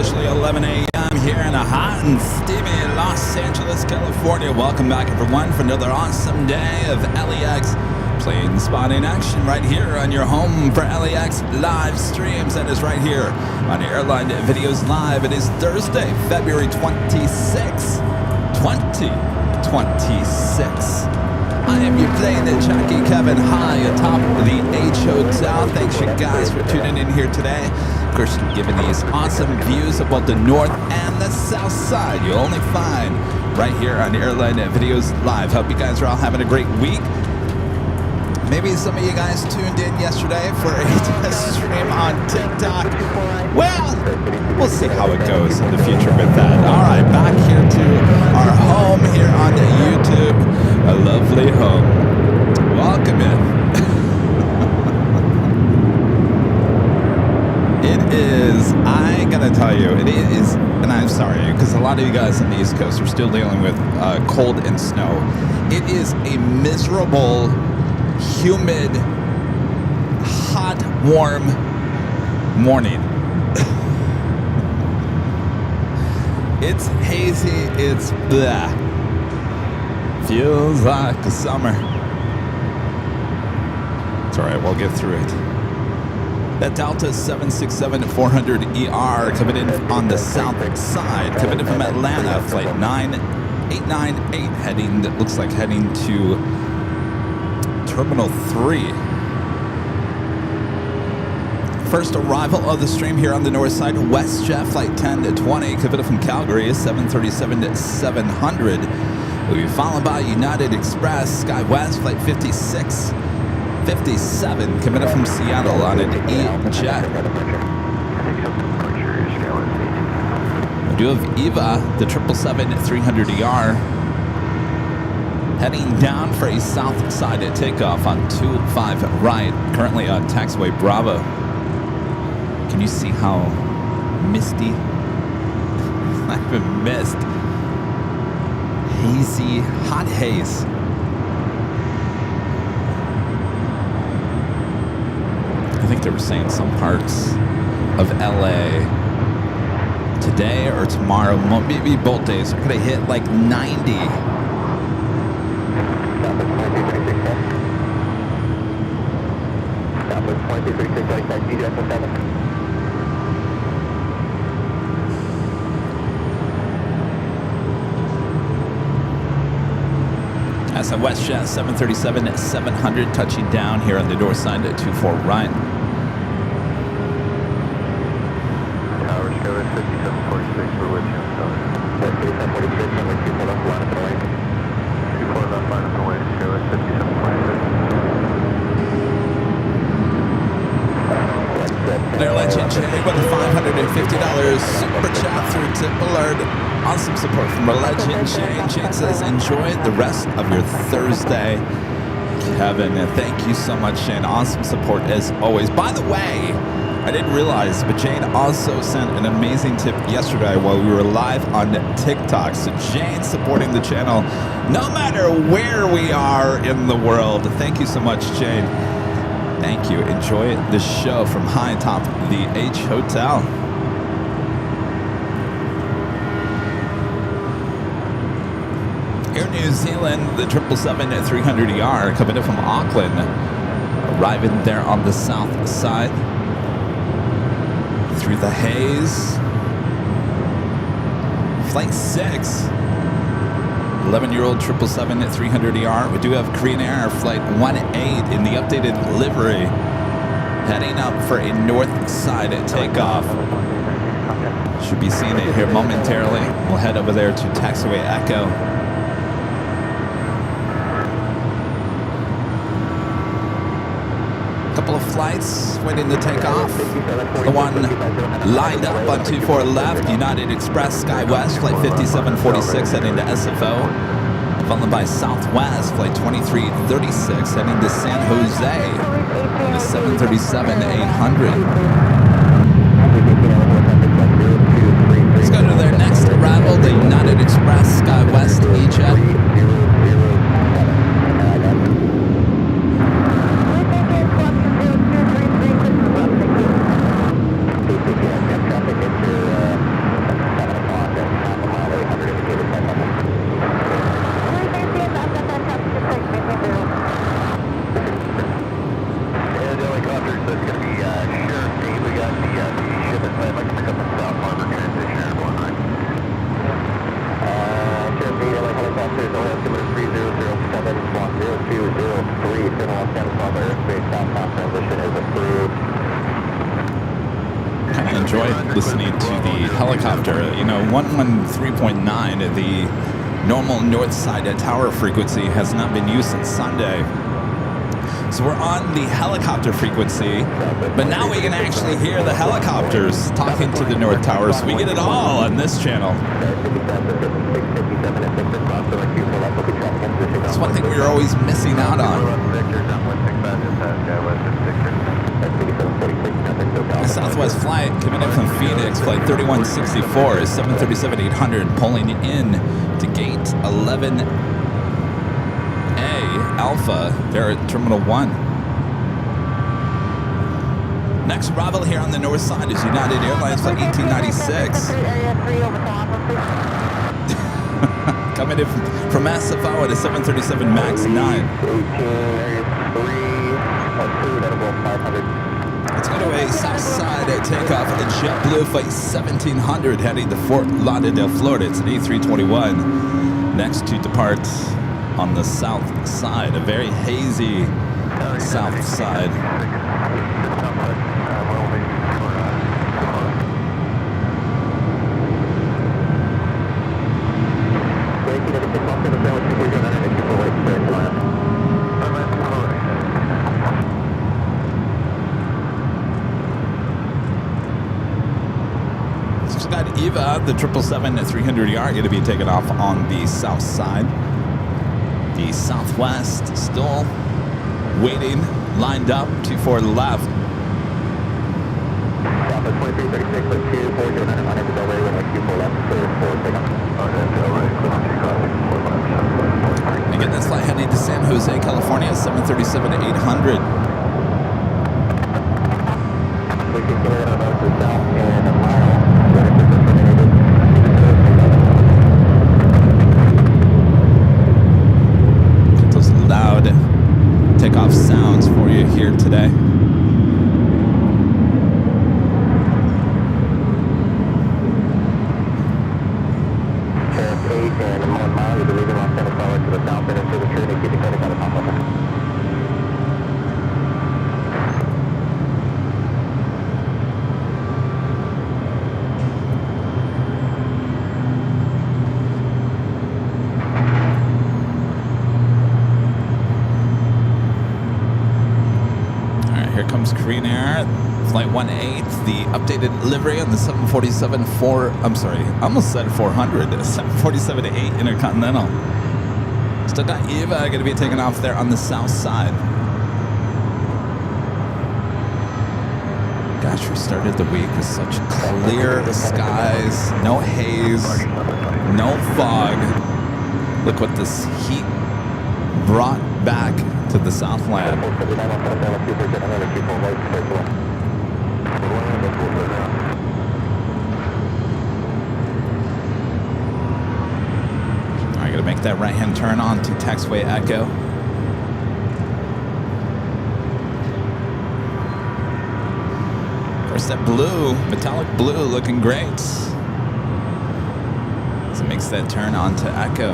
officially 11 a.m. here in a hot and steamy Los Angeles, California. Welcome back, everyone, for another awesome day of LAX plane spotting action right here on your home for LAX live streams. That is right here on Airline Videos Live. It is Thursday, February 26, 2026. I am your Plane Jockey Kevin, high atop the H Hotel. Thanks you guys for tuning in here today. Of course, giving these awesome views of both the North and the South Side. You'll only find right here on Airline Videos Live. Hope you guys are all having a great week. Maybe some of you guys tuned in yesterday for a test stream on TikTok. Well, we'll see how it goes in the future with that. All right, back here to our home here on YouTube. A lovely home. Welcome in. It is, I gotta tell you, it is, and I'm sorry, because a lot of you guys on the East Coast are still dealing with cold and snow. It is a miserable, humid, hot, warm morning. It's hazy, it's blah. Feels like a summer. It's alright, we'll get through it. That Delta 767-400ER coming in on the south side, coming in from Atlanta, flight 9898, heading, that looks like heading to Terminal 3. First arrival of the stream here on the north side, WestJet flight 1020, coming in from Calgary, 737-700. We'll be followed by United Express, SkyWest flight 5657, coming in from Seattle on an E-Jet. We do have EVA, the 777-300ER, heading down for a south side takeoff on 25 right, currently on taxiway Bravo. Can you see how misty? Not even mist. Hazy, hot haze. I think they were saying some parts of LA today or tomorrow, maybe both days, are going to hit like 90. That's a WestJet 737-700 touching down here on the north side at 24 right. Tower Skyline 5746, we're with you. 5746, runway 24 left, line up and away. 24 left, line up and away, Skyline 5746. Airline Chain with a $550 super chat through Tip Alert. Awesome support from Legend Shane. Shane says, enjoy the rest of your Thursday. Kevin, thank you so much, Shane. Awesome support as always. By the way, I didn't realize, but Jane also sent an amazing tip yesterday while we were live on TikTok. So Jane supporting the channel no matter where we are in the world. Thank you so much, Jane. Thank you. Enjoy the show from high atop the H Hotel. Air New Zealand, the 777-300ER coming in from Auckland, arriving there on the south side through the haze. Flight 6, 11-year-old 777-300ER. We do have Korean Air flight 18 in the updated livery, heading up for a north side takeoff. Should be seeing it here momentarily. We'll head over there to taxiway Echo. Couple of flights waiting to take off. The one lined up on 24 left, United Express SkyWest flight 5746 heading to SFO, followed by Southwest flight 2336 heading to San Jose, the 737-800. Let's go to their next arrival, the United Express SkyWest E-Jet. listening to the helicopter. You know, 113.9, the normal Northside tower frequency has not been used since Sunday. So we're on the helicopter frequency, but now we can actually hear the helicopters talking to the North Tower, so we get it all on this channel. That's one thing we were always missing out on. A Southwest flight coming in from Phoenix, flight 3164 is 737-800, pulling in to gate 11A Alpha there at Terminal 1. Next arrival here on the north side is United Airlines flight 1896. Coming in from SFO at a 737 MAX 9. It's going to a Southside takeoff at JetBlue flight 1700 heading to Fort Lauderdale, Florida. It's an A321. Next to depart on the south side, a very hazy south side. So we've got Eva, the 777-300ER, going to be taken off on the south side. The Southwest still waiting, lined up, 24 left. Again, this flight heading to San Jose, California, 737-800. Takeoff sounds for you here today. Korean Air, Flight 18, the updated livery on the 747-4, I'm sorry, I almost said 400, 747-8 Intercontinental. Still got Eva going to be taken off there on the south side. Gosh, we started the week with such clear skies, no haze, no fog. Look what this heat brought back to the Southland. All right, gonna make that right-hand turn on to taxiway Echo. Of course, that blue, metallic blue, looking great. So it makes that turn on to Echo.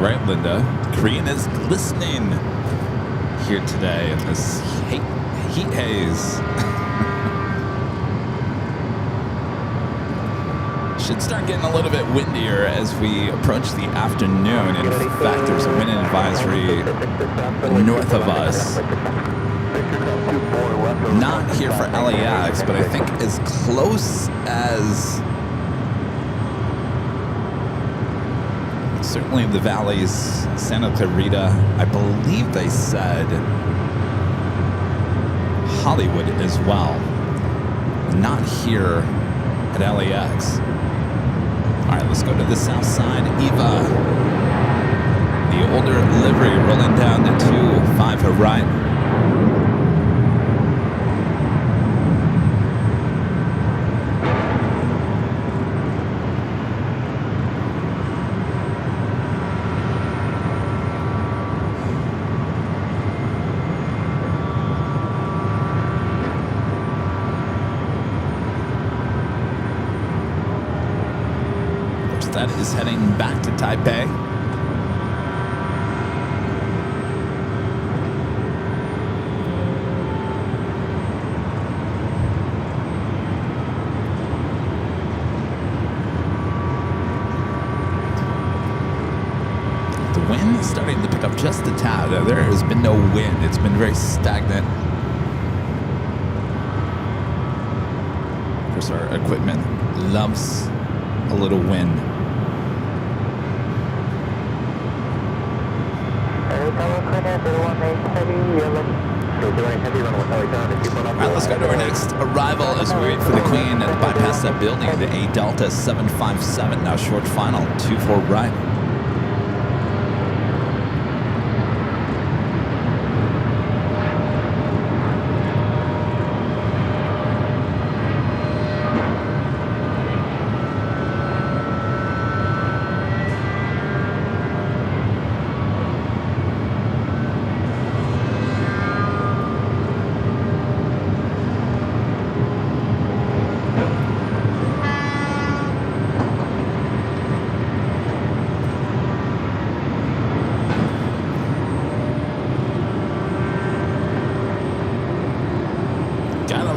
Right, Linda. Korean is glistening here today in this heat haze. Should start getting a little bit windier as we approach the afternoon. In fact, there's a wind advisory north of us. Not here for LAX, but I think as close as certainly the valleys, Santa Clarita, I believe they said Hollywood as well. Not here at LAX. All right, let's go to the south side. Eva, the the older livery rolling down the 25 right. That is heading back to Taipei. The wind is starting to pick up just a tad. There has been no wind. It's been very stagnant. Of course, our equipment loves a little wind. Alright, let's go to our next arrival as we wait for the Queen and bypass that building. The A Delta 757, now short final, 24 right.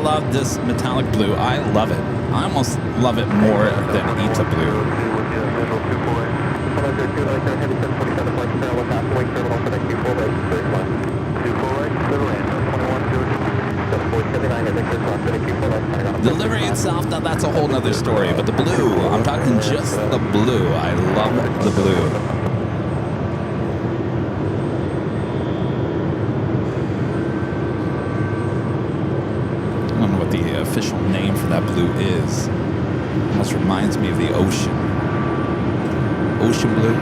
Love this metallic blue. I love it. I almost love it more than ETA blue. The livery itself, now that's a whole nother story, but the blue, I'm talking just the blue. I love the blue. The official name for that blue is. Almost reminds me of the ocean. Ocean blue.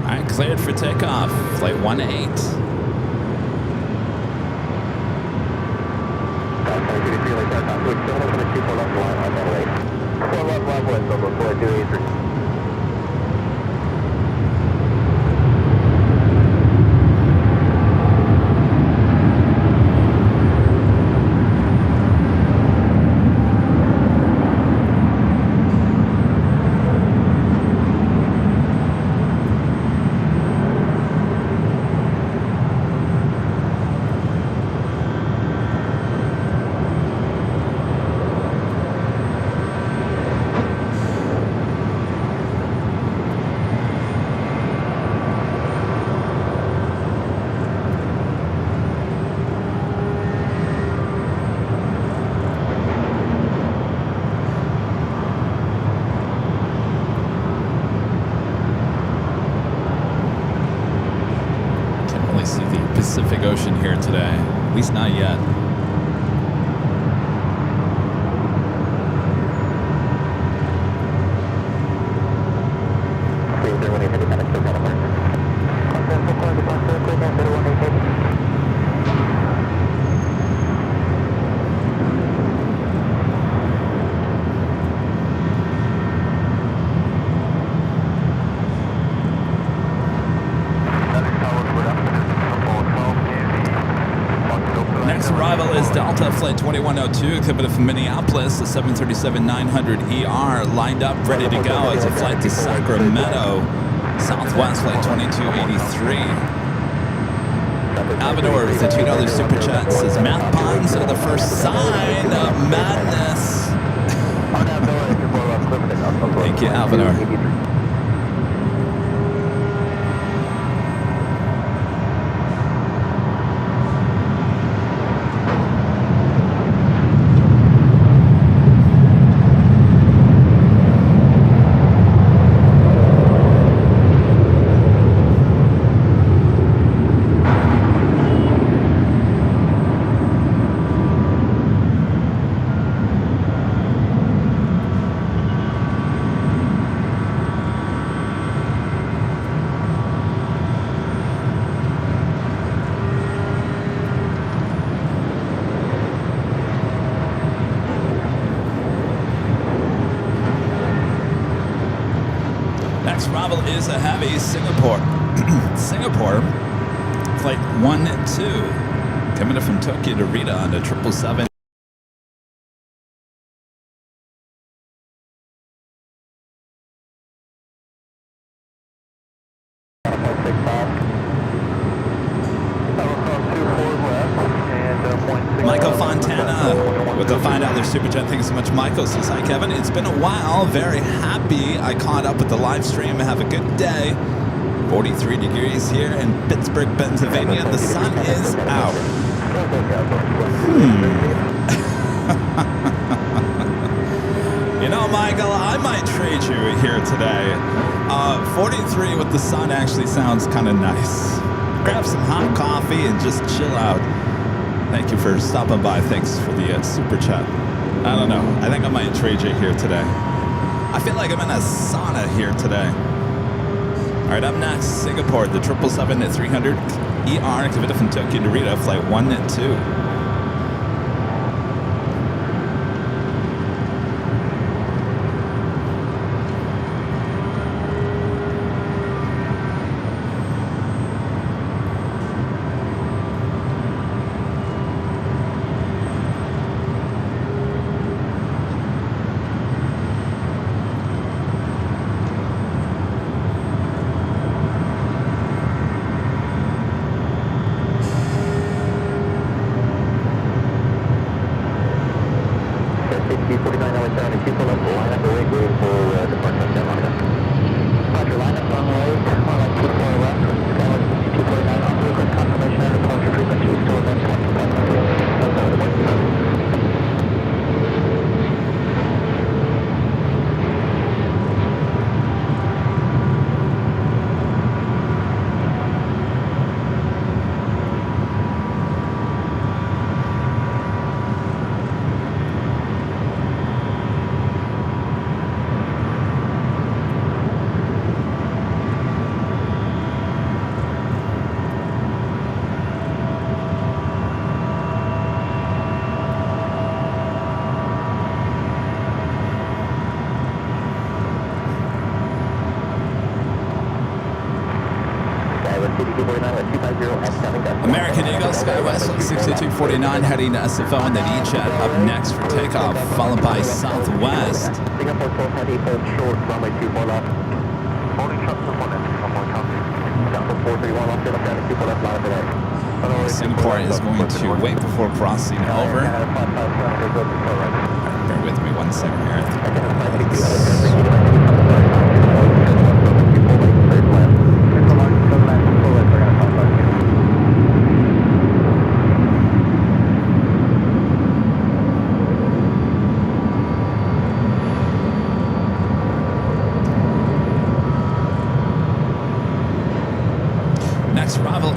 Alright, cleared for takeoff. Flight 18. Pacific Ocean here today. At least not yet. Delta Flight 2102, exhibited from Minneapolis, the 737-900ER, lined up, ready to go as a flight to Sacramento. Southwest Flight 2283. Amador with the $2 super chat says, math puns are the first sign of madness. Thank you, Alvinor. Next arrival is a heavy Singapore. Singapore, flight 12, coming in from Tokyo to Rita on the 777. Michael Fontana with the $5 super chat. Thanks so much, Michael. Says, hi, Kevin. It's been a while. Very happy I caught up with the live stream. Have a good day. 43 degrees here in Pittsburgh, Pennsylvania. The sun is out. You know, Michael, I might trade you here today. 43 with the sun actually sounds kind of nice. Grab some hot coffee and just chill out. Thank you for stopping by. Thanks for the super chat. I don't know. I think I might trade you here today. I feel like I'm in a sauna here today. All right, up next, Singapore, the 777-300 ER, coming from Tokyo to Rita, flight 12. American Eagle, SkyWest 6249 heading to SFO and then E-Jet up next for takeoff, followed by Southwest. Singapore is going to wait before crossing over. Bear with me 1 second here.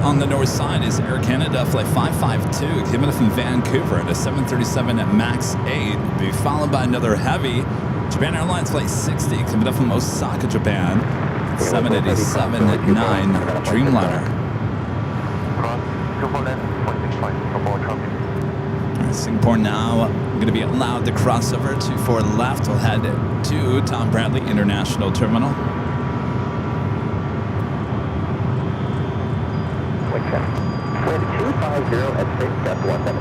On the north side is Air Canada flight 552 coming from Vancouver at a 737 MAX 8, be followed by another heavy Japan Airlines flight 60 coming up from Osaka, Japan, 787-9 Dreamliner. Singapore now going to be allowed to cross over to 4 left. We'll head to Tom Bradley International Terminal. Wind 250 at 6, gust 17.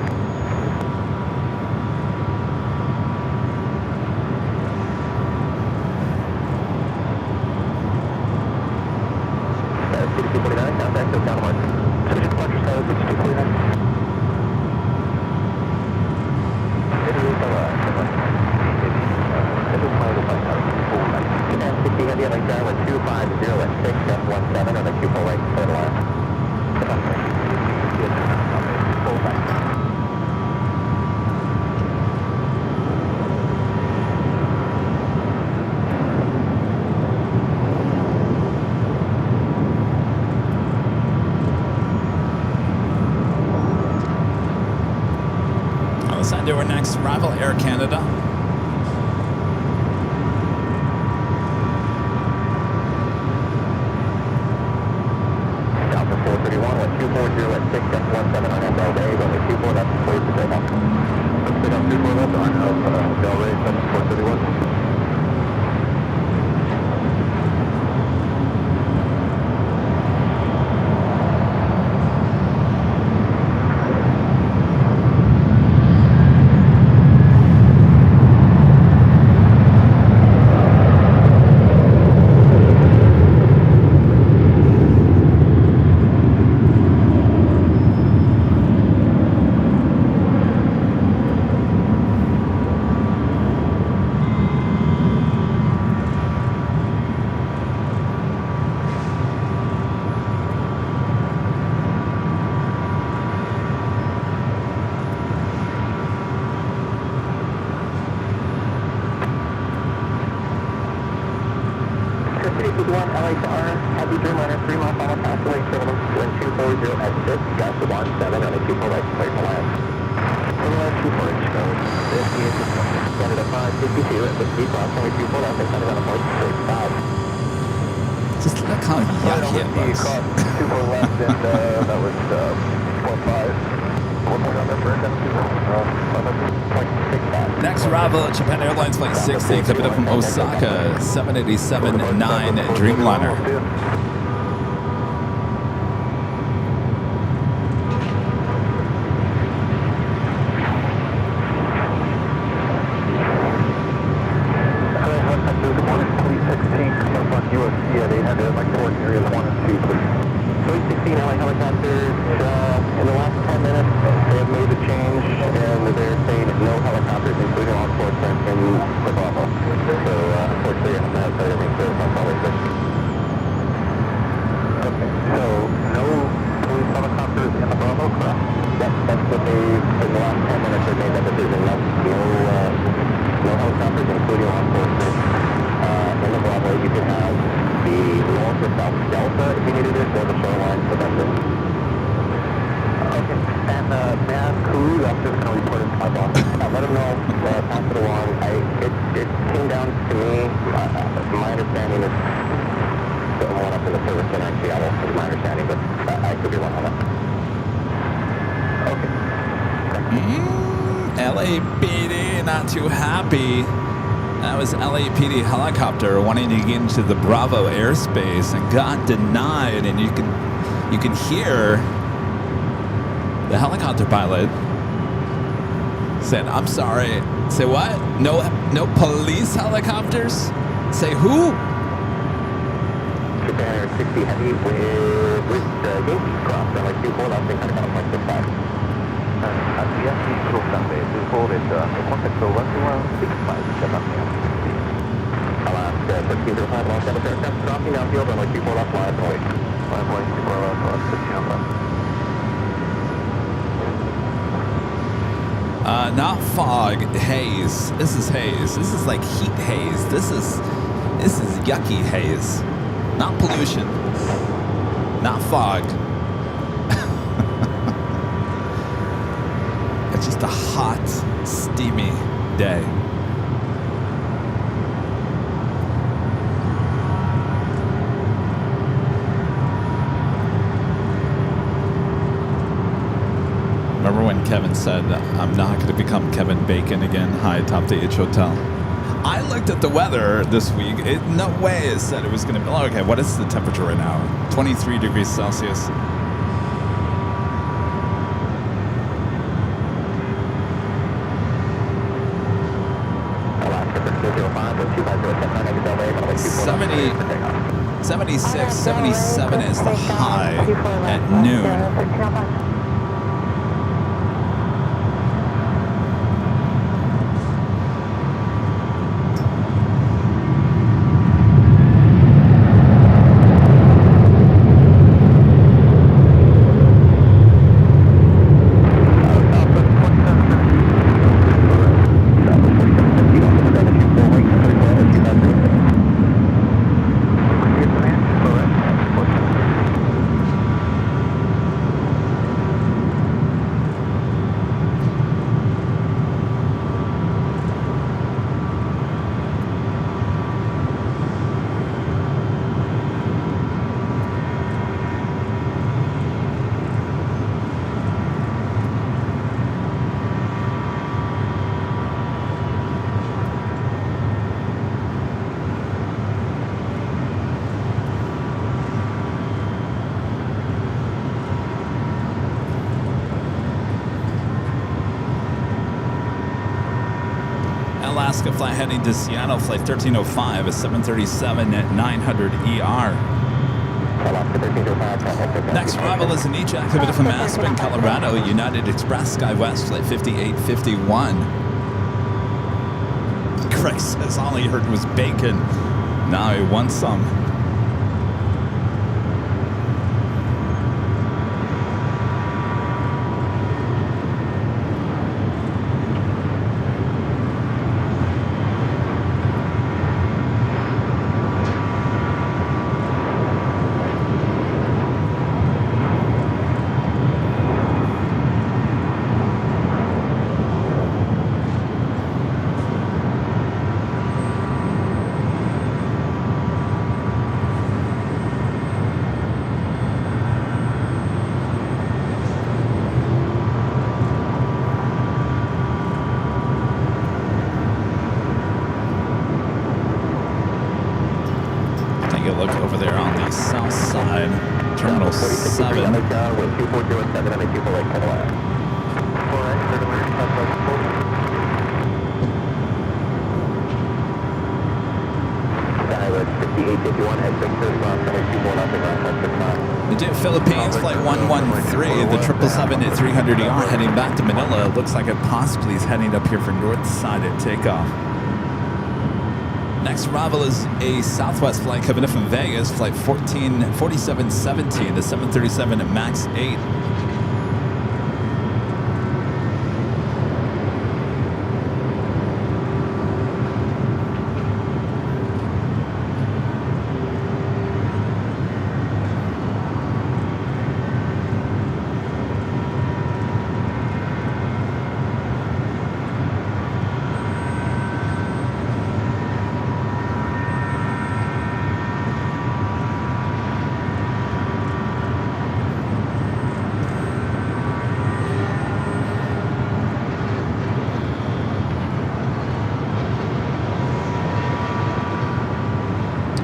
That's 6249, contact those down mark. Switch departure status 6249. It is our next rival, Air Canada. Delta 431, 1240 at 6F17 on Del Rey, runway 24, that's clear for takeoff. Let's take off 24 left on Del Rey, 431. LAX Heavy Dreamliner, 3 mile final pass away, terminal, wind 240 at 6, gas to 17, on a 24 right, clear to land. Terminal 24 inch code, 58 to 20, started at 552 at 50, cross only 24 left, and started on a 465. Just look how yucky it looks. Cross 24 left, and that was 45. Next arrival at Japan Airlines Flight 60, coming up from Osaka, 787-9 Dreamliner. In the last 10 minutes, they have made a change, and they're saying no helicopters, including all sports, in the Bravo. So, unfortunately, I'm not sorry to make sure that's always good. Okay, so no police helicopters in the Bravo, correct? That's what they, in the last 10 minutes, they made that decision. No helicopters, including law enforcement, in the Bravo. You can have the north or south Delta if you needed it, or the shoreline, so that's it. Okay, and man, crew, I'm just going to report it to my boss. Let him know, pass it along. It came down to me, my understanding is someone up in the service center in Seattle, is my understanding, but I could be wrong on that. Okay. LAPD not too happy. That was LAPD helicopter wanting to get into the Bravo airspace and got denied, and you can hear the helicopter pilot said, "I'm sorry." Say what? No police helicopters? Say who? Japan Air 60 Heavy with Yankee Cross, like 24, that's kind of like this side. At the Yankee Cross runway 24 is contact over 165, set up here. I'll ask 1505, launch out of aircraft, dropping downfield, runway 24 left, line point. Line point 24 left, 15 left. Not fog, haze. This is haze. This is like heat haze. This is yucky haze. Not pollution. Not fog. It's just a hot, steamy day. Remember when Kevin said, "I'm not going to become Kevin Bacon again"? Hi, Top the H Hotel. I looked at the weather this week. No way it said it was going to be. Oh, okay, what is the temperature right now? 23 degrees Celsius. $70, 76, 77 is the high at noon. Alaska flight heading to Seattle, flight 1305, a 737 at 900 ER. Next arrival is an EJAC coming from Aspen, Colorado, United Express SkyWest, flight 5851. Greg says all he heard was bacon. Now he wants some. Look over there on the Southside, Terminal 7. The Duke Philippines, flight 113, the 777 at 300 ER heading back to Manila. Looks like it possibly is heading up here for Northside at takeoff. Next arrival is a Southwest flight coming in from Vegas, flight 4717, the 737 at MAX 8.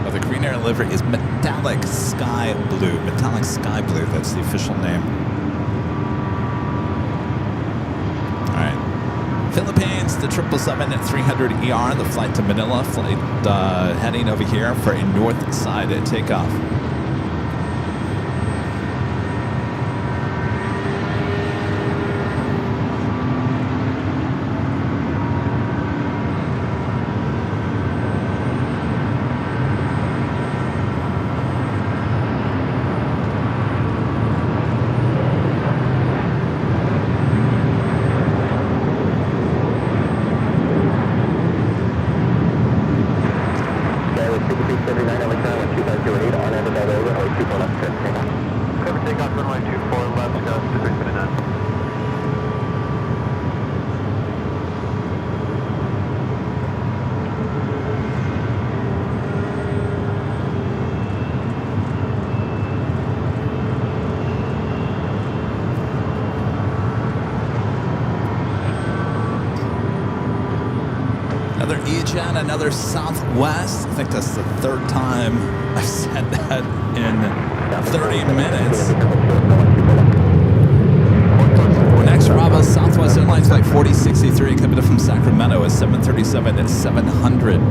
The green air livery is metallic sky blue. Metallic sky blue, that's the official name. All right. Philippines, the 777 at 300 ER, the flight to Manila, flight heading over here for a Northside at takeoff. Another EJAT, another Southwest. I think that's the third time I've said that in 30 minutes. Next arrival, Southwest Airlines flight 4063 coming in from Sacramento, a 737 at 700.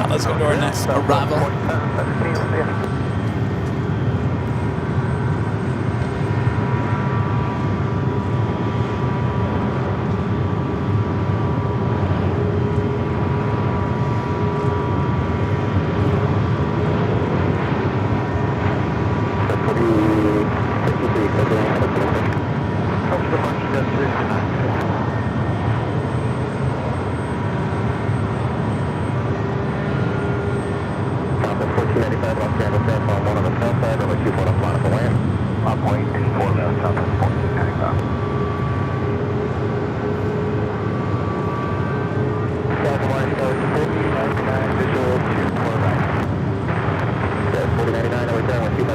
Let's go to our next arrival.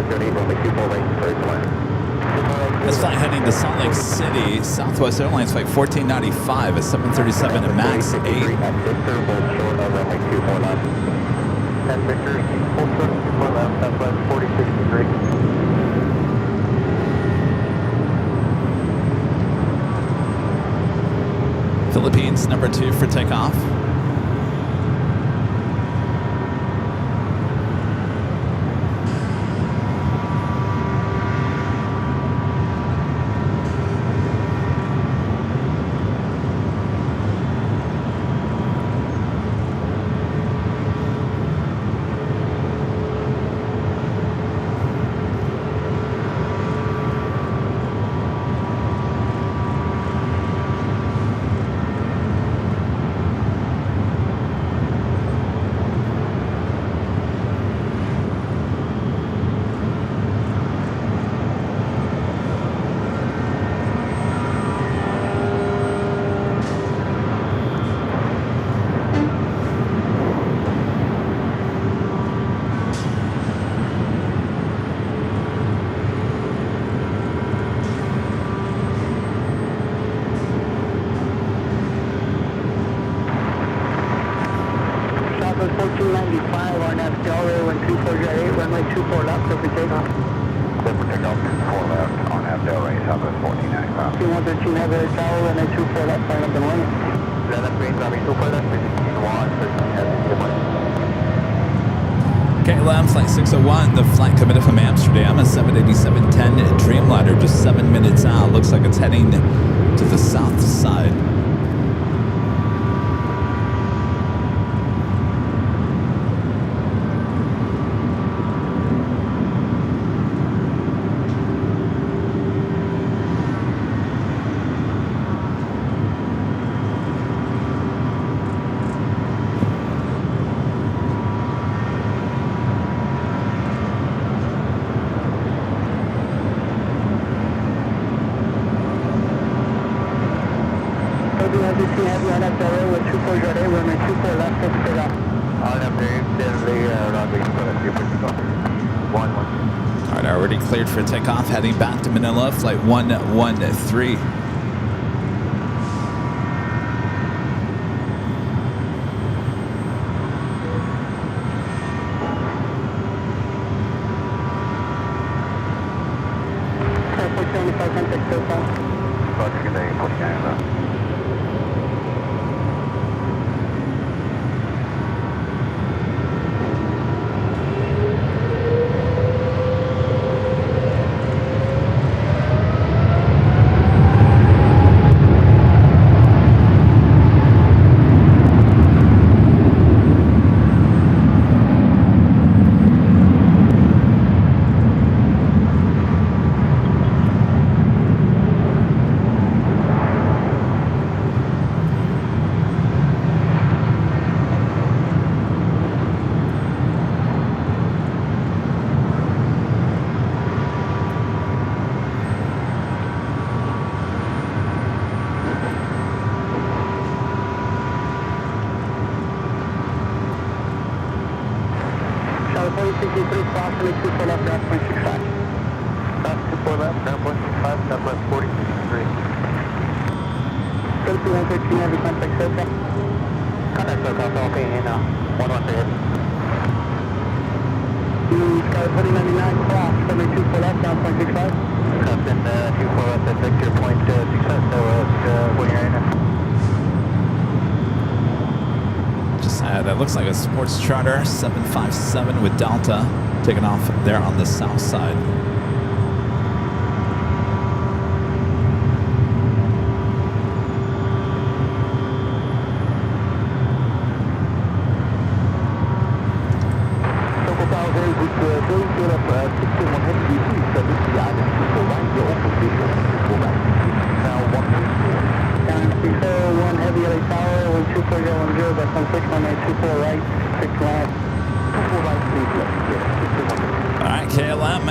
208, runway 24 right, sorry, This flight heading to Salt Lake City, Southwest Airlines flight 1495 at 737 and MAX 8. At Victor, hold short of runway 24 left. At Victor, hold short of 24 left, Southwest 4063. Philippines, number 2 for takeoff. KLM flight 601, the flight coming in from Amsterdam, a 787-10 Dreamliner, just 7 minutes out. Looks like it's heading to the south side. Cleared for takeoff, heading back to Manila, flight 113. That looks like a sports charter 757 with Delta taking off there on the south side.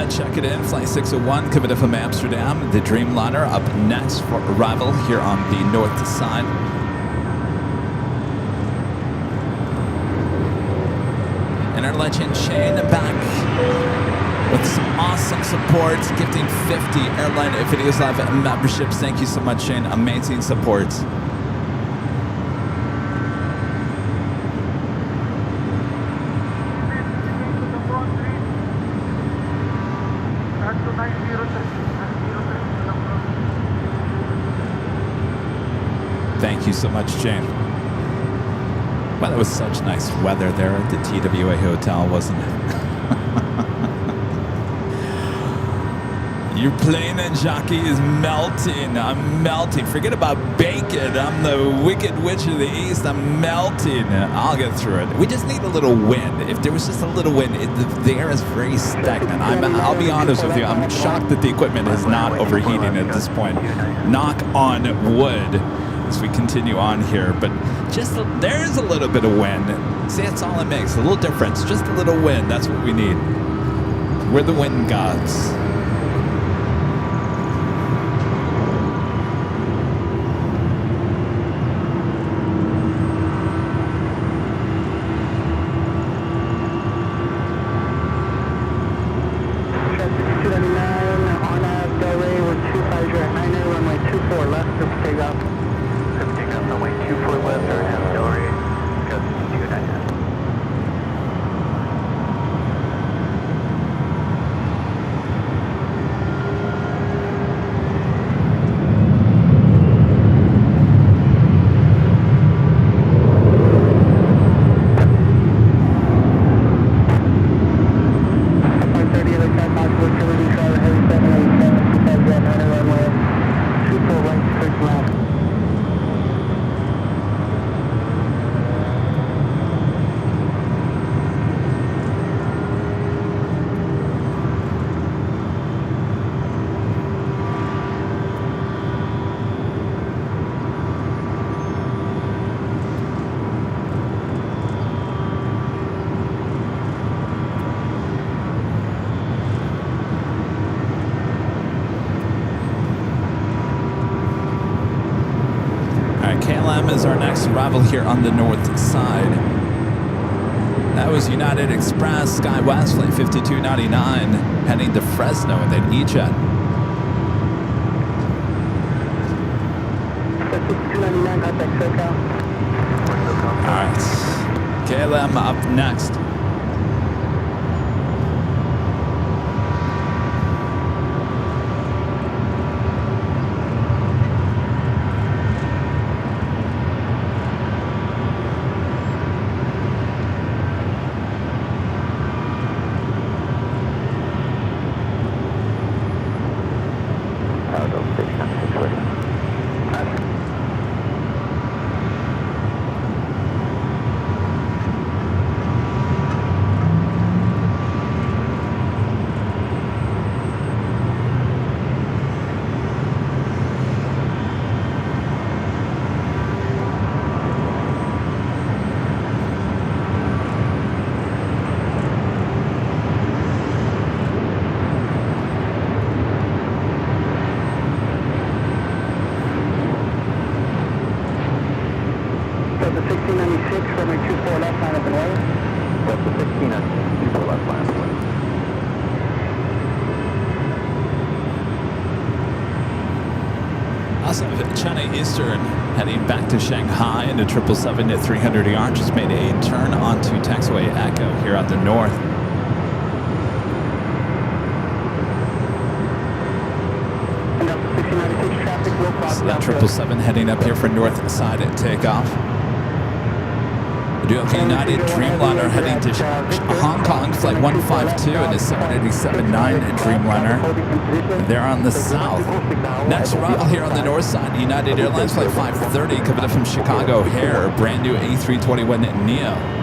Check it in, flight 601 coming in from Amsterdam. The Dreamliner up next for arrival here on the north side. And our legend Shane back with some awesome supports, gifting 50 Airline Videos Live memberships. Thank you so much, Shane. Amazing supports. Thank you so much, Jane. Well, it was such nice weather there at the TWA Hotel, wasn't it? Your plane and jockey is melting. I'm melting. Forget about bacon. I'm the wicked witch of the east. I'm melting. I'll get through it. We just need a little wind. If there was just a little wind, the air is very stagnant. I'll be honest with you. I'm shocked that the equipment is not overheating at this point. Knock on wood as we continue on here. But there's a little bit of wind. See, that's all it makes. A little difference. Just a little wind. That's what we need. We're the wind gods. Is our next arrival here on the north side. That was United Express SkyWest Flight 5299 heading to Fresno with an E-Jet. 5299, contact SoCal. All right, KLM up next. Eastern heading back to Shanghai into 777 at 300 yard. Just made a turn onto taxiway Echo here at the north. So that 777 heading up here for Northside at takeoff. Dueling United Dreamliner heading to Hong Kong, flight 152 and a 787-9 Dreamliner. They're on the south. Next arrival here on the north side, United Airlines flight 530 coming up from Chicago O'Hare, brand new A321 Neo.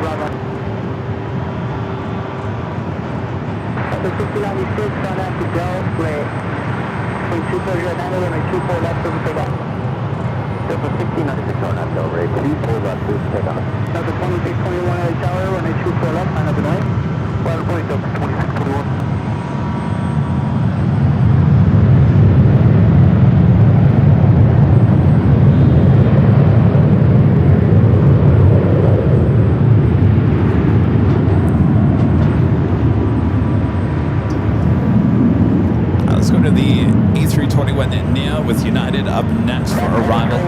Bravo. The 6096 on active go, split. 24 runway 24 left, service take off. Delta 1696 on active, rate 24 left, service take off. Delta 2621 LA Tower, runway 24 left, line up and away. Final point, Delta 2621. To the A321 Neo with United up next for arrival.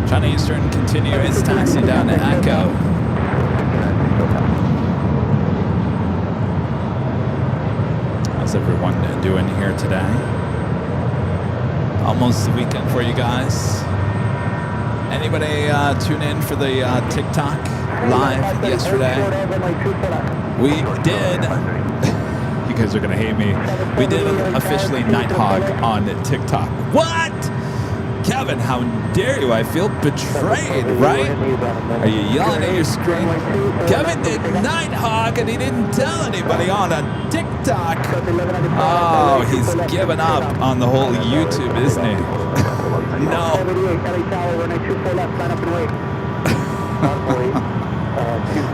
China Eastern continuous taxi down to Echo. How's everyone doing here today? Almost the weekend for you guys. Anybody tune in for the TikTok live yesterday? We did. You guys are gonna hate me. We did officially Nighthawk on TikTok. What? Kevin, how dare you? I feel betrayed, right? Are you yelling at your screen? Kevin did Nighthawk and he didn't tell anybody on a TikTok. Oh, he's given up on the whole YouTube, isn't he? No.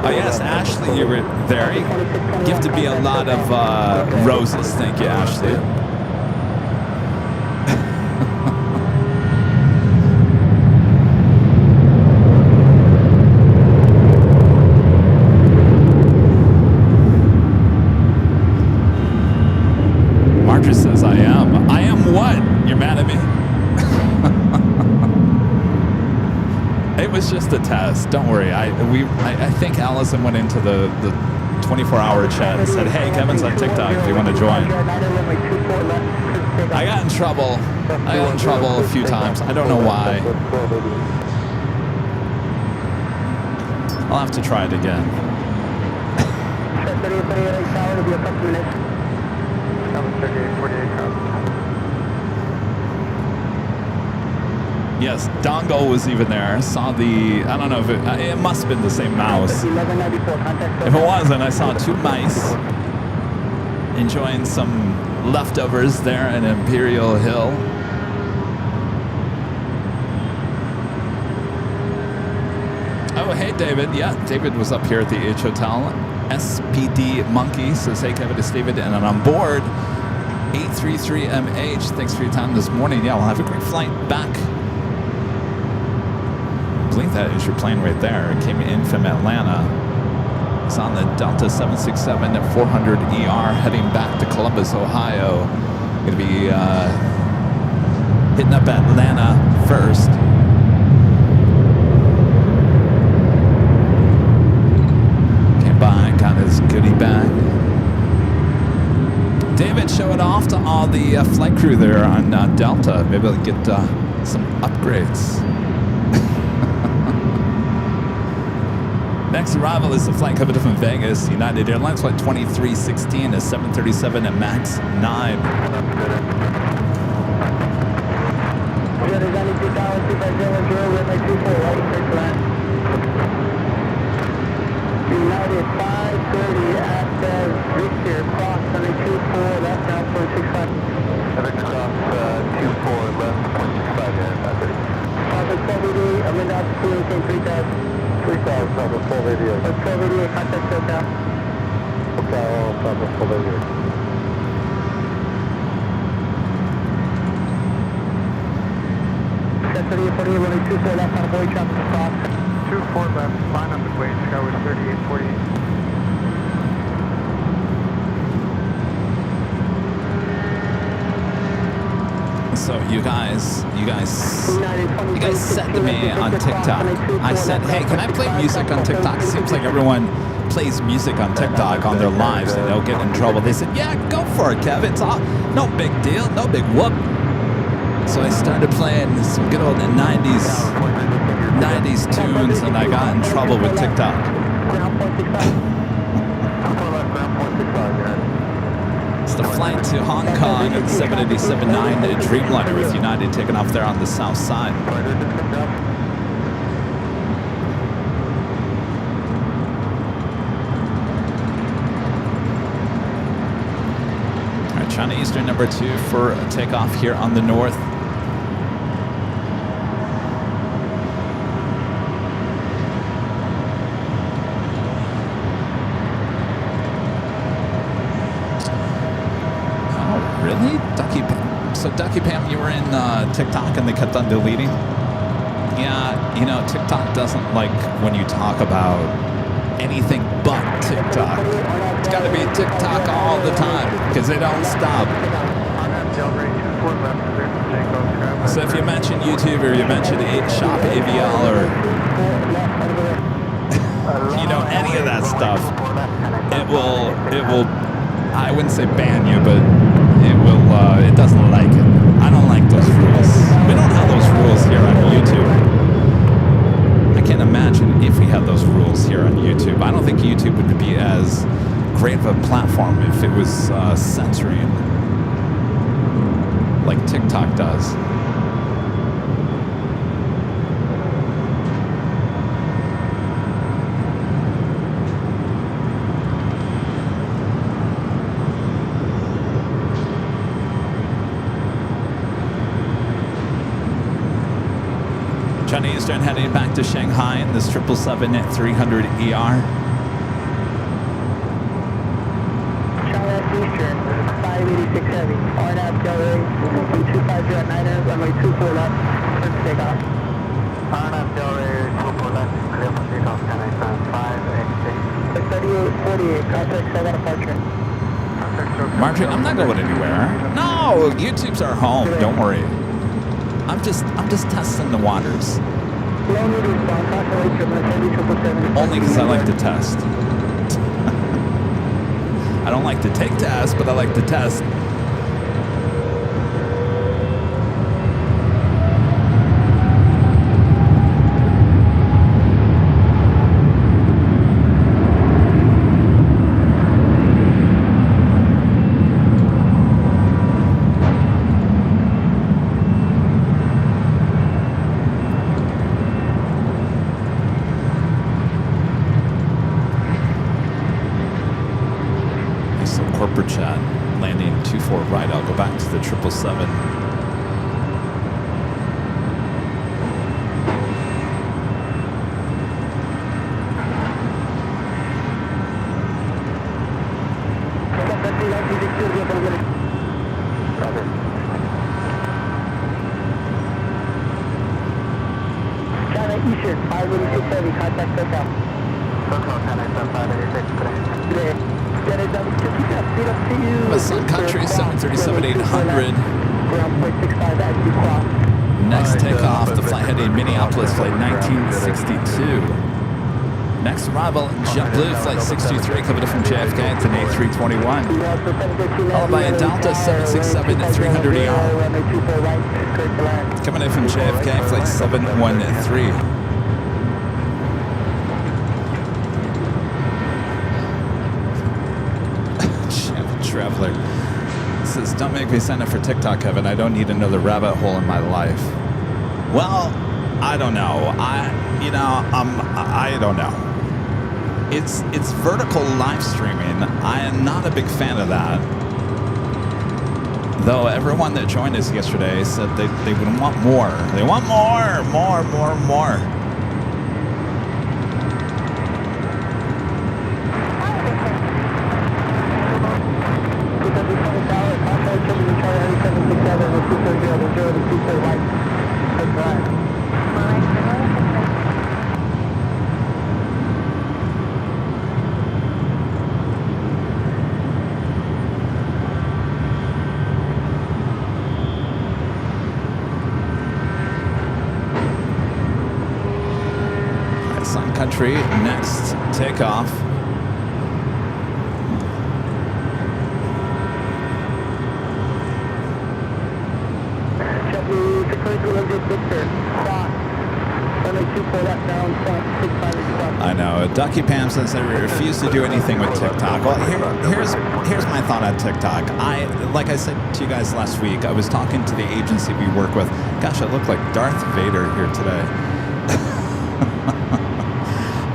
Oh yes, Ashley, you were there. Gifted me a lot of roses. Thank you, Ashley. Marcus says I am. I am what? You're mad at me? It was just a test. Don't worry. I think Allison went into the 24-hour chat and said, "Hey, Kevin's on TikTok. Do you want to join?" I got in trouble. A few times. I don't know why. I'll have to try it again. Yes, Dongo was even there. Saw the, I don't know if it must have been the same mouse. If it wasn't, I saw two mice enjoying some leftovers there in Imperial Hill. Oh, hey, David. Yeah, David was up here at the H Hotel. SPD Monkey says, "Hey, Kevin, it's David, and I'm on board A380MH. Thanks for your time this morning. Yeah, we'll have a great flight back." I believe that is your plane right there. It came in from Atlanta. It's on the Delta 767 at 400 ER heading back to Columbus, Ohio. Going to be hitting up Atlanta first. Came by, got his goodie bag. David, show it off to all the flight crew there on Delta. Maybe they'll get some upgrades. Next arrival is the flight coming from Vegas. United Airlines flight 2316 is 737 at max 9. United 530 at Victor, cross 724, left now 0.65. Cross 24, left 0.65, yeah, 530. Cross 1288, I'm in altitude, 3000. 3000, Bravo 1288. 1288, contact SoCal. SoCal, Bravo 1288. 3848, runway 24 left on board, traffic across. 24 left, line up the plane, Skyward 3848. So you guys said to me on TikTok, I said, hey, can I play music on TikTok? It seems like everyone plays music on TikTok on their lives and they'll get in trouble. They said, yeah, go for it, Kev. It's all, no big deal, no big whoop. So I started playing some good old 90s tunes and I got in trouble with TikTok. It's the flight to Hong Kong at 787-9 Dreamliner with United taking off there on the south side. All right, China Eastern number 2 for a takeoff here on the north. Really? Ducky Pam, you were in TikTok and they kept on deleting? Yeah, you know, TikTok doesn't like when you talk about anything but TikTok. It's got to be TikTok all the time because they don't stop. So if you mention YouTube or you mention Shop AVL or you know any of that stuff, it will I wouldn't say ban you, but it doesn't like it. I don't like those rules. We don't have those rules here on YouTube. I can't imagine if we had those rules here on YouTube. I don't think YouTube would be as great of a platform if it was censoring like TikTok does. China Eastern heading back to Shanghai in this 777-300ER. China Eastern, 586 heavy. RNAV Delray, 250 runway 24 left, clear for takeoff. RNAV Delray, 24 left, clear for takeoff, China Eastern, 586. 3848, contact 7 departure. Marjorie, I'm not going anywhere. No, YouTube's our home. Don't worry. I'm just testing the waters. Only because I like to test. I don't like to take tests, but I like to test. Corporate chat, landing 24 right. I'll go back to the 777. China Eastern, 586 heavy, contact takeoff. China Eastern, 586, correct. Sun Country 737-800. Next takeoff, the flight heading Minneapolis, flight 1962. Next arrival, JetBlue, flight 623, coming in from JFK. It's an A321. Followed by a Delta 767-300ER. Coming in from JFK, flight 713. Traveler says, don't make me sign up for TikTok, Kevin. I don't need another rabbit hole in my life. Well, I don't know. I don't know. It's vertical live streaming. I am not a big fan of that. Though everyone that joined us yesterday said they would want more. They want more. Sun Country, next takeoff. I know. Ducky Pam says they refuse to do anything with TikTok. Well, here's my thought on TikTok. Like I said to you guys last week, I was talking to the agency we work with. Gosh, I look like Darth Vader here today.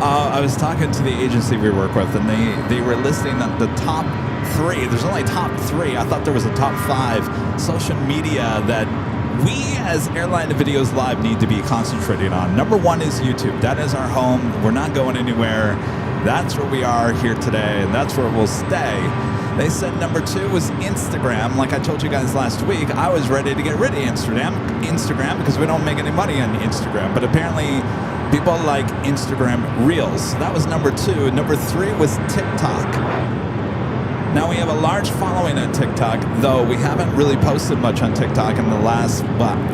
I was talking to the agency we work with, and they were listing the top 3. There's only top 3. I thought there was a top 5 social media that we as Airline Videos Live need to be concentrating on. Number 1 is YouTube. That is our home. We're not going anywhere. That's where we are here today, and that's where we'll stay. They said number 2 was Instagram. Like I told you guys last week, I was ready to get rid of Instagram because we don't make any money on Instagram. But apparently people like Instagram Reels. That was number 2. Number 3 was TikTok. Now we have a large following on TikTok, though we haven't really posted much on TikTok in the last,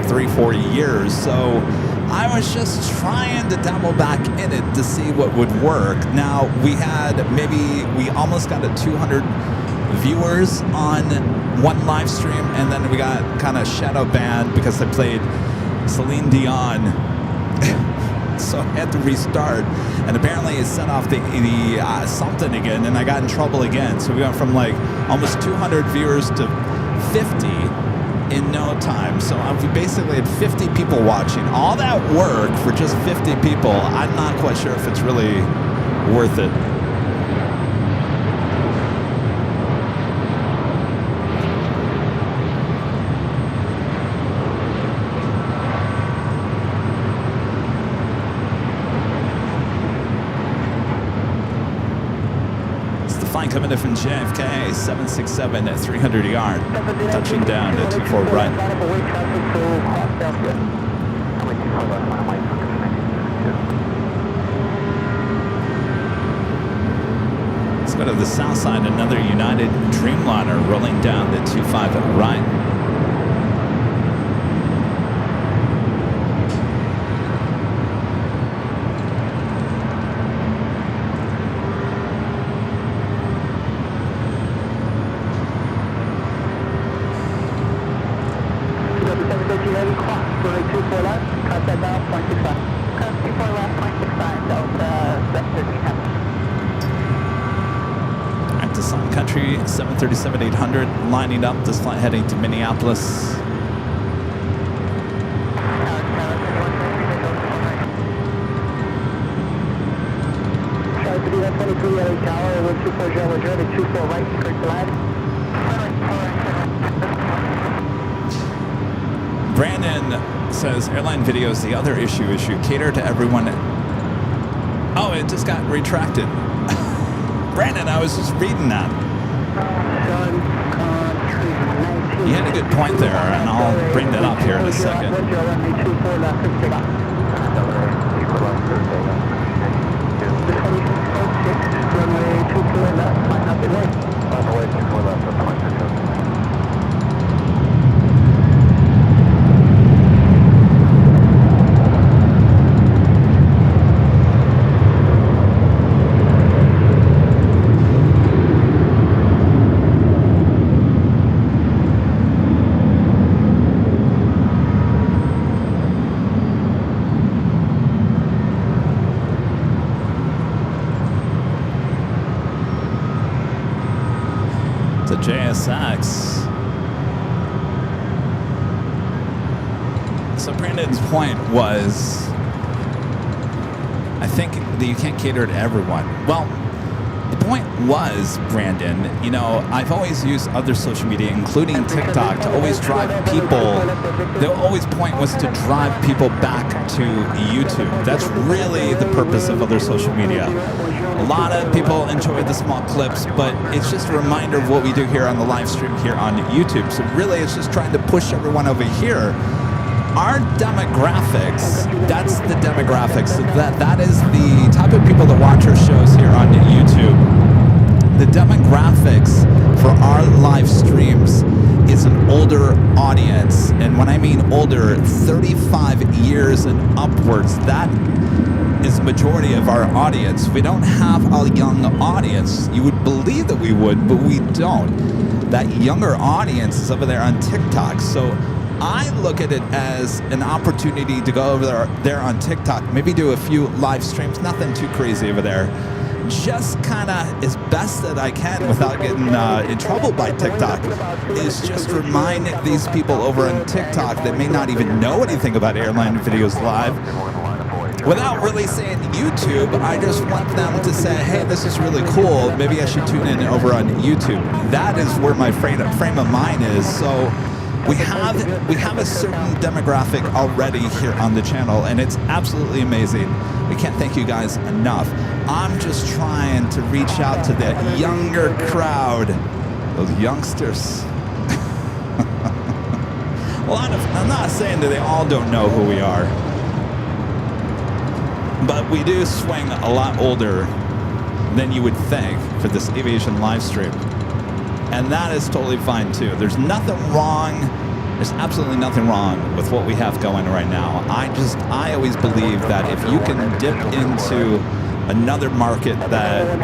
3-4 years. So I was just trying to dabble back in it to see what would work. Now we almost got 200 viewers on one live stream, and then we got kind of shadow banned because I played Celine Dion. So I had to restart, and apparently it set off the something again, and I got in trouble again. So we went from like almost 200 viewers to 50 in no time. So we basically had 50 people watching. All that work for just 50 people, I'm not quite sure if it's really worth it. Coming in from JFK, 767 at 300 yard, touching down at 24 right. Let's go to the Southside, another United Dreamliner rolling down the 25 right. Back to Sun Country, 737-800, lining up this flight heading to Minneapolis. Brandon says Airline Videos, the other issue, cater to everyone. Oh, it just got retracted. Brandon, I was just reading that. You had a good point there, and I'll bring that up here in a second. To JSX. So Brandon's point was, I think that you can't cater to everyone. Well, the point was, Brandon, you know, I've always used other social media, including TikTok, to always drive people. The always point was to drive people back to YouTube. That's really the purpose of other social media. A lot of people enjoy the small clips, but it's just a reminder of what we do here on the live stream here on YouTube. So really, it's just trying to push everyone over here our demographics, that's the demographics. So that is the type of people that watch our shows here on YouTube. The demographics for our live streams is an older audience. And when I mean older, 35 years and upwards, that is the majority of our audience. We don't have a young audience. You would believe that we would, but we don't. That younger audience is over there on TikTok. So I look at it as an opportunity to go over there on TikTok, maybe do a few live streams, nothing too crazy over there. Just kind of as best that I can without getting in trouble by TikTok is just remind these people over on TikTok that may not even know anything about Airline Videos Live. Without really saying YouTube, I just want them to say, hey, this is really cool. Maybe I should tune in over on YouTube. That is where my frame of mind is. So we have a certain demographic already here on the channel, and it's absolutely amazing. We can't thank you guys enough. I'm just trying to reach out to that younger crowd, those youngsters. Well, I'm not saying that they all don't know who we are, but we do swing a lot older than you would think for this aviation live stream. And that is totally fine too. There's nothing wrong. There's absolutely nothing wrong with what we have going right now. I always believe that if you can dip into another market that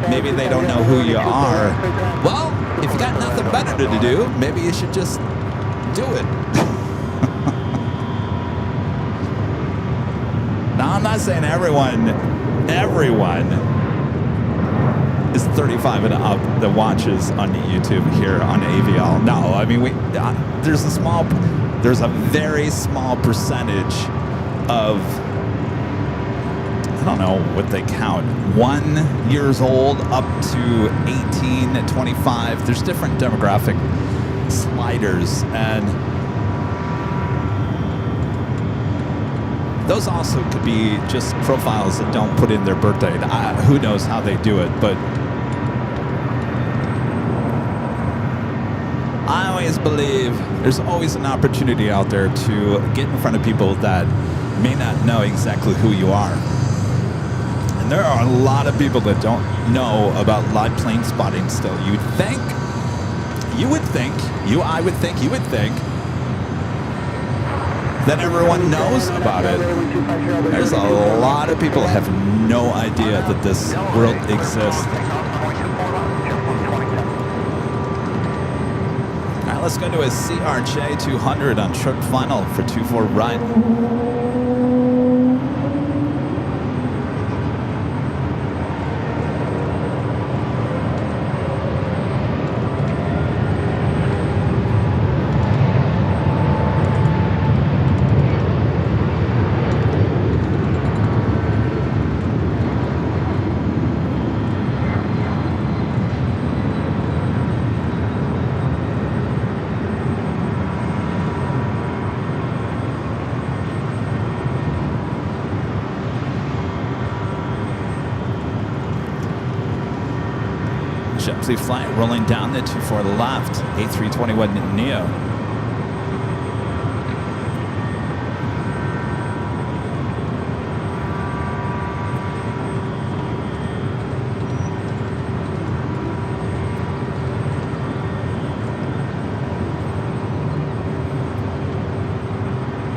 maybe they don't know who you are, well, if you got nothing better to do, maybe you should just do it. Now, I'm not saying everyone is 35 and up that watches on YouTube here on AVL. No, I mean, there's a very small percentage of, I don't know what they count, 1 years old up to 18, 25. There's different demographic sliders, and those also could be just profiles that don't put in their birthday. Who knows how they do it, but I always believe there's always an opportunity out there to get in front of people that may not know exactly who you are. And there are a lot of people that don't know about live plane spotting still. I would think that everyone knows about it. There's a lot of people that have no idea that this world exists. All right, let's go to a CRJ 200 on short final for 24 right. Shepsey flight rolling down the 24 left, A321 Neo.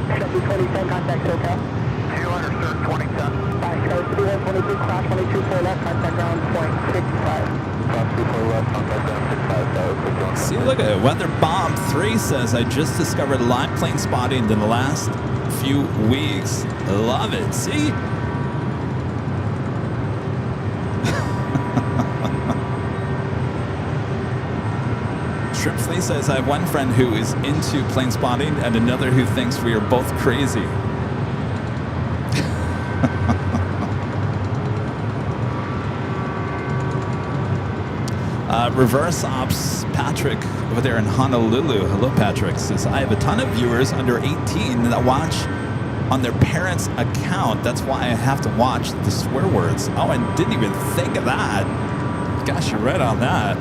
Shepsey 2010, contact SoCal. 200, sir, 2010. 2122, cross 224 left, contact ground .65. See, look at it. Weather Bomb 3 says, I just discovered live plane spotting in the last few weeks. Love it. See? Shrimpsley says, I have one friend who is into plane spotting and another who thinks we are both crazy. Reverse Ops Patrick over there in Honolulu. Hello, Patrick. Says, I have a ton of viewers under 18 that watch on their parents' account. That's why I have to watch the swear words. Oh, I didn't even think of that. Gosh, you're right on that.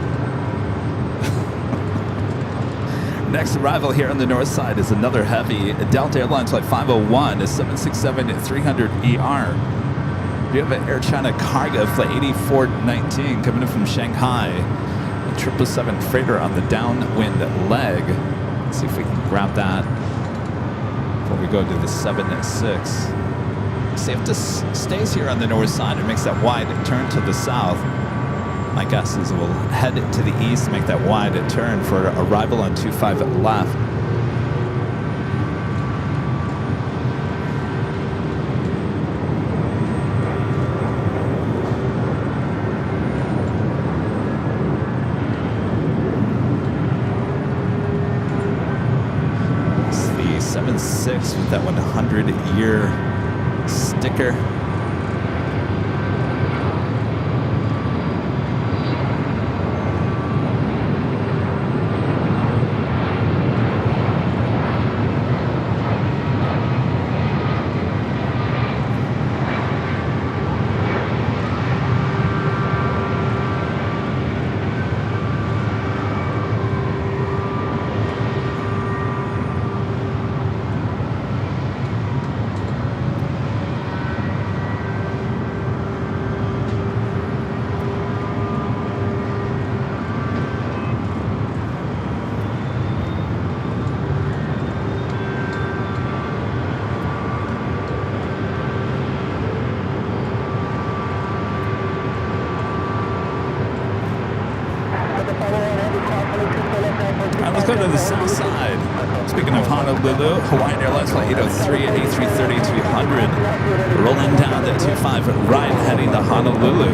Next arrival here on the north side is another heavy. Delta Airlines Flight 501 is 767-300ER. We have an Air China Cargo Flight 8419 coming in from Shanghai. A 777 freighter on the downwind leg. Let's see if we can grab that before we go to the 76. See if this stays here on the north side and makes that wide turn to the south. My guess is we'll head to the east, make that wide turn for arrival on 25 left. It's the 76 with that 100-year sticker. Let's go to the Southside. Speaking of Honolulu, Hawaiian Airlines Flight 803 A330-200 rolling down the 25 right, heading to Honolulu.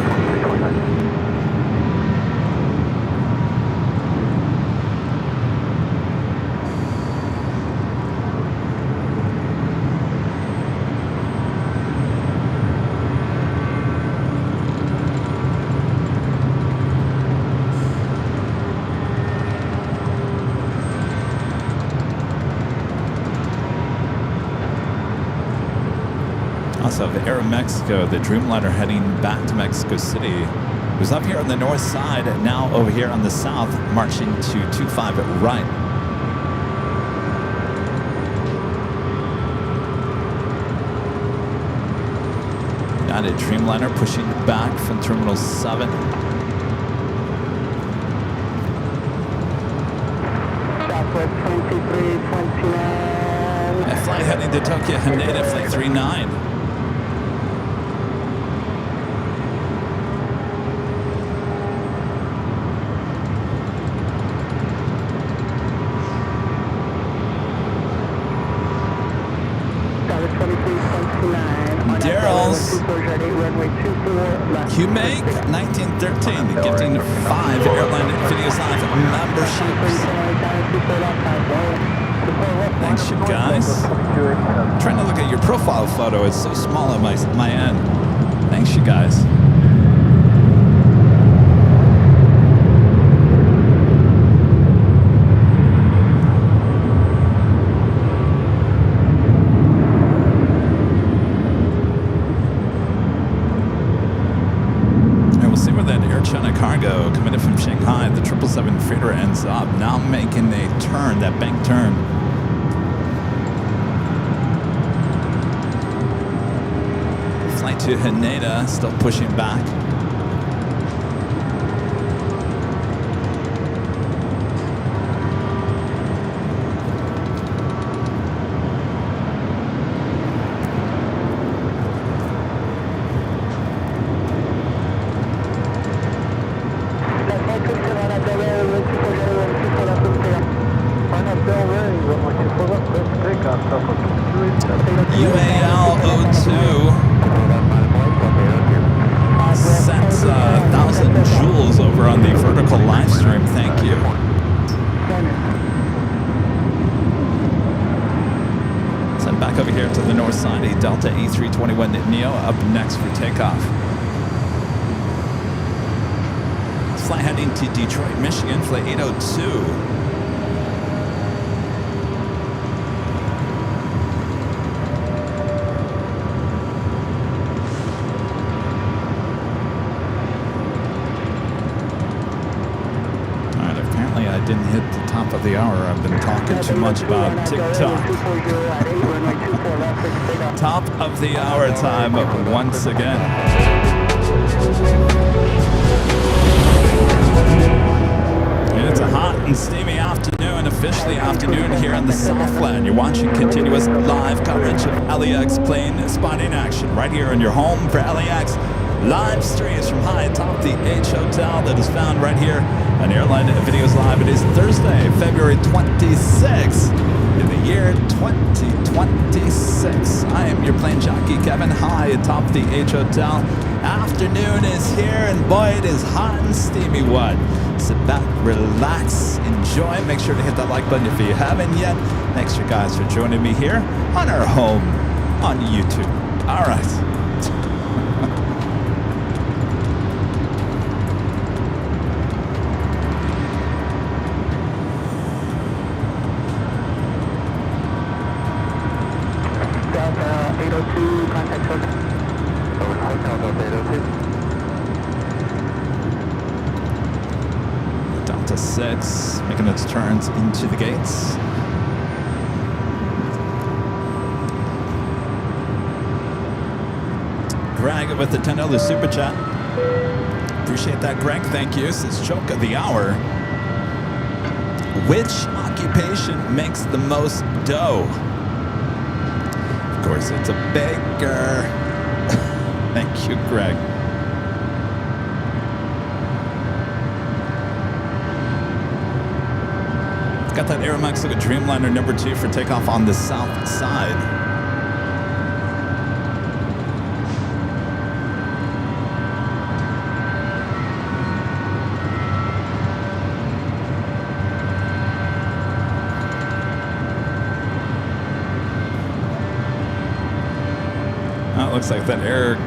Also of Aeromexico, the Dreamliner heading back to Mexico City. It was up here on the north side, now over here on the south, marching to 25 right. United Dreamliner pushing back from Terminal 7. Southwest 2329. A flight heading to Tokyo, Haneda, Flight 39. Daryl's Q-Make 1913 gifting 5 Airline Videos Live memberships. Thanks, you guys. I'm trying to look at your profile photo. It's so small on my end. Thanks, you guys. Cargo coming in from Shanghai, the 777 freighter ends up now making a turn, that bank turn. Flight to Haneda, still pushing back. Delta A321 Neo up next for takeoff. Flight heading to Detroit, Michigan, Flight 802. Alright, apparently I didn't hit the top of the hour. I've been talking talking too much about TikTok. Top of the hour time once again. It's a hot and steamy afternoon, officially afternoon here on the Southland. You're watching continuous live coverage of LAX plane spotting action right here in your home for LAX. Live streams from high atop the H Hotel that is found right here on Airline Videos Live. It is Thursday, February 26th in the year 2026. I am your plane jockey, Kevin, high atop the H Hotel. Afternoon is here, and boy, it is hot and steamy. What? Sit back, relax, enjoy. Make sure to hit that like button if you haven't yet. Thanks, you guys, for joining me here on our home on YouTube. All right. Delta 802, contact hotel. Hotel Delta 802. Delta 6 making its turns into the gates. Greg with the $10 super chat. Appreciate that, Greg. Thank you. This is joke of the hour. Which occupation makes the most dough? Of course, it's a baker. Thank you, Greg. Got that Aeromexico Dreamliner number 2 for takeoff on the Southside. It looks like that Air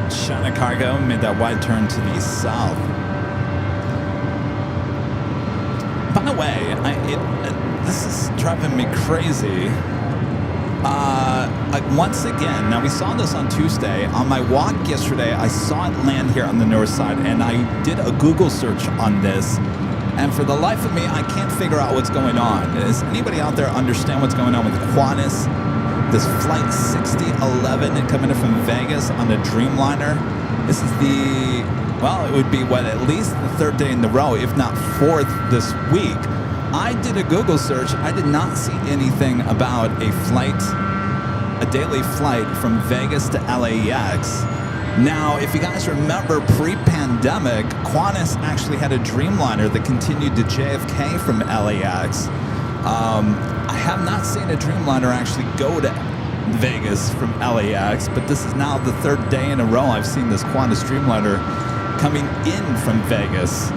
China Cargo made that wide turn to the south. By the way, this is driving me crazy. Once again, now we saw this on Tuesday. On my walk yesterday, I saw it land here on the north side, and I did a Google search on this. And for the life of me, I can't figure out what's going on. Does anybody out there understand what's going on with Qantas? This flight 6011 coming in from Vegas on the Dreamliner. This is the, well, it would be at least the third day in a row, if not fourth this week. I did a Google search. I did not see anything about a daily flight from Vegas to LAX. Now, if you guys remember pre-pandemic, Qantas actually had a Dreamliner that continued to JFK from LAX. I have not seen a Dreamliner actually go to Vegas from LAX, but this is now the third day in a row I've seen this Qantas Dreamliner coming in from Vegas.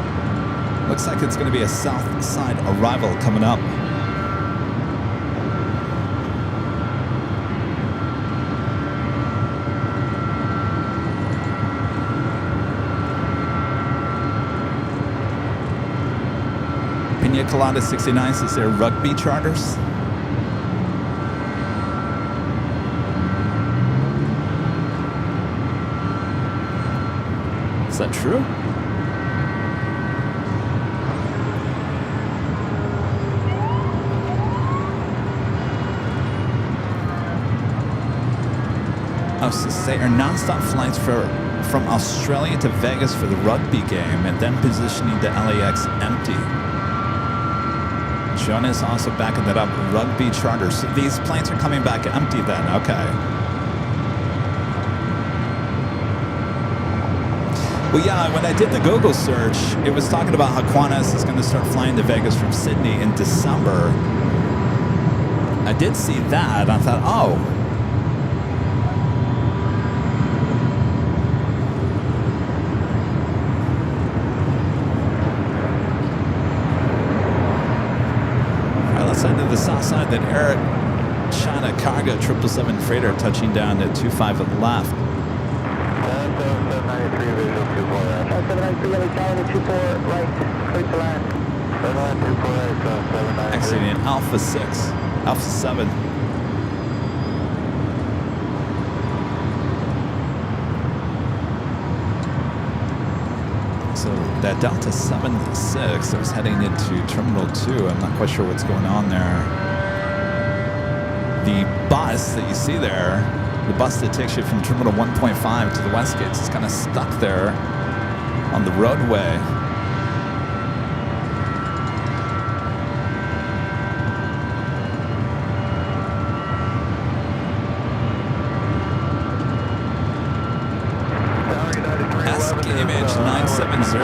Looks like it's going to be a Southside arrival coming up. Pina Colada 69 says they're rugby charters. Is that true? I was to say, are non-stop flights from Australia to Vegas for the rugby game and then positioning the LAX empty. Jonas also backing that up. Rugby charters. So these planes are coming back empty then. Okay. Well, yeah, when I did the Google search, it was talking about how Qantas is going to start flying to Vegas from Sydney in December. I did see that. I thought, oh. Side to the south side, that Air China Cargo 777 freighter touching down at 25 at the left. 793 visual 24 right. 793 Charlie 24 right, clear to land. 794 right, 793. Exiting Alpha 6, Alpha 7. So that Delta 76 that was heading into Terminal 2, I'm not quite sure what's going on there. The bus that you see there, the bus that takes you from Terminal 1.5 to the West Gates, is kind of stuck there on the roadway. Image 970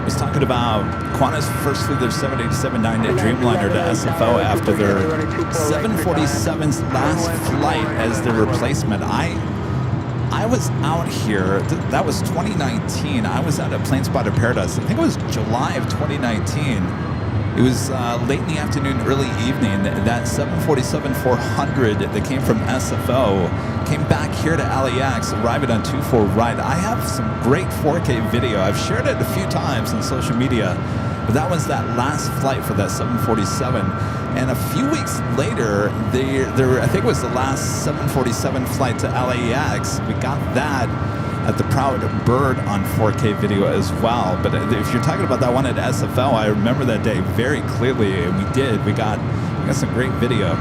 was talking about Qantas first flew their 787-9 Dreamliner to SFO after their 747's last flight as their replacement. I was out here, that was 2019. I was out at Plane Spotter Paradise. I think it was July of 2019. It was late in the afternoon, early evening. That 747-400 that came from SFO came back here to LAX, arriving on 24 right. I have some great 4K video. I've shared it a few times on social media. But that was that last flight for that 747. And a few weeks later, I think it was the last 747 flight to LAX. We got that at the Proud Bird on 4K video as well. But if you're talking about that one at SFO, I remember that day very clearly, and we got some great video.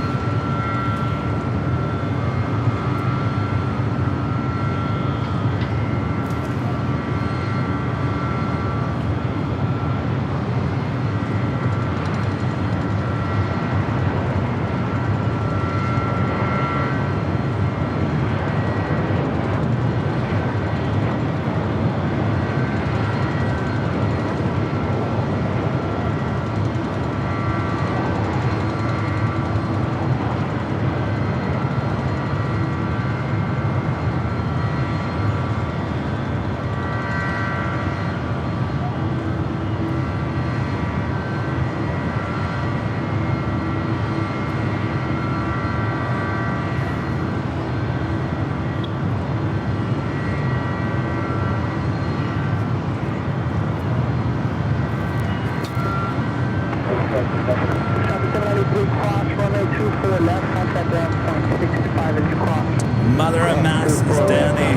Mother of masses, Danny.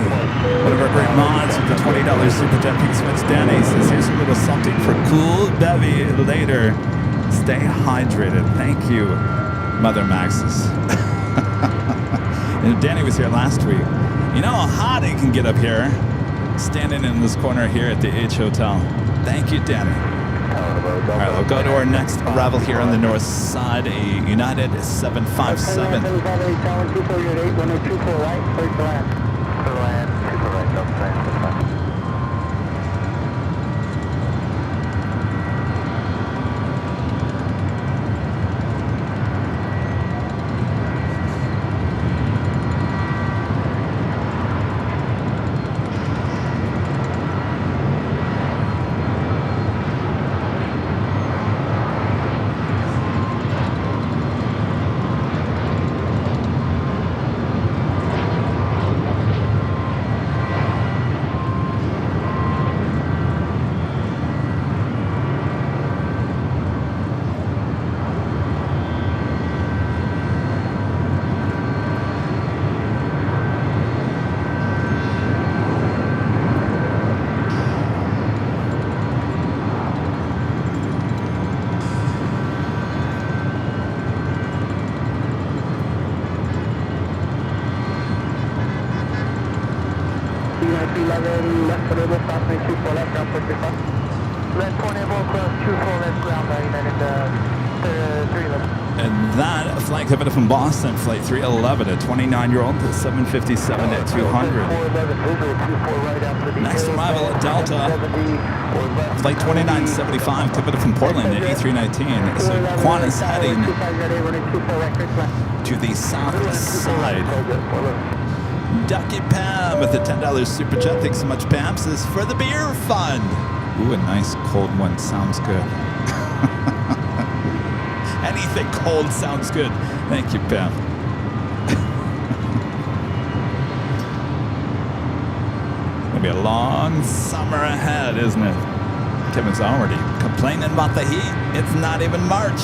One of our great mods with the $20 super chat. Thanks so much, Danny. Says here's a little something for cool Bevy later. Stay hydrated. Thank you, Mother Maxes. And Danny was here last week. You know how hot it can get up here. Standing in this corner here at the H Hotel. Thank you, Danny. All right, we'll go to our next arrival here on the north side, a United 757. And that flight coming from Boston, flight 311, a 29-year-old 757 at 200. Next arrival at Delta, flight 2975 coming from Portland at A319. So Qantas heading to the Southside. Ducky Pam with the $10 super chat. Thanks so much, Pam. Says for the beer fund. Ooh, a nice cold one. Sounds good. Anything cold sounds good. Thank you, Pam. It's gonna be a long summer ahead, isn't it? Kevin's already complaining about the heat. It's not even March.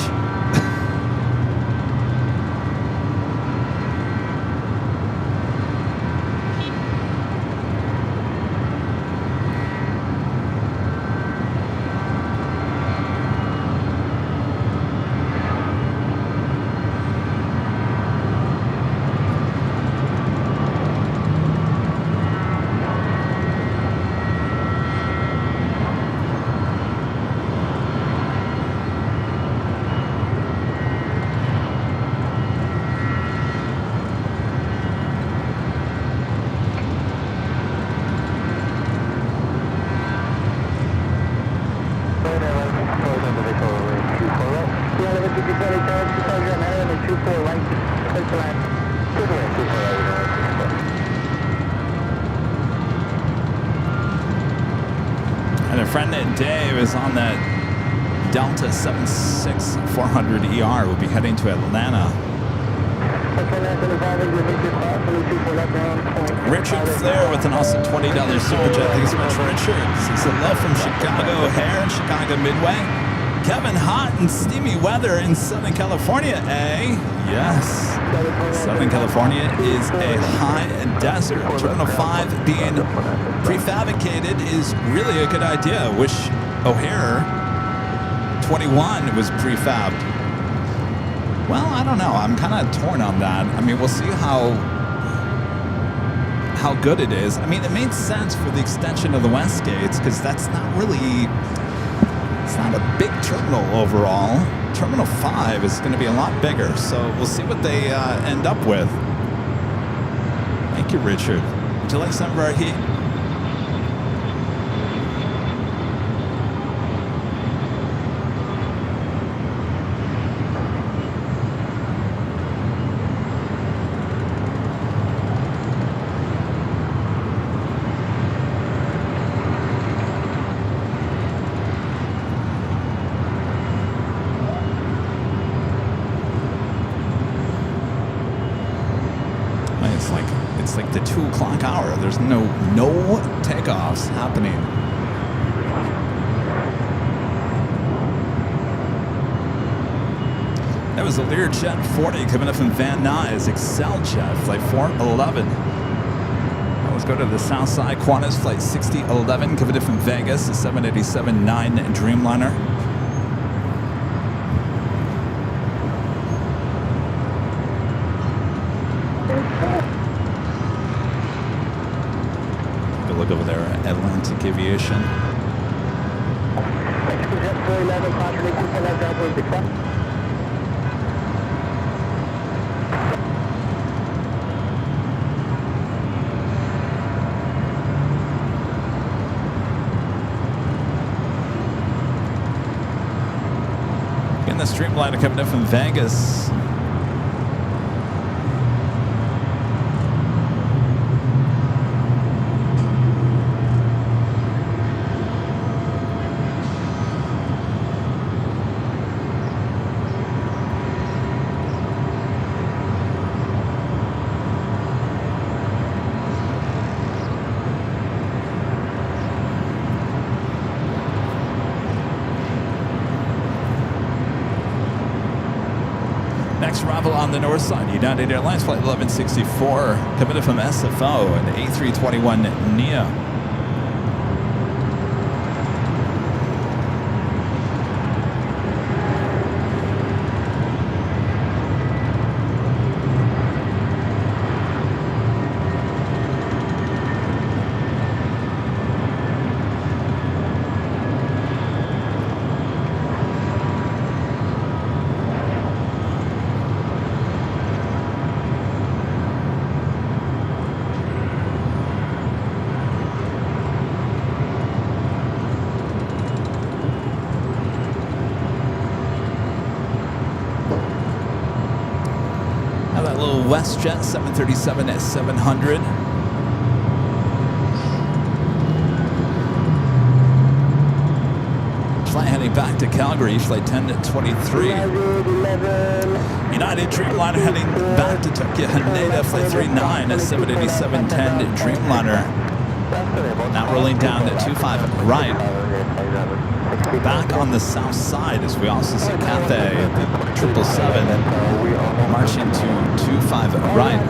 And a friend named Dave is on that Delta 76400ER. We'll be heading to Atlanta. Richard Flair with an awesome $20 super chat. Thanks so much, Richard. This is a love from Chicago O'Hare and Chicago Midway. Kevin, hot and steamy weather in Southern California, eh? Yes. Southern California is a high desert. Terminal 5 being prefabricated is really a good idea. Wish O'Hare 21 was prefabbed. Well, I don't know. I'm kind of torn on that. I mean, we'll see how good it is. I mean, it made sense for the extension of the West Gates because that's not really... It's not a big terminal overall. Terminal 5 is going to be a lot bigger, so we'll see what they end up with. Thank you, Richard. Would you like some of our heat? It's like the 2 o'clock hour. There's no takeoffs happening. That was a Learjet 40 coming up from Van Nuys. Excel Jet, flight 411. Let's go to the Southside Qantas, flight 6011, coming in from Vegas, the 787-9 Dreamliner. Look over there at Atlantic Aviation. Getting the Streamliner coming in from Vegas. Next arrival on the Northside, United Airlines flight 1164, coming in from SFO, an A321neo. WestJet 737-700. Flight heading back to Calgary, flight 1023. United Dreamliner heading back to Tokyo Haneda, flight 39 at 787-10 Dreamliner. Now rolling down to 25 right. Back on the south side as we also see Cathay at the 777 marching to 25 right.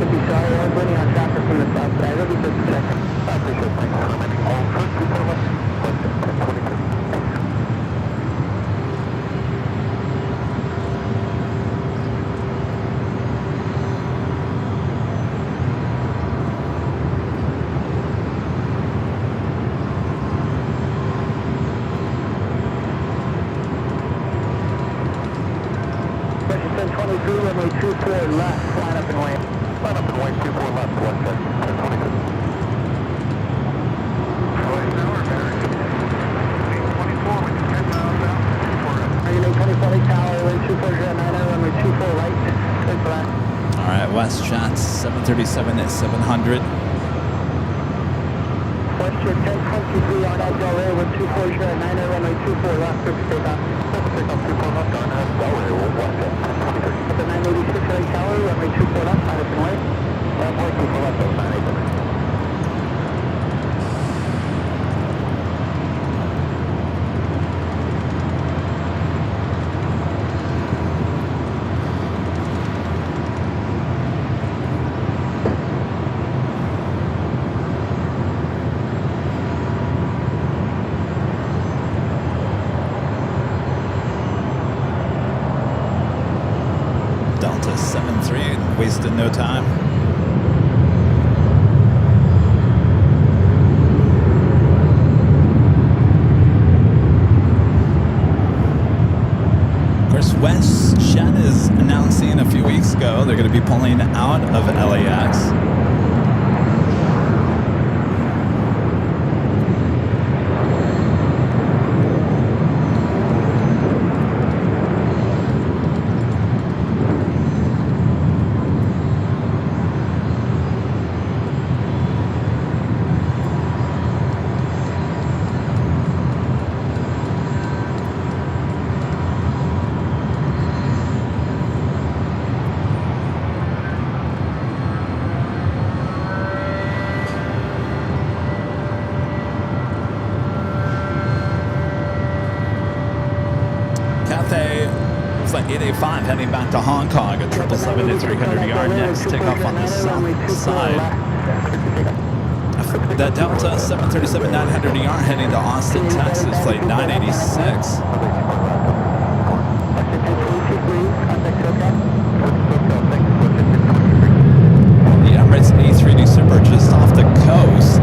right, WestJet 737 at 700. WestJet 1023 on Delray with 240 at 9 runway 24 left, takeoff. Takeoff 24 left on Delray with WestJet 1023. At the 986 LA Tower, runway 24 left, minus and right. Runway 24 left, 986. Delta 73, wasted no time. Of course, WestJet is announcing a few weeks ago they're going to be pulling out of LAX. Flight 885 heading back to Hong Kong at 777 at 300 next. Takeoff on the south side. That Delta 737-900ER heading to Austin, Texas, flight 986. The Emirates A380 Super just off the coast.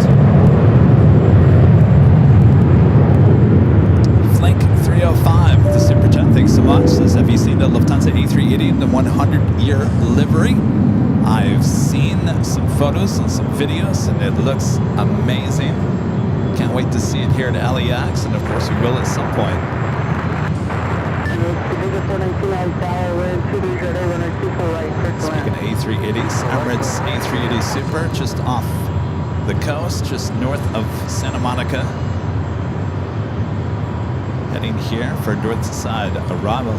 Flank 305, the Super Jet, thanks so much. Says, have you seen the Lufthansa A380 in the 100-year livery? I've seen some photos and some videos, and it looks amazing. Can't wait to see it here at LAX, and of course we will at some point. Speaking of A380s, Emirates A380 Super just off the coast, just north of Santa Monica. Heading here for Northside arrival.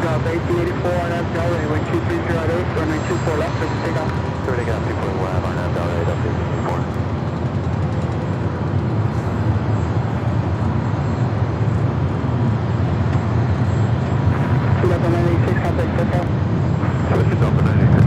Drop 1884 on Delray, wind 2308, runway 24 left, takeoff. 30 got people who have on Delray, up to 24. You got the 986 contact takeoff. Switch it up to 986.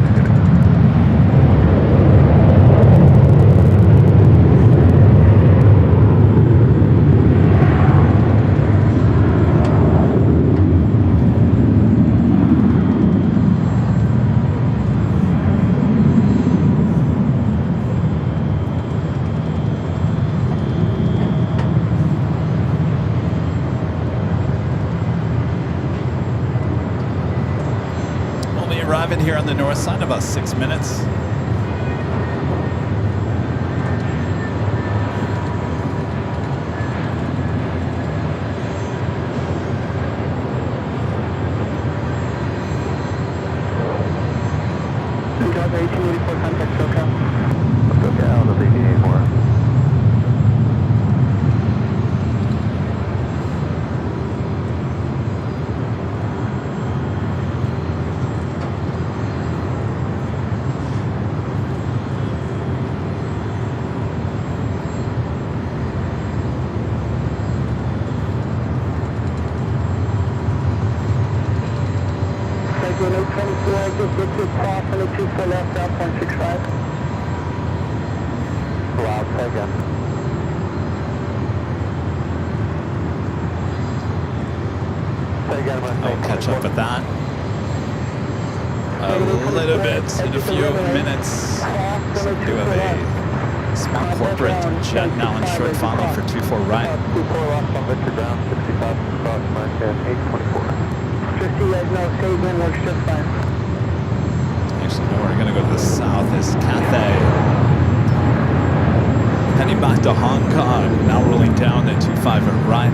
Arriving here on the north side, about 6 minutes. You got the 1884 contact SoCal. SoCal, the 1884. Just get to cross on the 24 left, out 165. Loud, say again. Say again, I'll catch up with that a little bit in a few minutes. So we do have a small corporate jet now in short follow for 24 right. 24 left on Victor Brown, 65 cross mark at 824. Just so you guys know, stage in works just fine. Actually, no, we're going to go to the south. Is Cathay heading back to Hong Kong, now rolling down at 25 at right.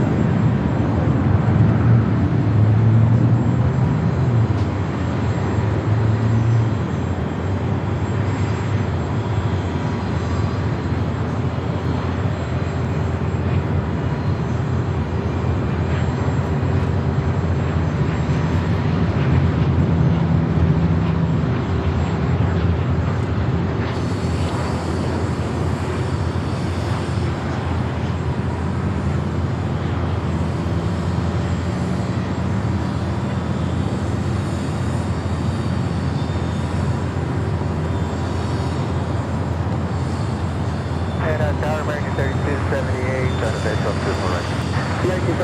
Exit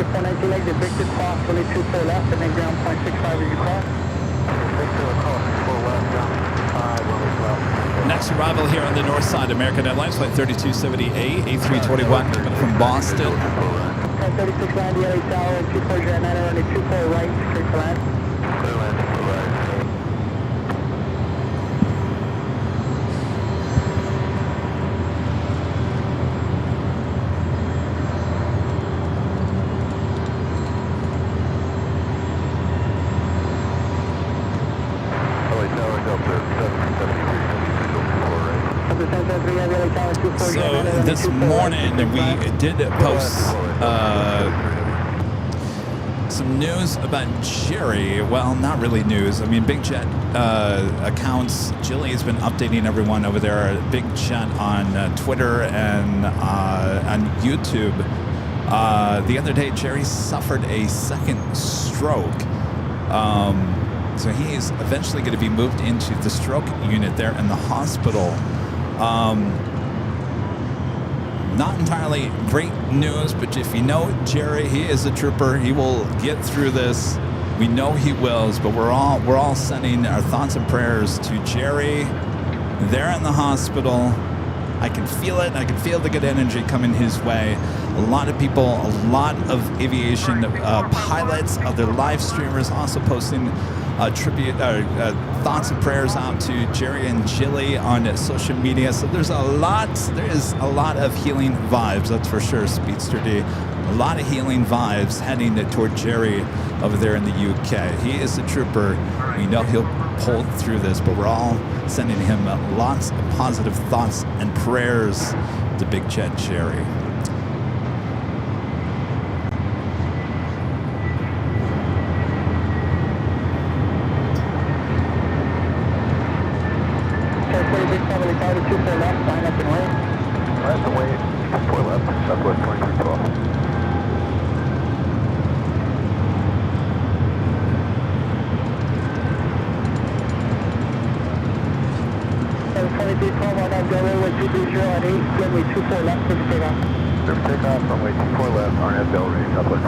419 exit, Victor cross, runway 24 left, and then ground 0.65 as you cross. Victor cross, 4 left, ground 5, runway 12. Next arrival here on the north side, American Airlines Flight 3278, A321 coming from Boston. 3690 LA Tower, and 2409, runway 24 right, straight to land. Clear land, clear right. So this morning we did post some news about Jerry. Well, not really news. I mean, Big Jet accounts. Jilly has been updating everyone over there at Big Jet on Twitter and on YouTube. The other day, Jerry suffered a second stroke. So he is eventually going to be moved into the stroke unit there in the hospital. Not entirely great news, but if you know Jerry, he is a trooper. He will get through this. We know he will, but we're all sending our thoughts and prayers to Jerry there in the hospital. I can feel it. I can feel the good energy coming his way. A lot of people, a lot of aviation pilots, other live streamers also posting tribute, thoughts and prayers out to Jerry and Jilly on social media. So there is a lot of healing vibes, that's for sure, Speedster D. A lot of healing vibes heading toward Jerry over there in the UK. He is a trooper. We know he'll pull through this, but we're all sending him lots of positive thoughts and prayers to Big Jet Jerry.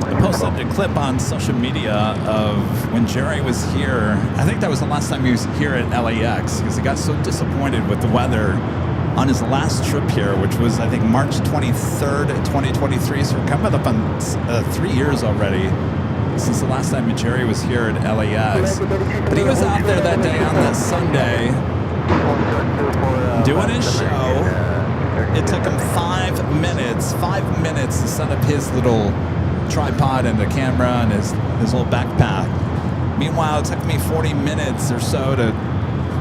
I posted a clip on social media of when Jerry was here. I think that was the last time he was here at LAX because he got so disappointed with the weather on his last trip here, which was, I think, March 23rd, 2023. So we're coming up on 3 years already since the last time Jerry was here at LAX. But he was out there that day on that Sunday doing his show. It took him 5 minutes to set up his little tripod and the camera and his little backpack. Meanwhile, it took me 40 minutes or so to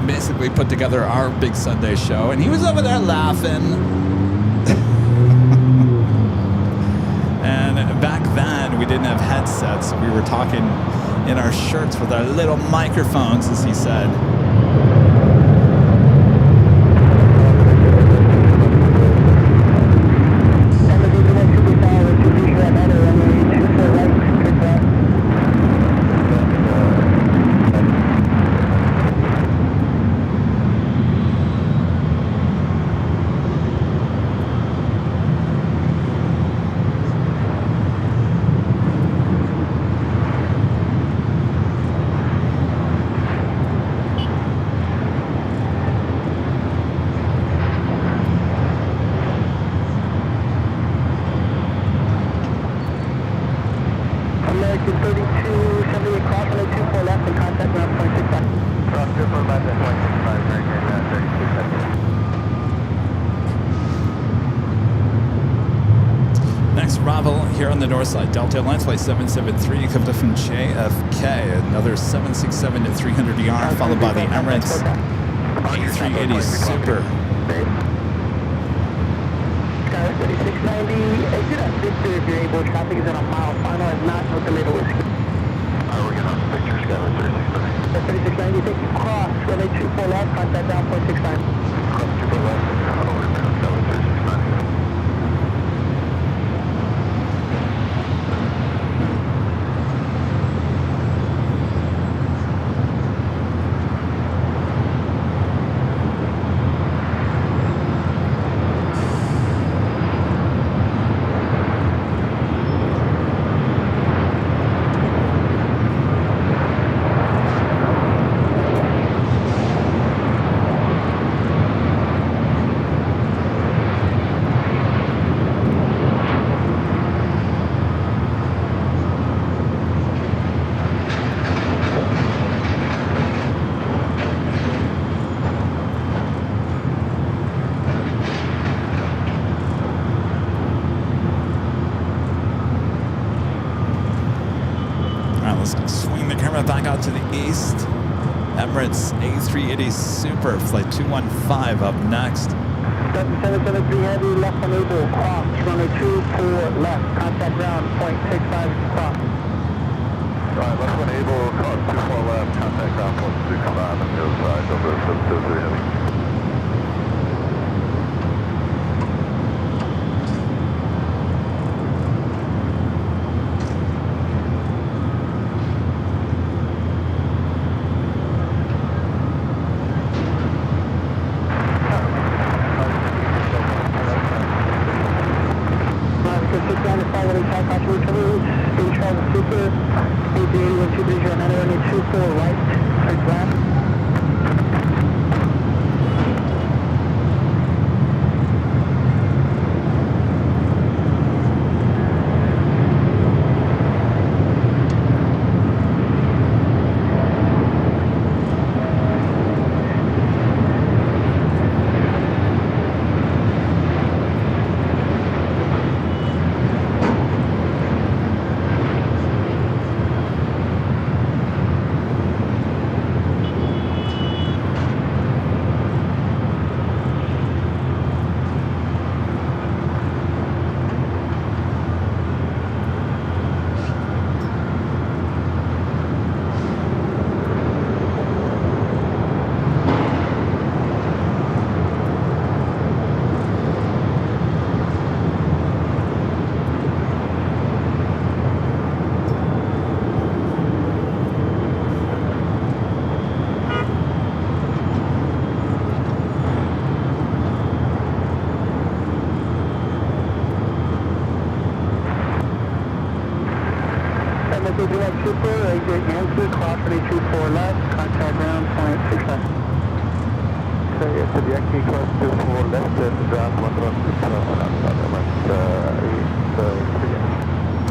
basically put together our big Sunday show, and he was over there laughing. And back then, we didn't have headsets, so we were talking in our shirts with our little microphones, as he said. Here on the Northside, Delta Airlines Flight 773 comes up from JFK, another 767 at 300ER, followed by the Emirates A380 Super. Sky 3690, exit at Victor if you're able. Traffic is in a mile. Final is not with the later whiskey. We're getting on Victor, Sky 3690. 3690, take you cross, runway 24 left, contact down 0.69. Cross 24 left, over ground, Sky 3690. back out to the east. Emirates A380 Super, flight 215 up next. 7773 Heavy, left unable, cross, runway 24 left, contact ground, 0.65 cross. Alright, left unable, cross 24 left, contact ground, 0.65 on the other side, over 7773 Heavy.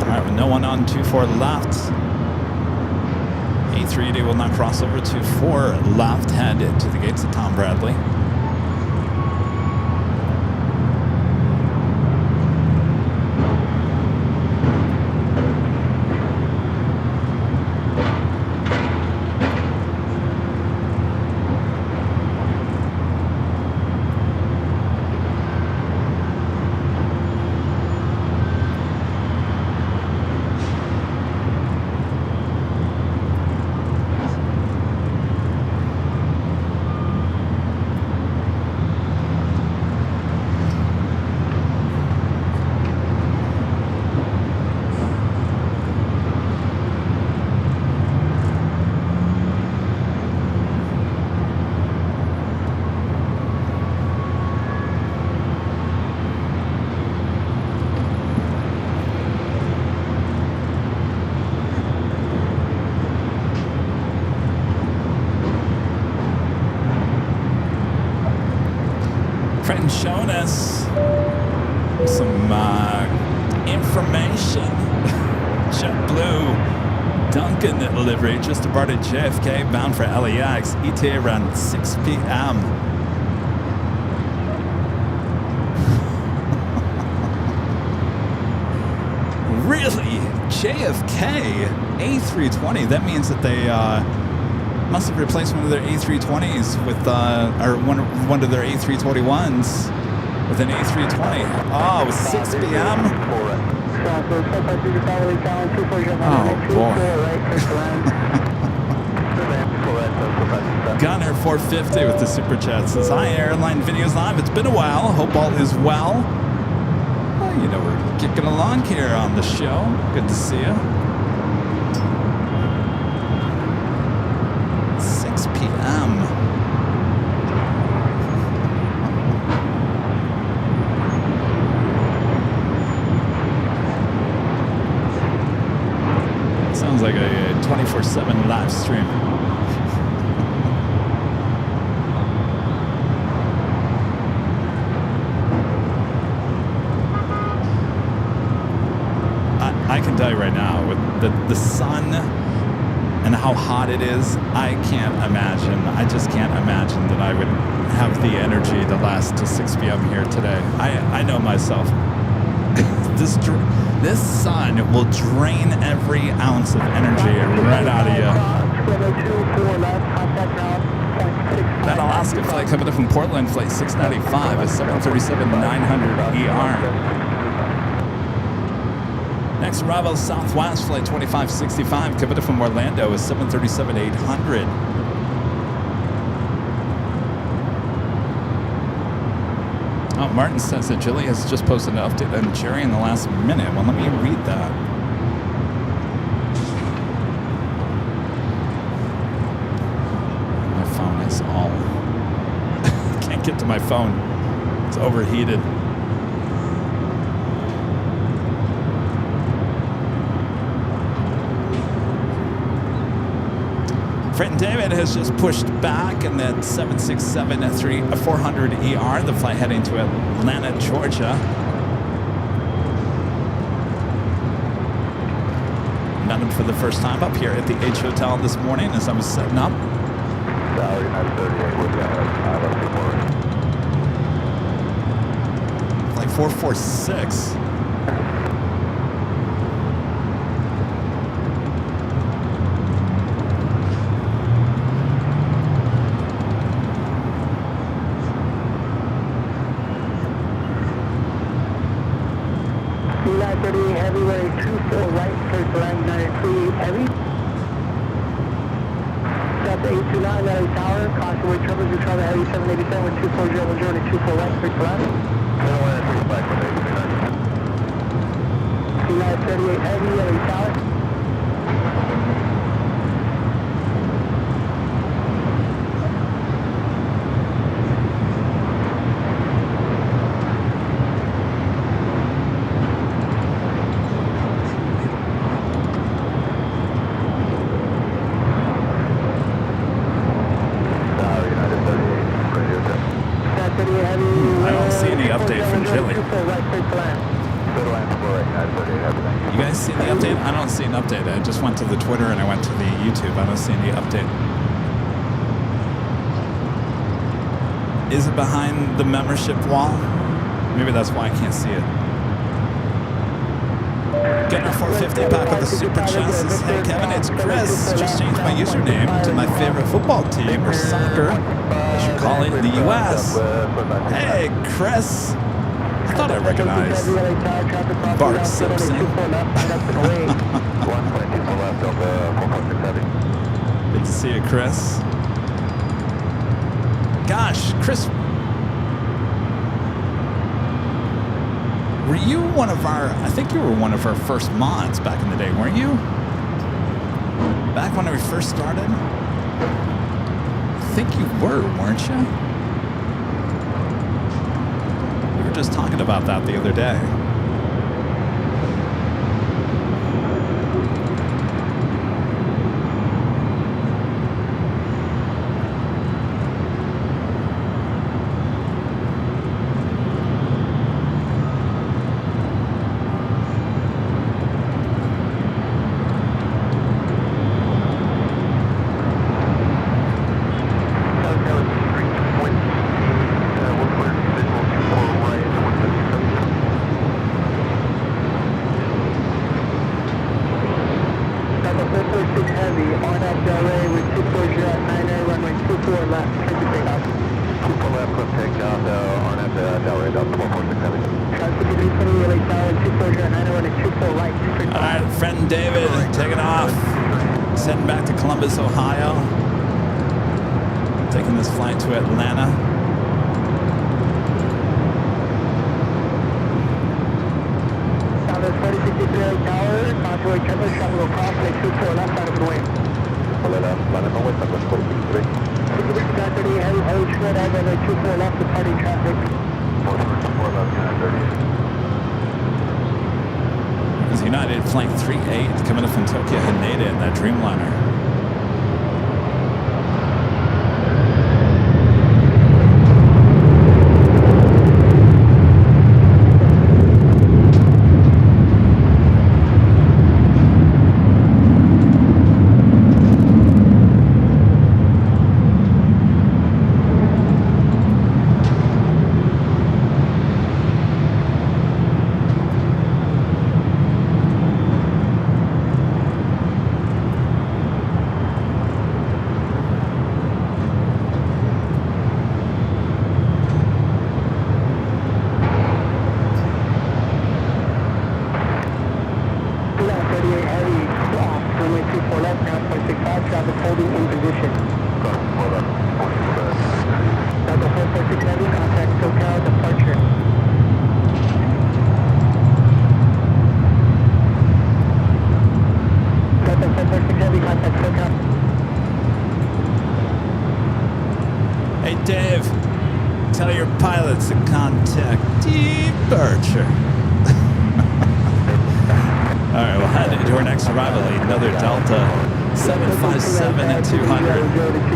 Alright, with no one on 24 left. A380 will now cross over to 4 left, head to the gates of Tom Bradley. Showing us some information. JetBlue Duncan delivery just departed JFK bound for LAX. ETA around 6 p.m. Really? JFK A320? That means that they must have replaced one of their A320s with, or one of their A321s with an A320. Oh, it was 6 p.m.? Oh, boy. Gunner 450 with the super chat says, "Hi, Airline Videos Live. It's been a while. Hope all is well." Well, you know, we're kicking along here on the show. Good to see you. 6 p.m. Sounds like a 24/7 live stream. I can tell you right now, with the sun and how hot it is, I can't imagine. I just can't imagine that I would have the energy to last till 6 p.m. here today. I know myself. This sun will drain every ounce of energy right out of you. That Alaska flight coming up from Portland, flight 695, a 737-900 ER. Next arrival, Southwest, flight 2565, coming up from Orlando, a 737-800. Oh, Martin says that Julie has just posted an update on Jerry in the last minute. Well, let me read that. My phone is all... Can't get to my phone. It's overheated. Fred David has just pushed back in that 767-400 ER, the flight heading to Atlanta, Georgia. Met him for the first time up here at the H Hotel this morning as I was setting up. Flight 446. Heavyweight 24 right, first line 93 heavy. Delta 829, LA Tower, caution with troubles, we travel heavy 787 with 240 journey 24 right, first line. 3938 heavy, LA Tower. I just went to the Twitter and I went to the YouTube. I don't see any update. Is it behind the membership wall? Maybe that's why I can't see it. Getting our 450 pack with the super chests. Hey Kevin, it's Chris. Just changed my username to my favorite football team, or soccer, as you call it in the US. Hey Chris. I thought I recognized Bart Simpson. Good to see you, Chris. Gosh, Chris, were you one of our, I think you were one of our first mods back in the day, weren't you? Back when we first started? I think you were, weren't you? We were just talking about that the other day. Ohio, taking this flight to Atlanta. Southwest 4063 Tower, contour Qantas, travel across, make 24 left side of the wing. Heavy hold short end, and 24 left, departing traffic. 24 left, 930. It's United Flight 38 coming up from Tokyo Haneda in that Dreamliner. Tell your pilots to contact departure. All right, we'll head into our next arrival, another Delta 757 at 200.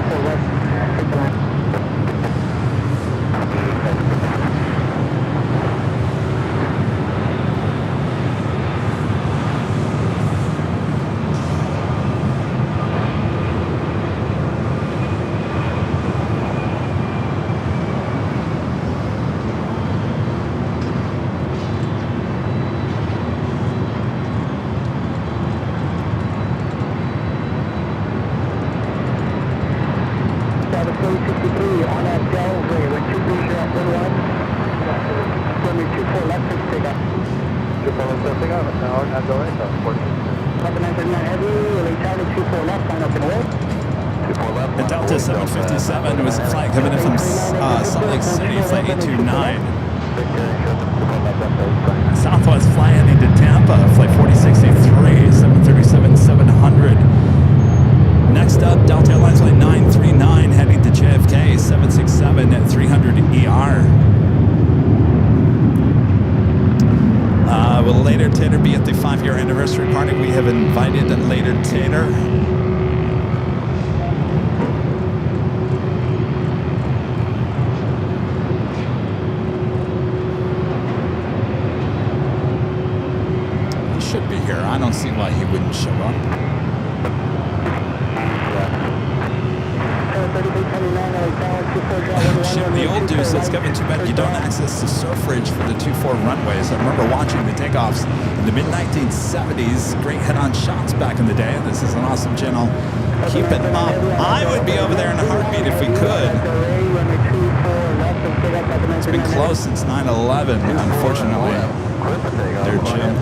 The Delta 757 was a flight coming in from Salt Lake City, flight 829. Southwest flight heading to Tampa, flight 4063, 737-700. Next up, Delta Airlines flight 939 heading to JFK, 767 at 300 ER. Will Later Tater be at the 5-year anniversary party? We have invited Later Tater. He should be here. I don't see why he wouldn't show up. The old dude says, Kevin, too bad you don't access the surfage for the 24 runways. I remember watching the takeoffs in the mid-1970s. Great head-on shots back in the day. This is an awesome channel. Keep it up. I would be over there in a heartbeat if we could. It's been close since 9/11, unfortunately. There, Jim.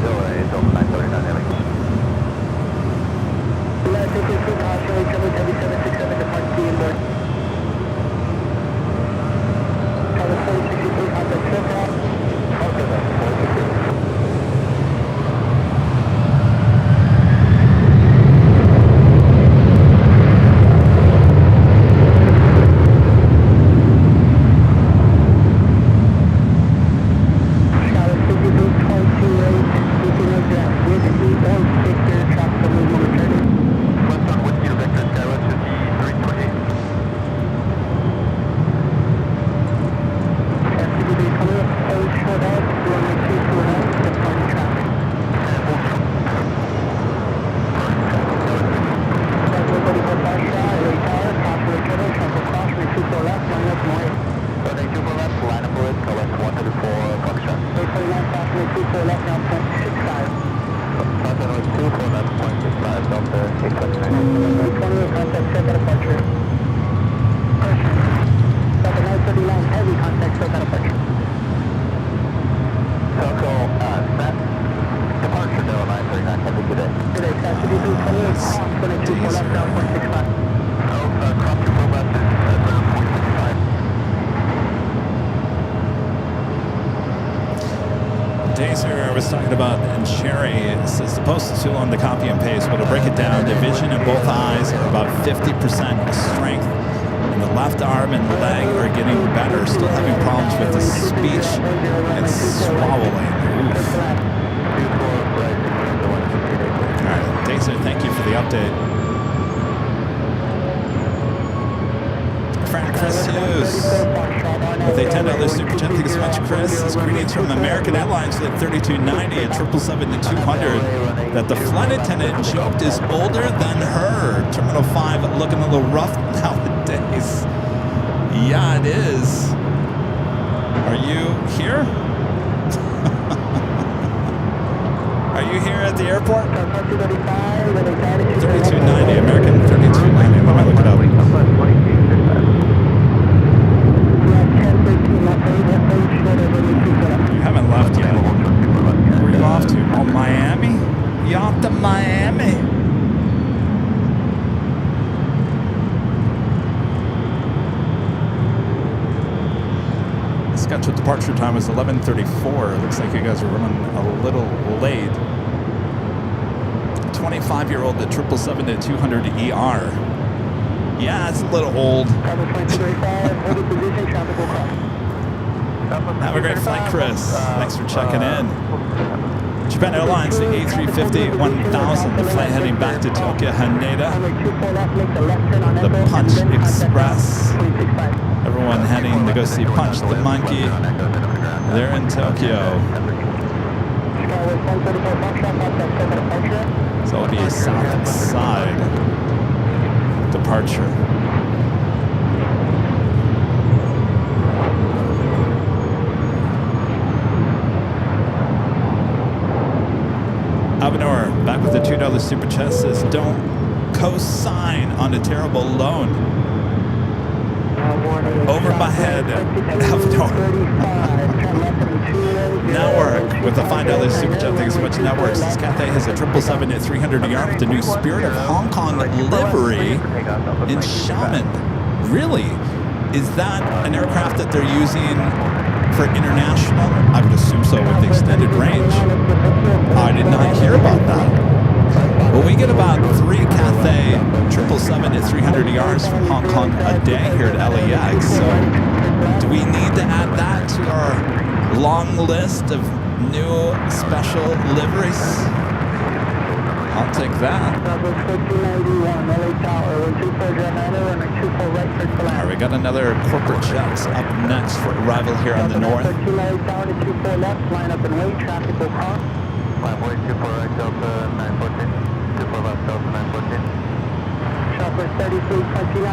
Dazer was talking about, and Sherry says the post tool on the copy and paste, but to break it down, the vision in both eyes are about 50% strength, and the left arm and leg are getting better, still having problems with the speech and swallowing. All right, Dazer, thank you for the update. Friend Chris Hughes with a $10 super chat. Thank you so much, Chris. It's greetings from American Airlines at 3290 at 777-200 that the flight attendant joked is older than her. Terminal 5 looking a little rough nowadays. Yeah, it is. Are you here? Are you here at the airport? 3290, American 3290. Let me look it up. You haven't left yet. Where are you off to? Oh, Miami? You off to Miami? Scheduled departure time is 11:34. Looks like you guys are running a little late. 25-year-old at 777-200 ER. Yeah, it's a little old. Have a great flight, Chris. Thanks for checking in. Japan Airlines, the A350-1000, the flight heading back to Tokyo, Haneda. The Punch Express. Everyone heading to go see Punch the Monkey. They're in Tokyo. So it'll be a Southside departure. Avenor, back with the $2 super chat, says, don't co-sign on a terrible loan. Over my head, Avenor. Network with a $5 super chat. Thanks so much, Network. Says Cathay has a 777 at 300 yard with the new Spirit of Hong Kong livery in Xiamen. Really? Is that an aircraft that they're using for international? I would assume so with the extended range. I did not hear about that. Well, we get about 3 Cathay 777 at 300 yards from Hong Kong a day here at LAX. So do we need to add that to our long list of new special liveries? I'll take that. All right, we got another corporate checks up next for arrival here on the north. Line up and wait, traffic will cross. Line wait, 24 right Delta 914. 24 left Delta 914. Southwest 3329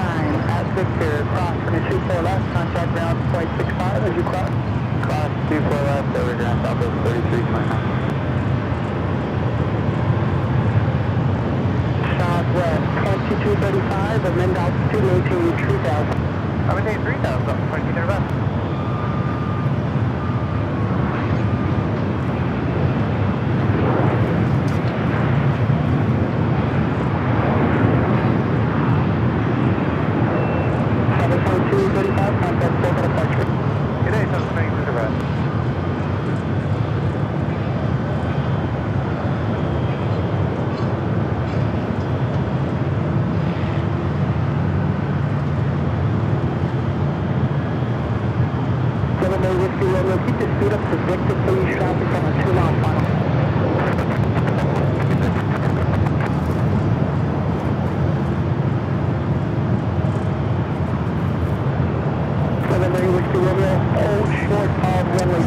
at Victor, cross and 24 left, contact ground flight 65 as you cross. Cross 24 left, over ground Southwest 3329. Southwest 2235, amend altitude, maintain 3000. I would say 3000, 22 left.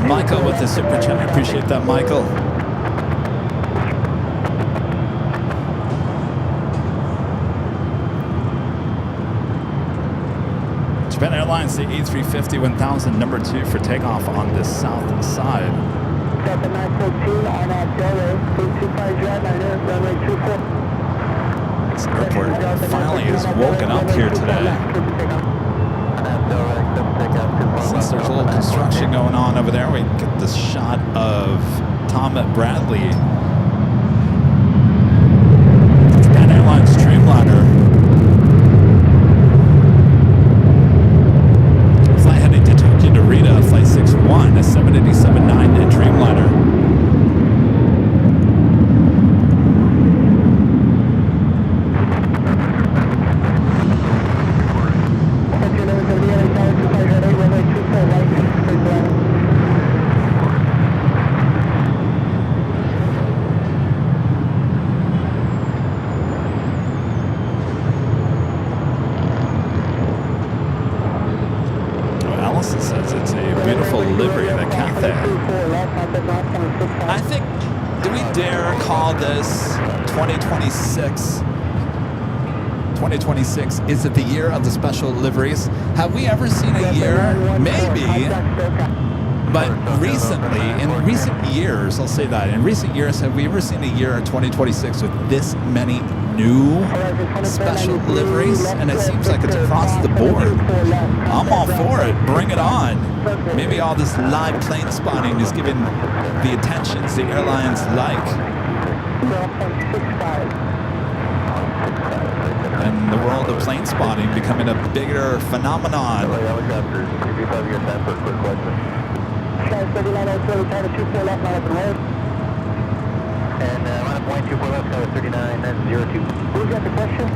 Michael with the super chat. I appreciate that, Michael. Japan Airlines, the A350-1000, number 2 for takeoff on the south side. Delta 914 on at Delray, 325 Jetliner, runway 24. This airport finally is woken up here today. Since there's a little construction going on over there, we get this shot of Tom Bradley. Japan Airlines Dreamliner. Flight heading to Tokyo Narita, flight 61, a 787-9 Dreamliner. I think, do we dare call this 2026? 2026, is it the year of the special liveries? Have we ever seen a year? Maybe. But recently, in recent years, I'll say that, in recent years, have we ever seen a year in 2026 with this many new special liveries? And it seems like it's across the board. I'm all for it. Bring it on. Maybe all this live plane spotting is giving the attentions the airlines like. And the world of plane spotting becoming a bigger phenomenon. And line up 124 left, tower 3902. Who's got the question?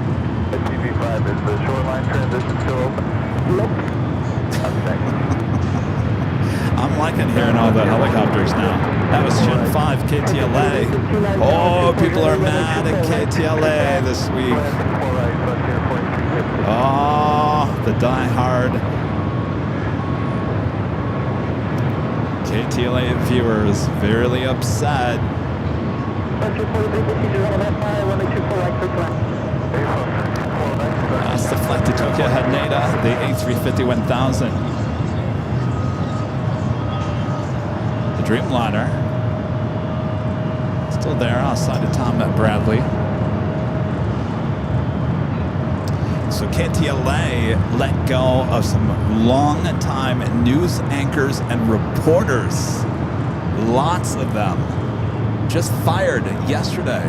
At TV5, is the shoreline transition still open? Nope. I'm liking hearing all the helicopters now. That was Gen 5 KTLA. Oh, people are mad at KTLA this week. Oh, the die-hard KTLA viewers very upset. That's the flight to Tokyo Haneda, the A350-1000. The Dreamliner. Still there outside of Tom at Bradley. So KTLA let go of some long-time news anchors and reporters. Lots of them. Just fired yesterday.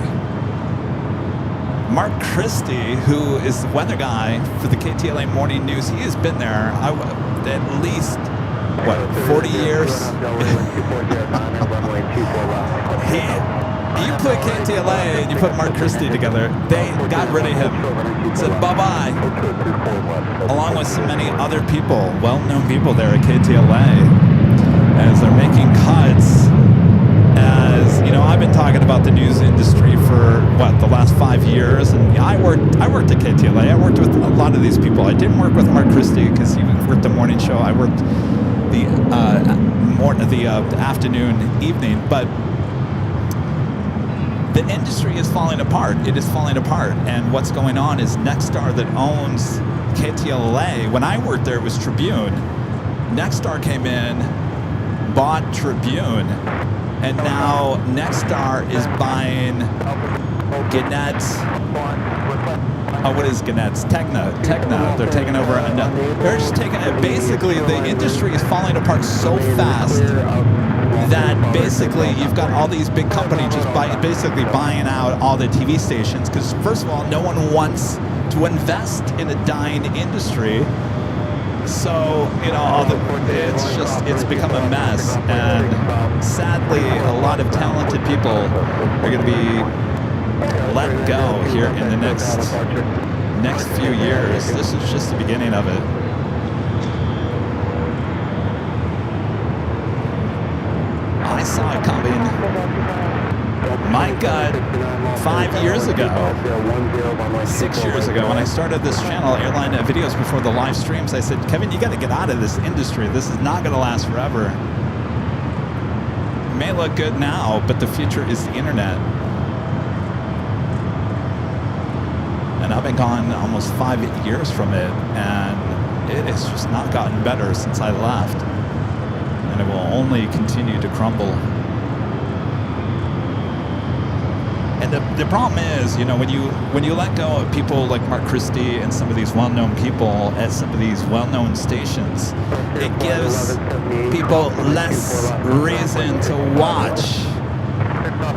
Mark Christie, who is the weather guy for the KTLA Morning News, he has been there at least, 40 years? You put KTLA and you put Mark Christie together, they got rid of him. Said bye-bye. Along with so many other people, well-known people there at KTLA, as they're making cuts. As you know, I've been talking about the news industry for the last 5 years, and I worked at KTLA. I worked with a lot of these people. I didn't work with Mark Christie because he worked the morning show. I worked the afternoon, evening, but the industry is falling apart. It is falling apart, and what's going on is Nexstar that owns KTLA. When I worked there, it was Tribune. Nexstar came in, bought Tribune. And now Nexstar is buying Gannett's. Oh, what is Gannett's? Tegna. They're taking over. They're just taking it. Basically, the industry is falling apart so fast that basically you've got all these big companies just basically buying out all the TV stations. Because first of all, no one wants to invest in a dying industry. So, it's become a mess, and sadly, a lot of talented people are going to be let go here in the next few years. This is just the beginning of it. I saw it coming. My gut, 5 years ago, 6 years ago, when I started this channel, Airline Videos, before the live streams, I said, Kevin, you got to get out of this industry. This is not going to last forever. It may look good now, but the future is the internet. And I've been gone almost 5 years from it, and it has just not gotten better since I left. And it will only continue to crumble. And the problem is, when you let go of people like Mark Christie and some of these well-known people at some of these well-known stations, it gives people less reason to watch.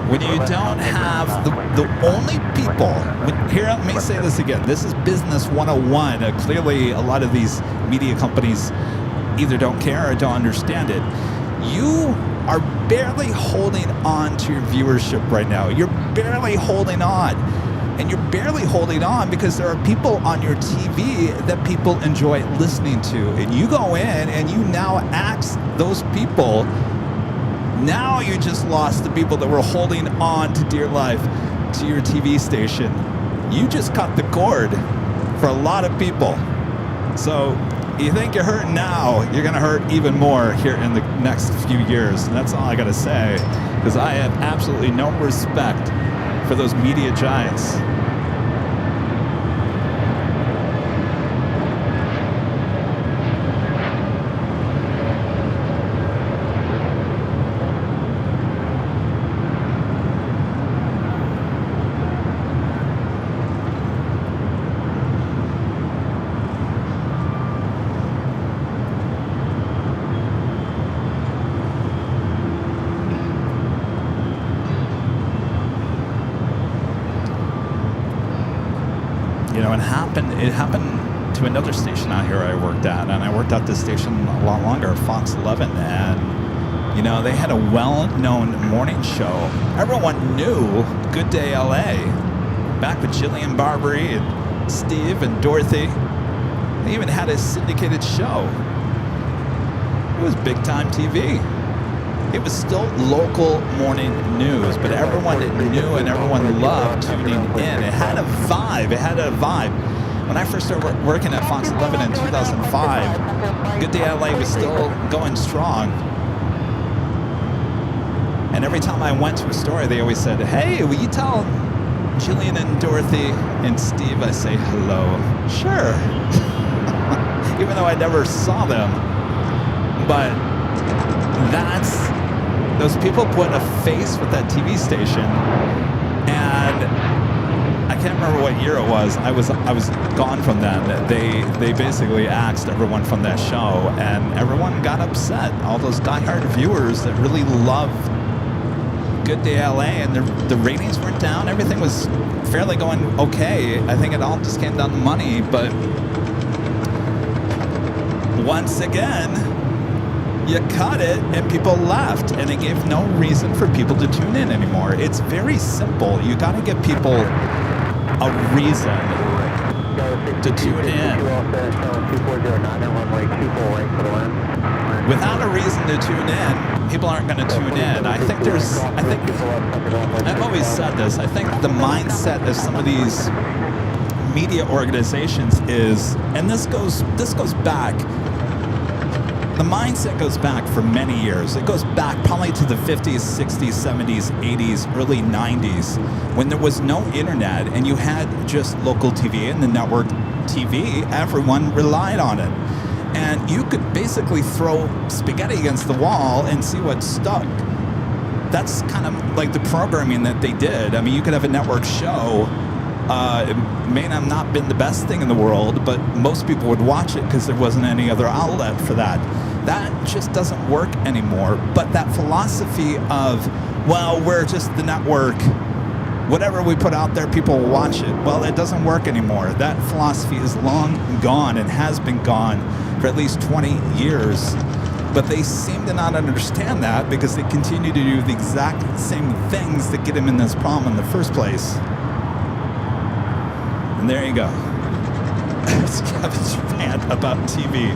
When you don't have the only people, here, let me say this again, this is business 101. Clearly, a lot of these media companies either don't care or don't understand it. You are barely holding on to your viewership right now. You're barely holding on. And you're barely holding on because there are people on your TV that people enjoy listening to. And you go in and you now ask those people, now you just lost the people that were holding on to dear life to your TV station. You just cut the cord for a lot of people. So you think you're hurting now, you're going to hurt even more here in the next few years. And that's all I got to say, because I have absolutely no respect for those media giants. It happened to another station out here I worked at, and I worked at this station a lot longer, Fox 11, and they had a well-known morning show. Everyone knew Good Day LA, back with Jillian Barbary and Steve and Dorothy. They even had a syndicated show. It was big time TV. It was still local morning news, but everyone knew and everyone loved tuning in. It had a vibe. It had a vibe. When I first started working at Fox 11 in 2005, Good Day LA was still going strong. And every time I went to a store, they always said, "Hey, will you tell Jillian and Dorothy and Steve I say hello?" Sure. Even though I never saw them. But those people put a face with that TV station, and I can't remember what year it was. I was gone from then. They basically axed everyone from that show, and everyone got upset. All those diehard viewers that really loved Good Day LA, and the ratings went down. Everything was fairly going okay. I think it all just came down to money, but once again, you cut it and people left, and it gave no reason for people to tune in anymore. It's very simple. You got to give people a reason to tune in. Without a reason to tune in, people aren't going to tune in. I've always said this. I think the mindset of some of these media organizations is, and this goes back. The mindset goes back for many years. It goes back probably to the 50s, 60s, 70s, 80s, early 90s, when there was no internet and you had just local TV and the network TV. Everyone relied on it. And you could basically throw spaghetti against the wall and see what stuck. That's kind of like the programming that they did. I mean, you could have a network show. It may have not been the best thing in the world, but most people would watch it because there wasn't any other outlet for that. That just doesn't work anymore. But that philosophy of, well, we're just the network, whatever we put out there, people will watch it. Well, it doesn't work anymore. That philosophy is long gone and has been gone for at least 20 years. But they seem to not understand that because they continue to do the exact same things that get them in this problem in the first place. And there you go. It's Kevin's rant about TV.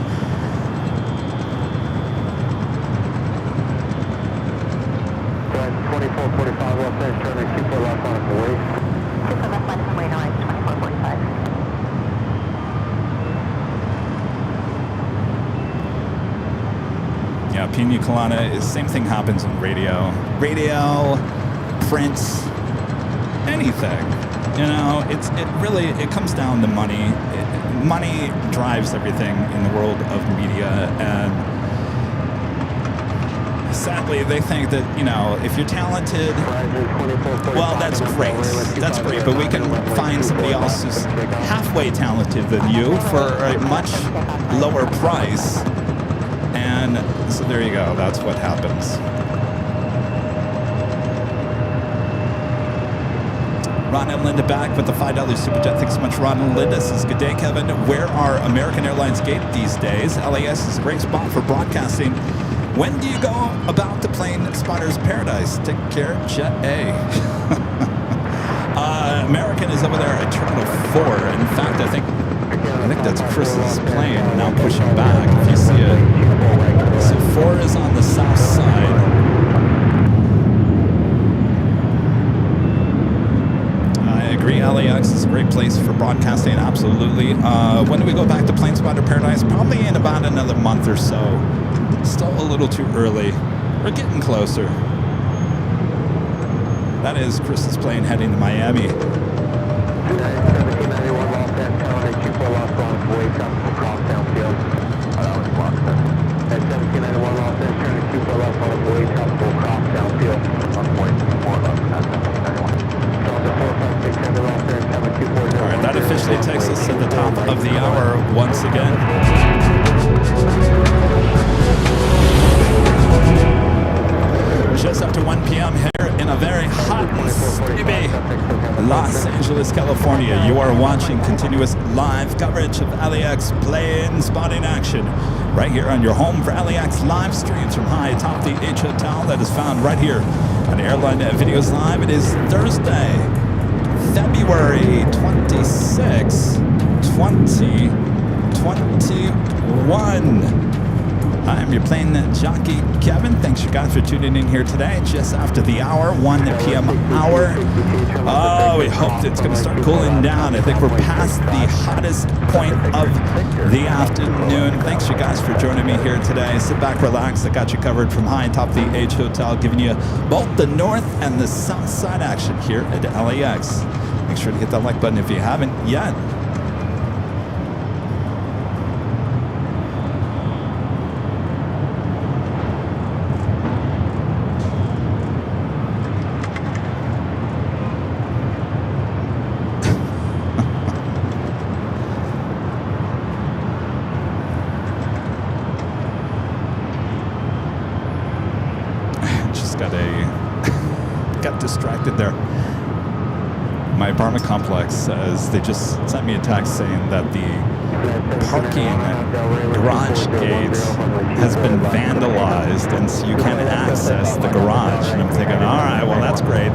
Yeah, Pina Colada, same thing happens in radio. Radio, print, anything. You know, it comes down to money. Money drives everything in the world of media, and sadly, they think that, you know, if you're talented, well, that's great. That's great, but we can find somebody else who's halfway talented than you for a much lower price. And so there you go. That's what happens. Ron and Linda back with the $5 Super Chat. Thanks so much, Ron and Linda. This is Good Day, Kevin. Where are American Airlines gate these days? LAX is a great spot for broadcasting. When do you go about to Plane Spotter's Paradise? Take care, Jet A. American is over there at Terminal 4. In fact, I think that's Chris's plane now pushing back, if you see it. So 4 is on the south side. LAX is a great place for broadcasting, absolutely. When do we go back to Plane Spotter Paradise? Probably in about another month or so. Still a little too early. We're getting closer. That is Chris's plane heading to Miami. Alright, that officially takes us to the top of the hour once again. Just after 1 p.m. here in a very hot and steamy Los Angeles, California. You are watching continuous live coverage of LAX plane spotting action right here on your home for LAX live streams from high atop the H Hotel that is found right here on Airline Videos Live. It is Thursday, February 26, 2021. I'm your plane jockey, Kevin. Thanks, you guys, for tuning in here today. Just after the hour, 1 p.m. hour. Oh, we hope it's going to start cooling down. I think we're past the hottest point of the afternoon. Thanks, you guys, for joining me here today. Sit back, relax. I got you covered from high atop the H Hotel, giving you both the North and the Southside action here at LAX. Make sure to hit that like button if you haven't yet. Got distracted there. My apartment complex says they just sent me a text saying that the parking garage gate has been vandalized and so you can't access the garage. And I'm thinking, all right, well, that's great.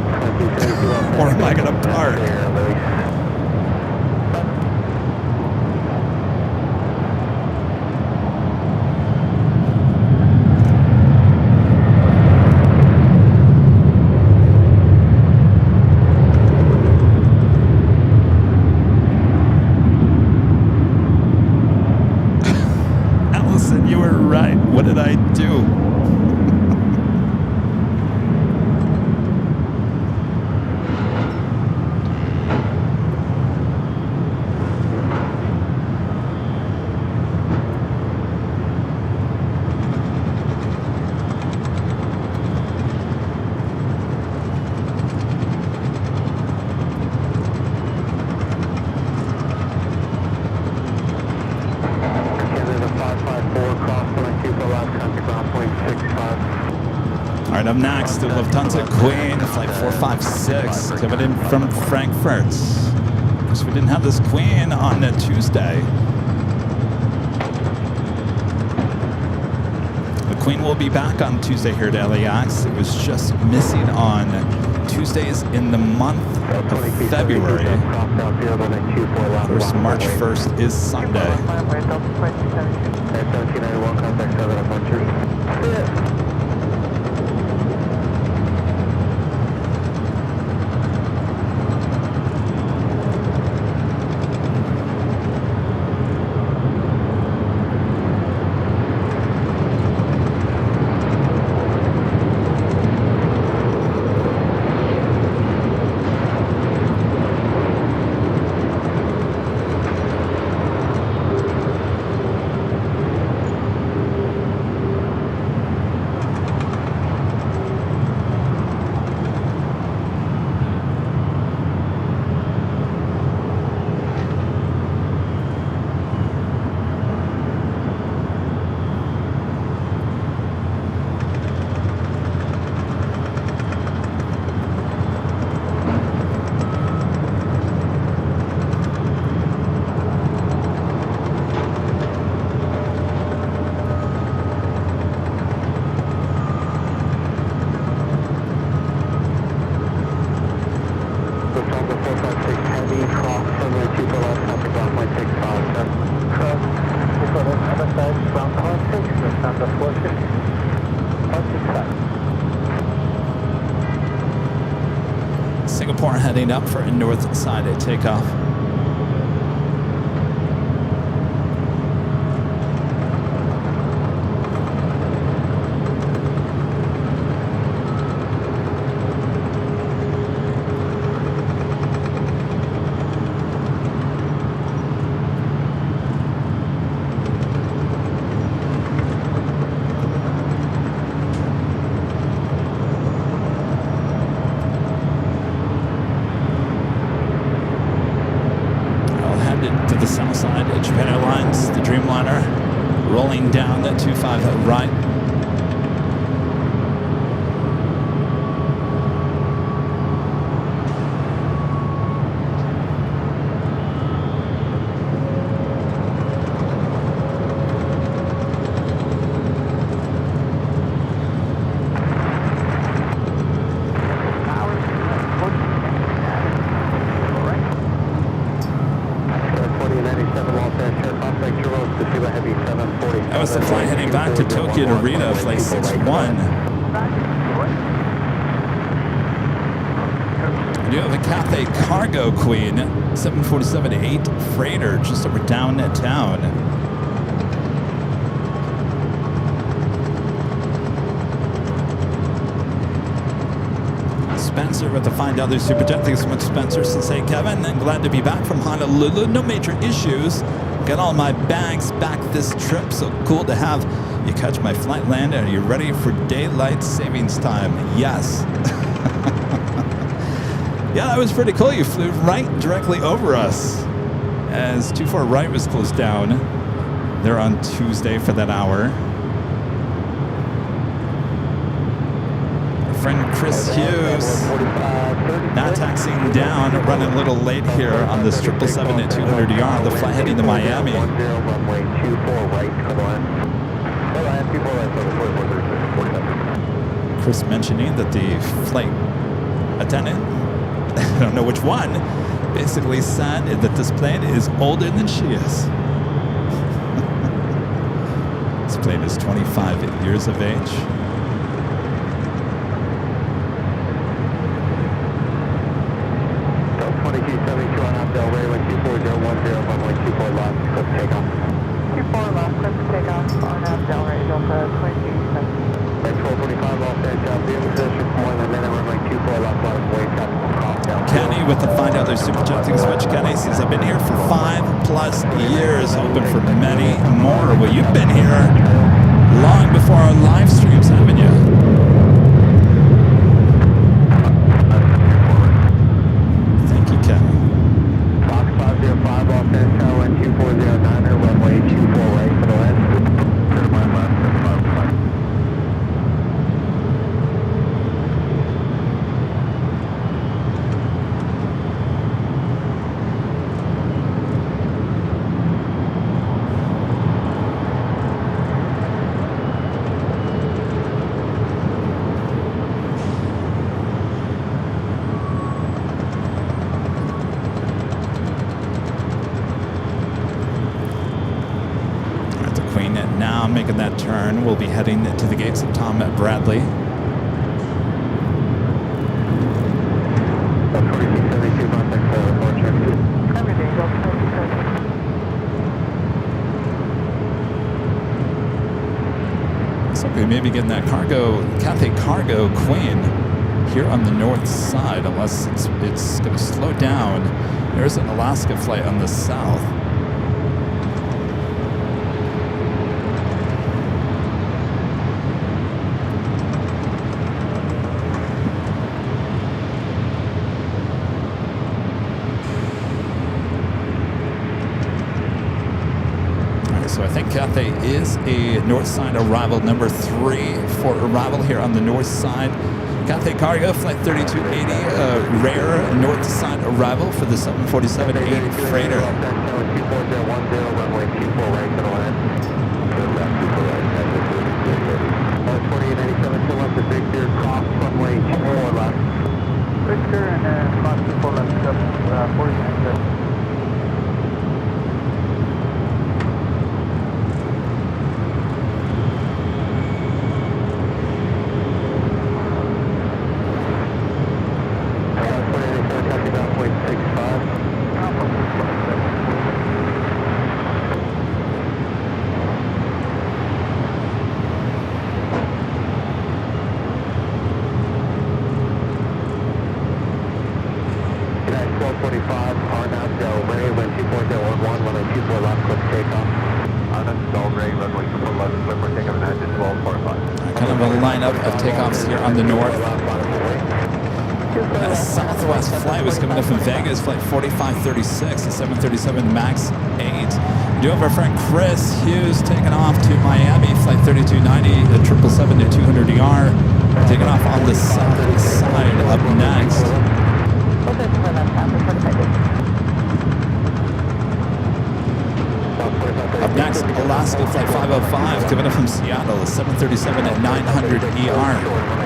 Where am I going to park? What did I do? All right, up next, the Lufthansa Queen, flight 456, coming in from Frankfurt. Because we didn't have this Queen on a Tuesday. The Queen will be back on Tuesday here at LAX. It was just missing on Tuesdays in the month of February. Of course, March 1st is Sunday. Singapore heading up for a Northside at takeoff. To the Southside at Japan Airlines, the Dreamliner rolling down at 25 right. That was the flight heading back to Tokyo. Market Arena, flight 61. We do have a Cathay Cargo Queen, 747-8 freighter, just over downtown. Spencer with the $5 super chat. Thanks so much, Spencer. Sensei Kevin, and glad to be back from Honolulu. No major issues. Got all my bags back this trip, so cool to have you catch my flight land. Are you ready for daylight savings time? Yes. Yeah, that was pretty cool. You flew right directly over us as 24 right was closed down there on Tuesday for that hour. Our friend Chris Hughes now taxiing down, running a little late here on this 777 at 200ER, the flight heading to Miami. Chris mentioning that the flight attendant, I don't know which one, basically said that this plane is older than she is. This plane is 25 years of age. Kenny with the $5 super chat. Thanks so much, Kenny. Says, I've been here for 5+ years, hoping for many more. Well, you've been here long before our live streams, haven't you? Thank you, Kenny. Fox 505 off that tower and 2409er, runway 24 right for the land. Making that turn, we'll be heading to the gates of Tom Bradley. So we may be getting that Cathay Cargo Queen here on the north side, unless it's going to slow down. There's an Alaska flight on the south. So I think Cathay is a Northside arrival, number 3 for arrival here on the north side. Cathay Cargo, flight 3280, rare Northside arrival for the 747-8 freighter. Victor and cross the 4 left, 49. Kind of a lineup of takeoffs here on the north. That Southwest flight was coming up from Vegas, flight 4536, the 737 MAX 8. We do have our friend Chris Hughes taking off to Miami, flight 3290, the 777 to 200ER, taking off on the south side up next. Up next, Alaska flight 505 coming up from Seattle, the 737 at 900ER.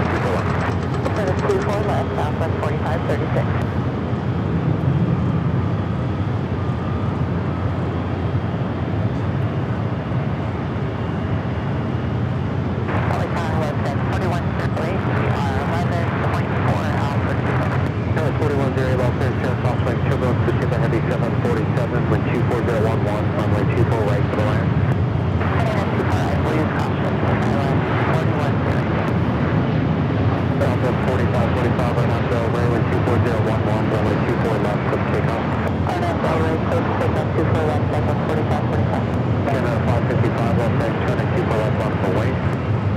Southwest 45, on up Delray with 24011, runway 24 left, click takeoff. On up Delray, click takeoff 24 left, Southwest 45. Canada 555, left bank, turning 24 left, on the way.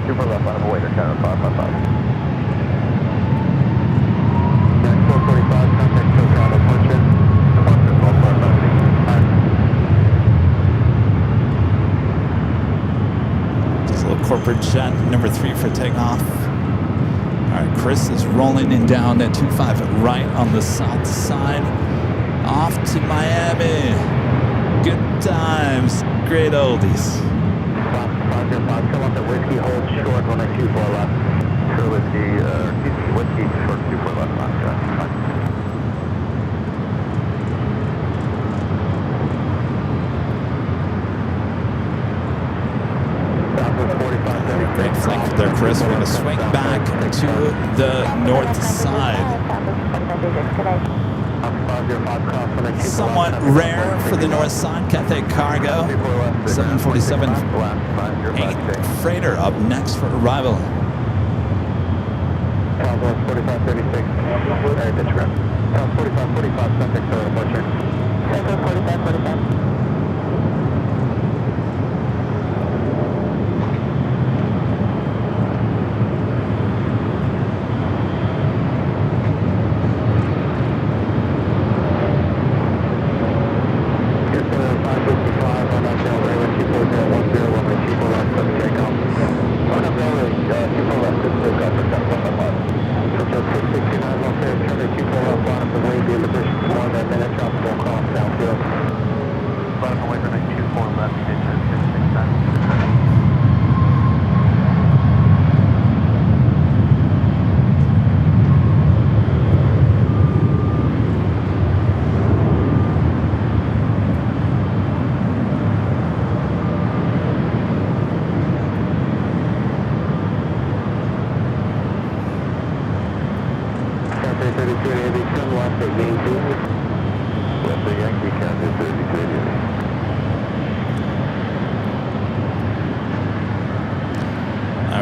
24 left on the way to Canada 555. Next 445, contact SoCal departure. Departure, Northside 90. Just a little corporate jet, number 3 for takeoff. All right, Chris is rolling in down at 25 right on the south side. Off to Miami. Good times, great oldies. 505, come up the whiskey, hold short, runway 24 left. Sure, whiskey, short 24 left on track. Great flank there, Chris. We're going to swing back to the north side. Somewhat rare for the north side. Cathay Cargo, 747-8 freighter up next for arrival. Southwest 4536, very discretion. South 4545, subject to departure. Southwest 4545.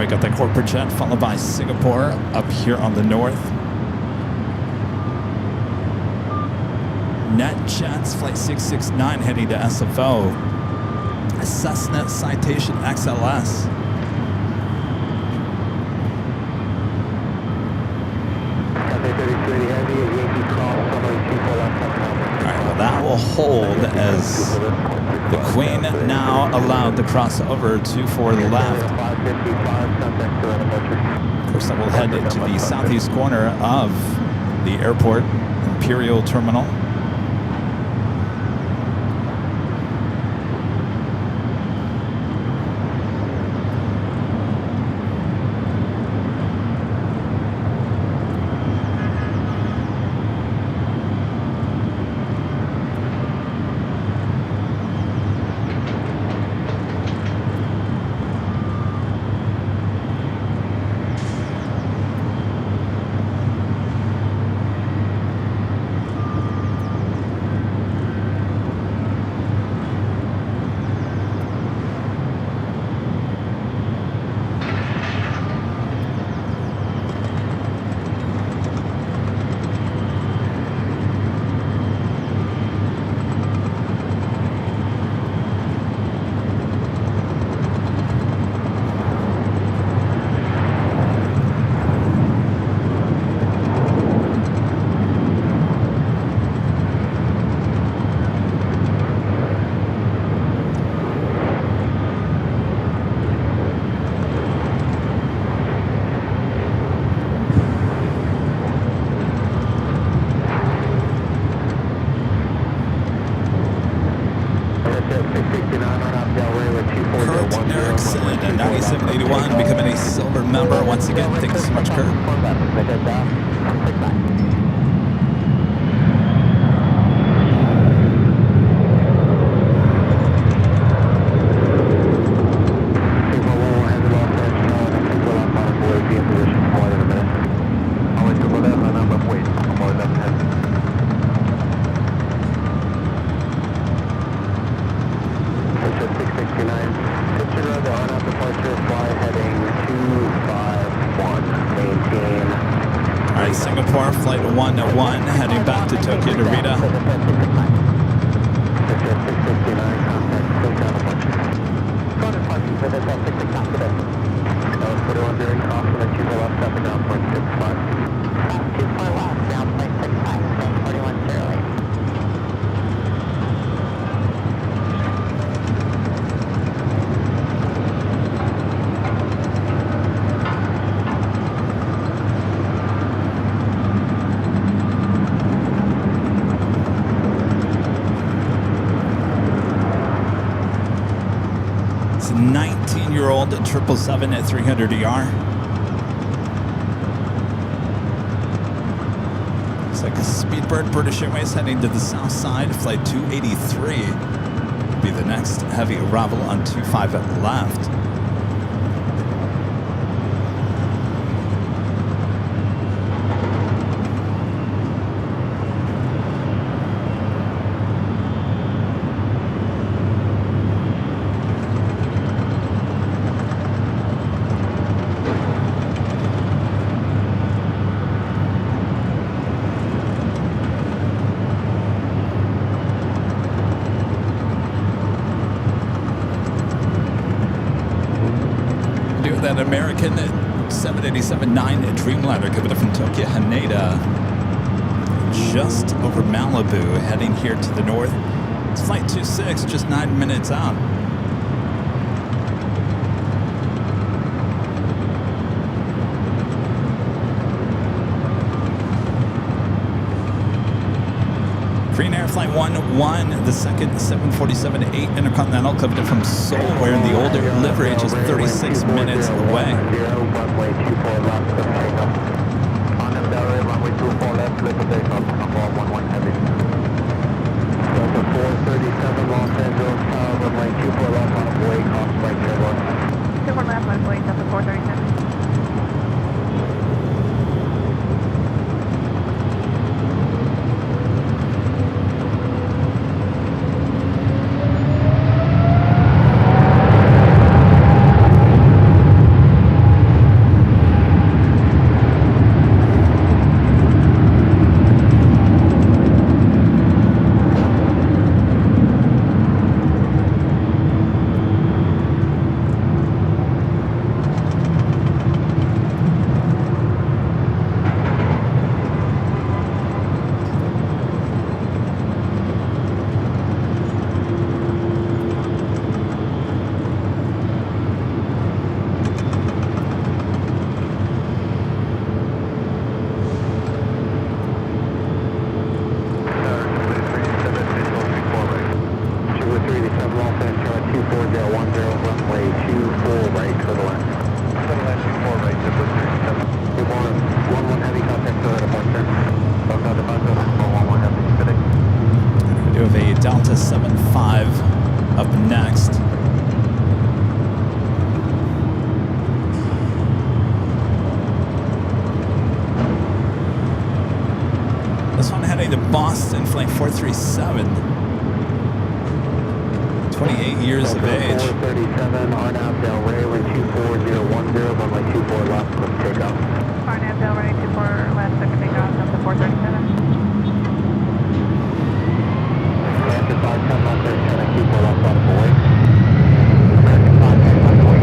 We got the corporate jet followed by Singapore up here on the north. NetJets flight 669 heading to SFO. Cessna Citation XLS. Alright, well that will hold as the Queen now allowed to cross over to for the left. Of course, that will head to the southeast corner of the airport Imperial Terminal. And 9781 becoming a silver member once again. Thank you so much, Kurt. Departure, fly heading 251, maintain Singapore, flight 101, heading back to Tokyo to Rita. It's a 19-year-old 777 at 300ER. Looks like a Speedbird British Airways heading to the Southside. Flight 283 will be the next heavy arrival on 25 left. That American 787-9 Dreamliner coming up from Tokyo Haneda, just over Malibu, heading here to the north. It's flight 26, just 9 minutes out. Korean Air Flight 101, the second 747-8 Intercontinental coming in from Seoul, wearing the older livery, just 36 minutes away. Runway 24 left, clear takeoff. On them, runway 24 left, clear for takeoff. On 11 heavy. Delta 437 Los Angeles, runway 24 left, on a way, cross right, clear left. 24 left, on way, Delta 437. Delta 75 up next. This one heading to Boston, flight 437. 28 years of age. 437, Arnav Del Rey, wind 24010, runway 24 left, let's take off. Arnav Del Rey, 24 left, second takeoff, Delta 437. Panther 510 left, there's 10 24 left, on the way. American 510 left, way,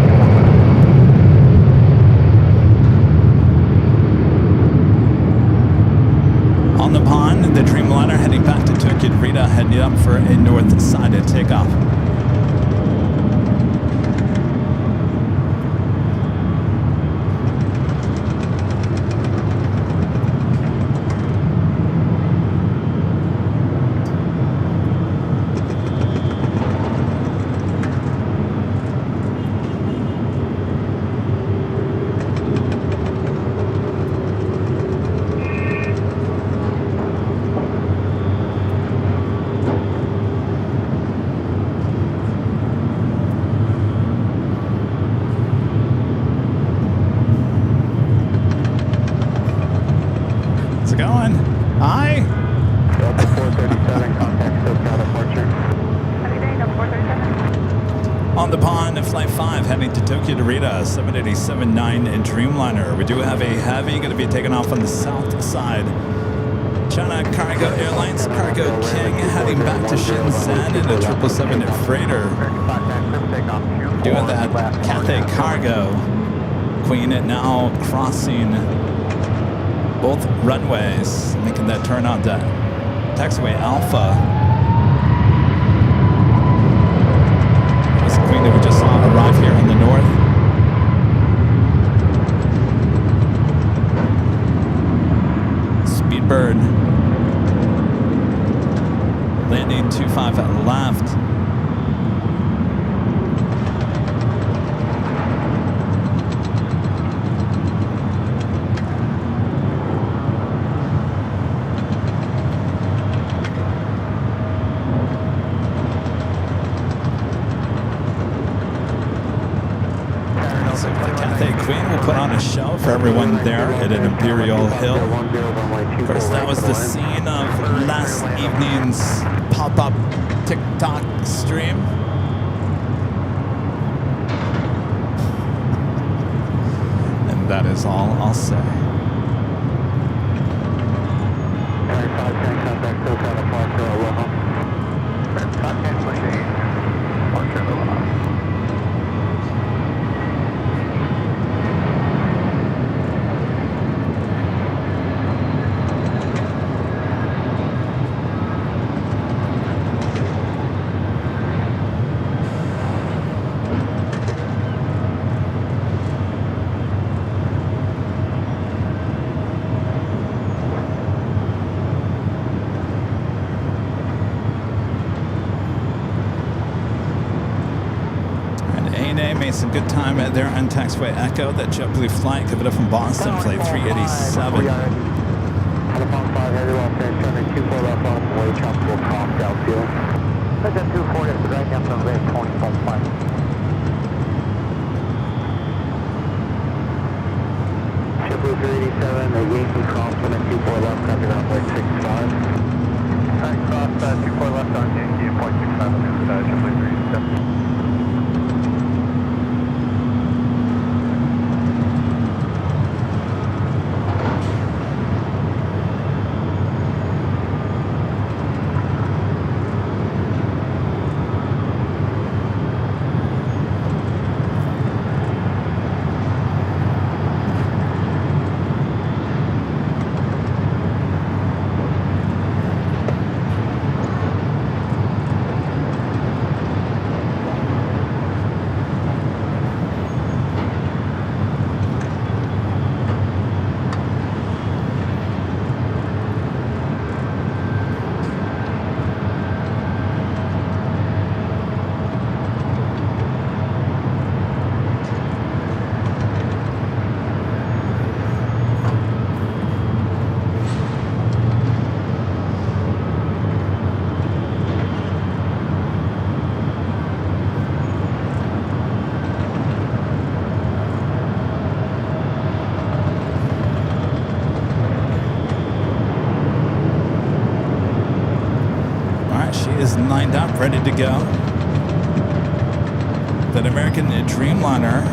On the pond, the Dreamliner heading back to Tokyo Rita, heading up for a Northside takeoff. Going. Hi. Delta 437, contact SoCal departure. How are you doing, Delta 437? On the pond, Flight 5 heading to Tokyo Narita, 787-9 Dreamliner. We do have a heavy going to be taking off on the south side. China Cargo Airlines Cargo King heading back to Shenzhen in a 777 freighter. Doing that Cathay Cargo. Queen now crossing both runways, making that turn on to taxiway Alpha. That was the Queen that we just saw arrive here in the north. Speedbird landing 25 at left. Put on a show for everyone there at an Imperial Hill. Of course, that was the scene of last evening's pop-up TikTok stream. And that is all I'll say. Made some good time there on taxiway Echo, that JetBlue flight coming up from Boston, flight 387. JetBlue 387, the Yankee crosswind at 24 left, copy down flight 65. Alright, cross 24 left on Yankee, point 67 is JetBlue 387. Lined up, ready to go. That American Dreamliner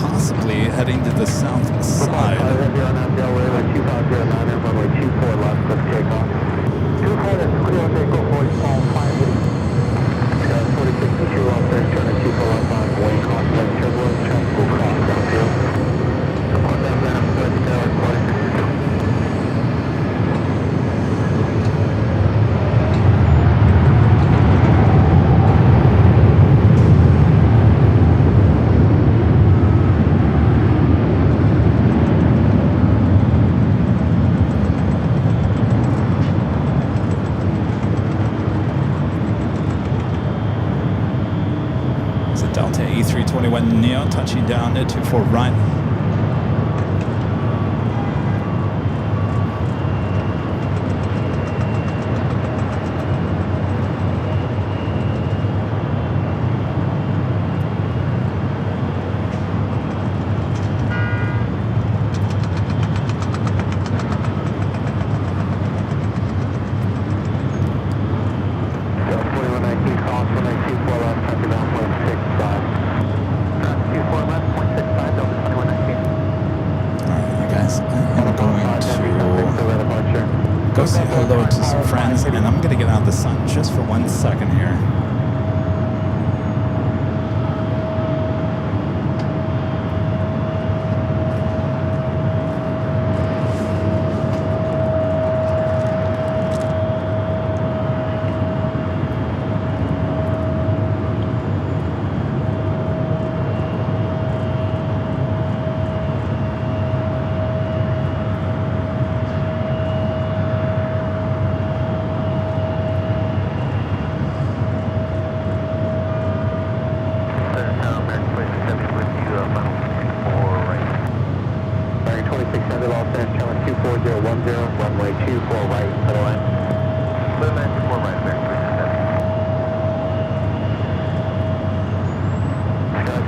possibly heading to the south side. 24 left, let's take off. 24, that's clear on take off, 46 off there, turn at 24 left on way cross left turbulence, traffic will cross downfield. Support that venom, good, tail, 46. A321 Neo touching down at 24 right. So 4119 cross, 192 4 left, touching down 0.65. is I am going to go say hello to some friends, and I'm going to get out of the sun just for 1 second here. runway 24 right, settle in. Clear man 24 right, American 367.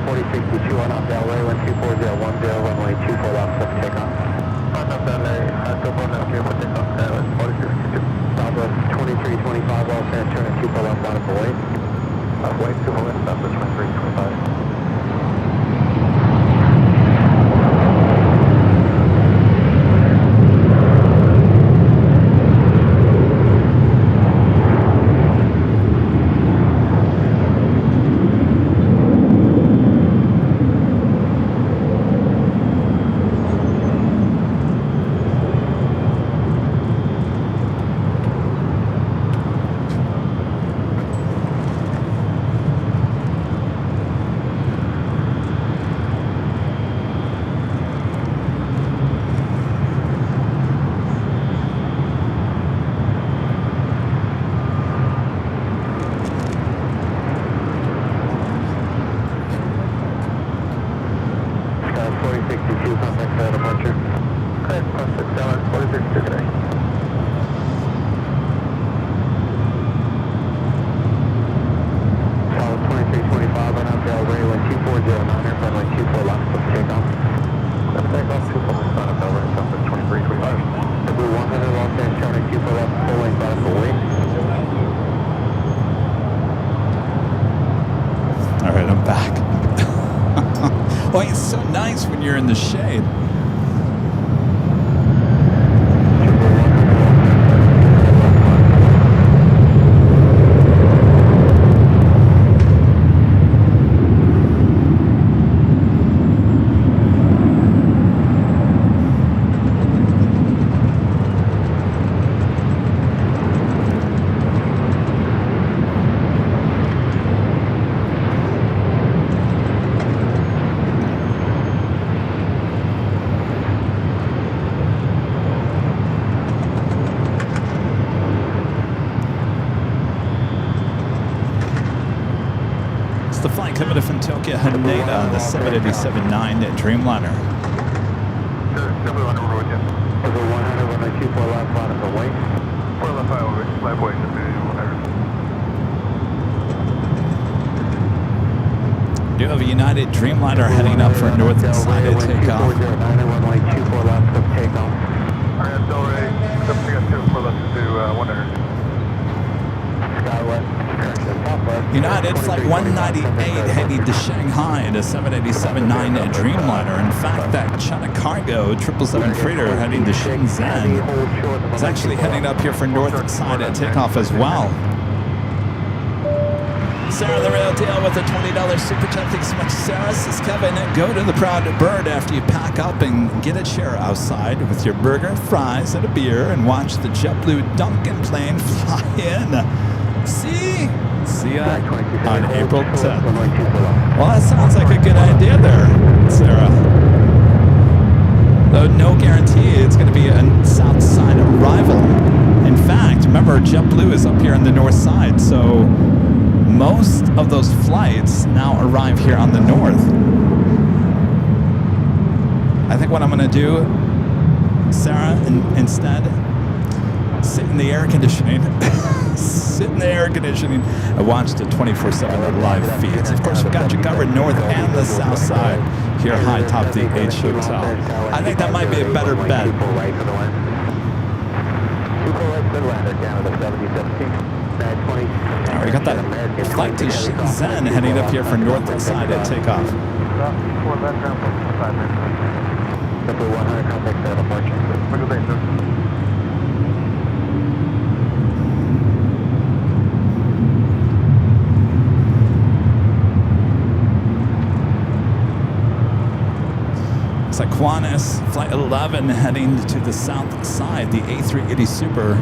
4062 on up LA, 124.010, runway 24 left, left takeoff. On up LA, still going down here for takeoff, 4062. Southwest 2325, all San Antonio, 24 left, line up away. Wait, 2 more, Southwest 2325. You're in the shade. The flight coming from Tokyo Haneda on the 787-9 Dreamliner. You have a United Dreamliner heading up for Northside at takeoff. United Flight 198 heading to Shanghai in a 787-9 Dreamliner. In fact, that China Cargo 777 freighter heading to Shenzhen is actually heading up here for Northside at takeoff as well. Sarah the Real Deal with a $20 super chat. Thanks so much, Sarah. This is Kevin. Go to the Proud Bird after you pack up and get a chair outside with your burger, fries, and a beer and watch the JetBlue Duncan plane fly in. See ya on April 10th. Well, that sounds like a good idea there, Sarah. Though no guarantee it's going to be a Southside arrival. In fact, remember, JetBlue is up here on the north side, so most of those flights now arrive here on the north. I think what I'm going to do, Sarah, instead, sit in the air conditioning. Sit in the air conditioning and watch the 24/7 live feeds. Of course, we've got you covered north and the south side here high atop the H Hotel. I think that might be a better bet. All right, we got that flight to Shenzhen heading up here for Northside at takeoff. Qantas, flight 11 heading to the Southside, the A380 Super,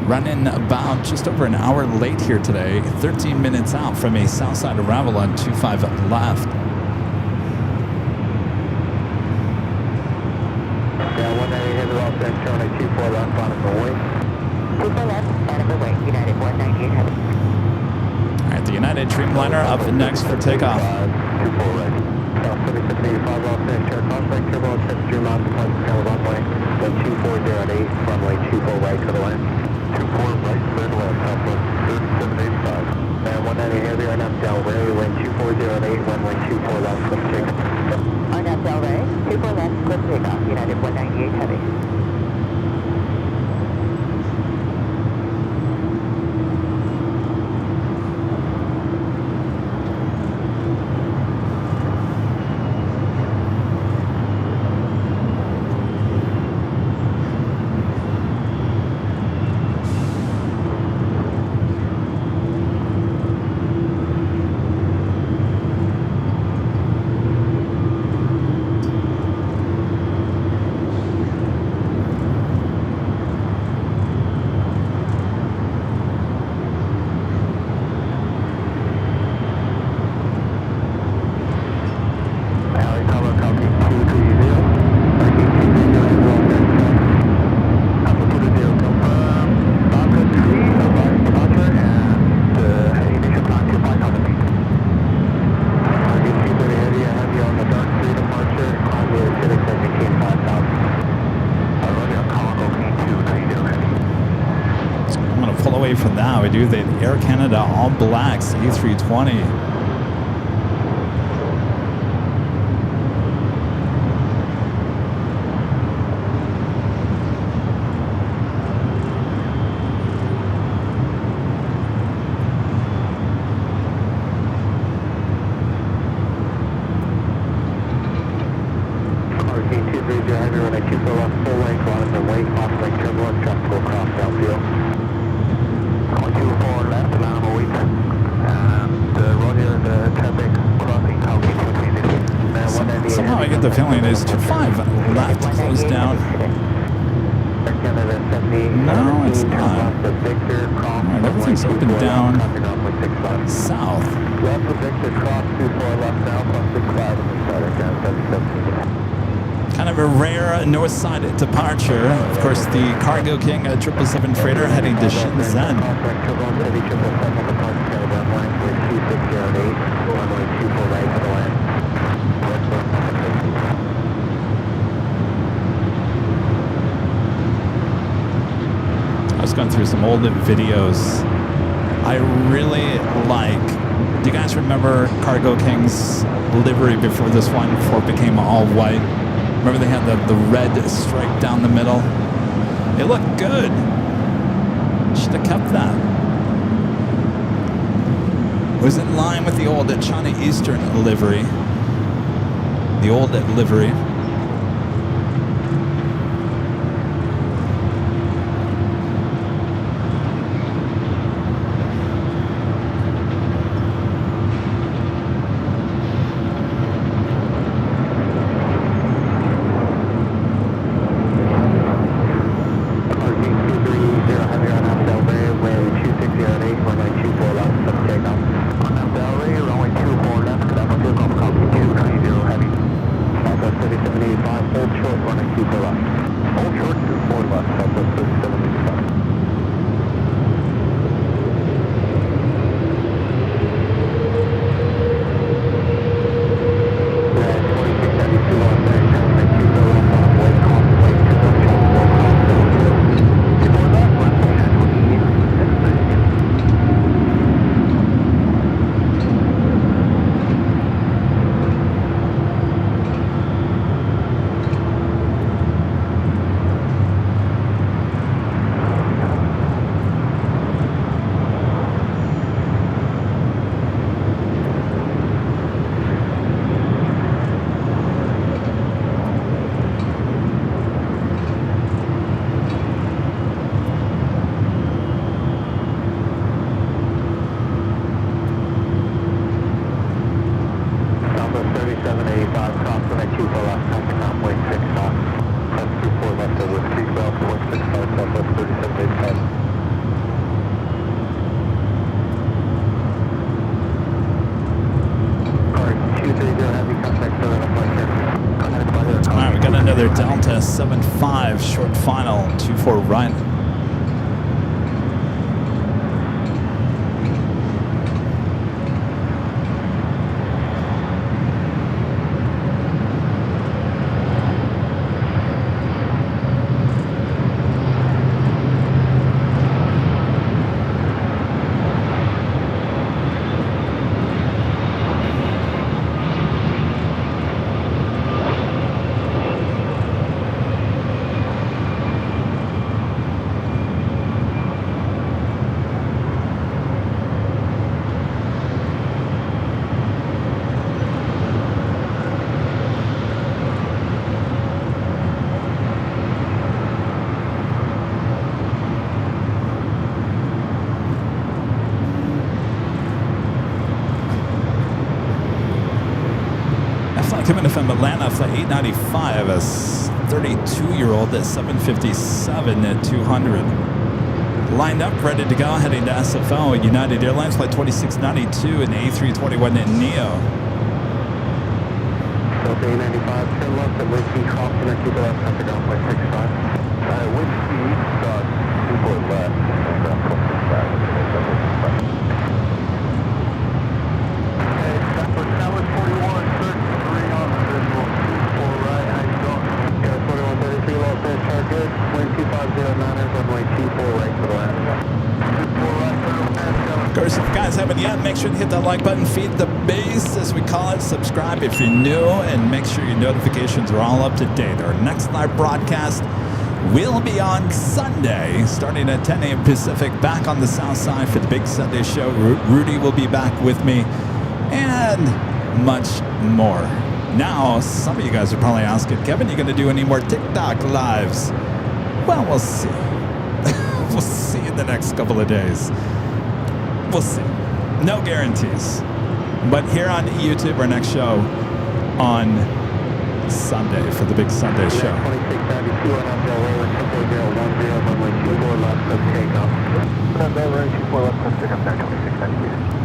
running about just over an hour late here today, 13 minutes out from a Southside arrival on 25 left. Yeah, 190 heavy loss and showing a 24 left on runway. 24 left on runway, United 198 heavy. All right, the United Dreamliner up next for takeoff. 24 right. South 7785 lost and share contact turbo set stream out departure tail runway. Then 2408, runway 24 right to the land. 24 right, clear to left, Southwest 3785. And 190 heavy on up Del Rey, wind 2408, runway 24 left, clip takeoff. On up Del Rey, 24 left, clip takeoff, United 198 heavy. From that, we do the Air Canada All Blacks A320. Somehow I get the feeling it's 25 left, close down. No, it's not. Alright, everything's open down south. Kind of a rare Northside departure. Of course, the Cargo King 777 freighter heading to Shenzhen. I was going through some old videos. I really like. Do you guys remember Cargo King's livery before this one, before it became all white? Remember they had the red stripe down the middle? It looked good. Should have kept that. It was in line with the old China Eastern livery. The old livery. Delta 75, short final, 24 right. Coming in from Atlanta, flight 895, a 32-year-old at 757 at 200. Lined up, ready to go, heading to SFO. United Airlines, flight 2692, an A321 at NEO. Delta 895, turn left at wind speed, crossing at 2 left, after down flight 65. Wind speed, 2 left, and down 65. Okay, for Tower 41, 33 on the visual, 24 right, how you going? Yeah, 4133, low finish, chart good. Wind 2509ers, runway 24 right to the left. 24 right, Of course, if you guys haven't yet, make sure to hit that like button, feed the bass, as we call it. Subscribe if you're new, and make sure your notifications are all up to date. Our next live broadcast will be on Sunday, starting at 10 a.m. Pacific, back on the Southside for the big Sunday show. Rudy will be back with me, and much more. Now, some of you guys are probably asking, Kevin, you going to do any more TikTok lives? Well, we'll see. We'll see in the next couple of days. We'll see. No guarantees. But here on YouTube, our next show on Sunday for the big Sunday show. 2692 on uphill runway 24010, runway 24 left of takeoff. runway 24 left, let's pick up that 2692.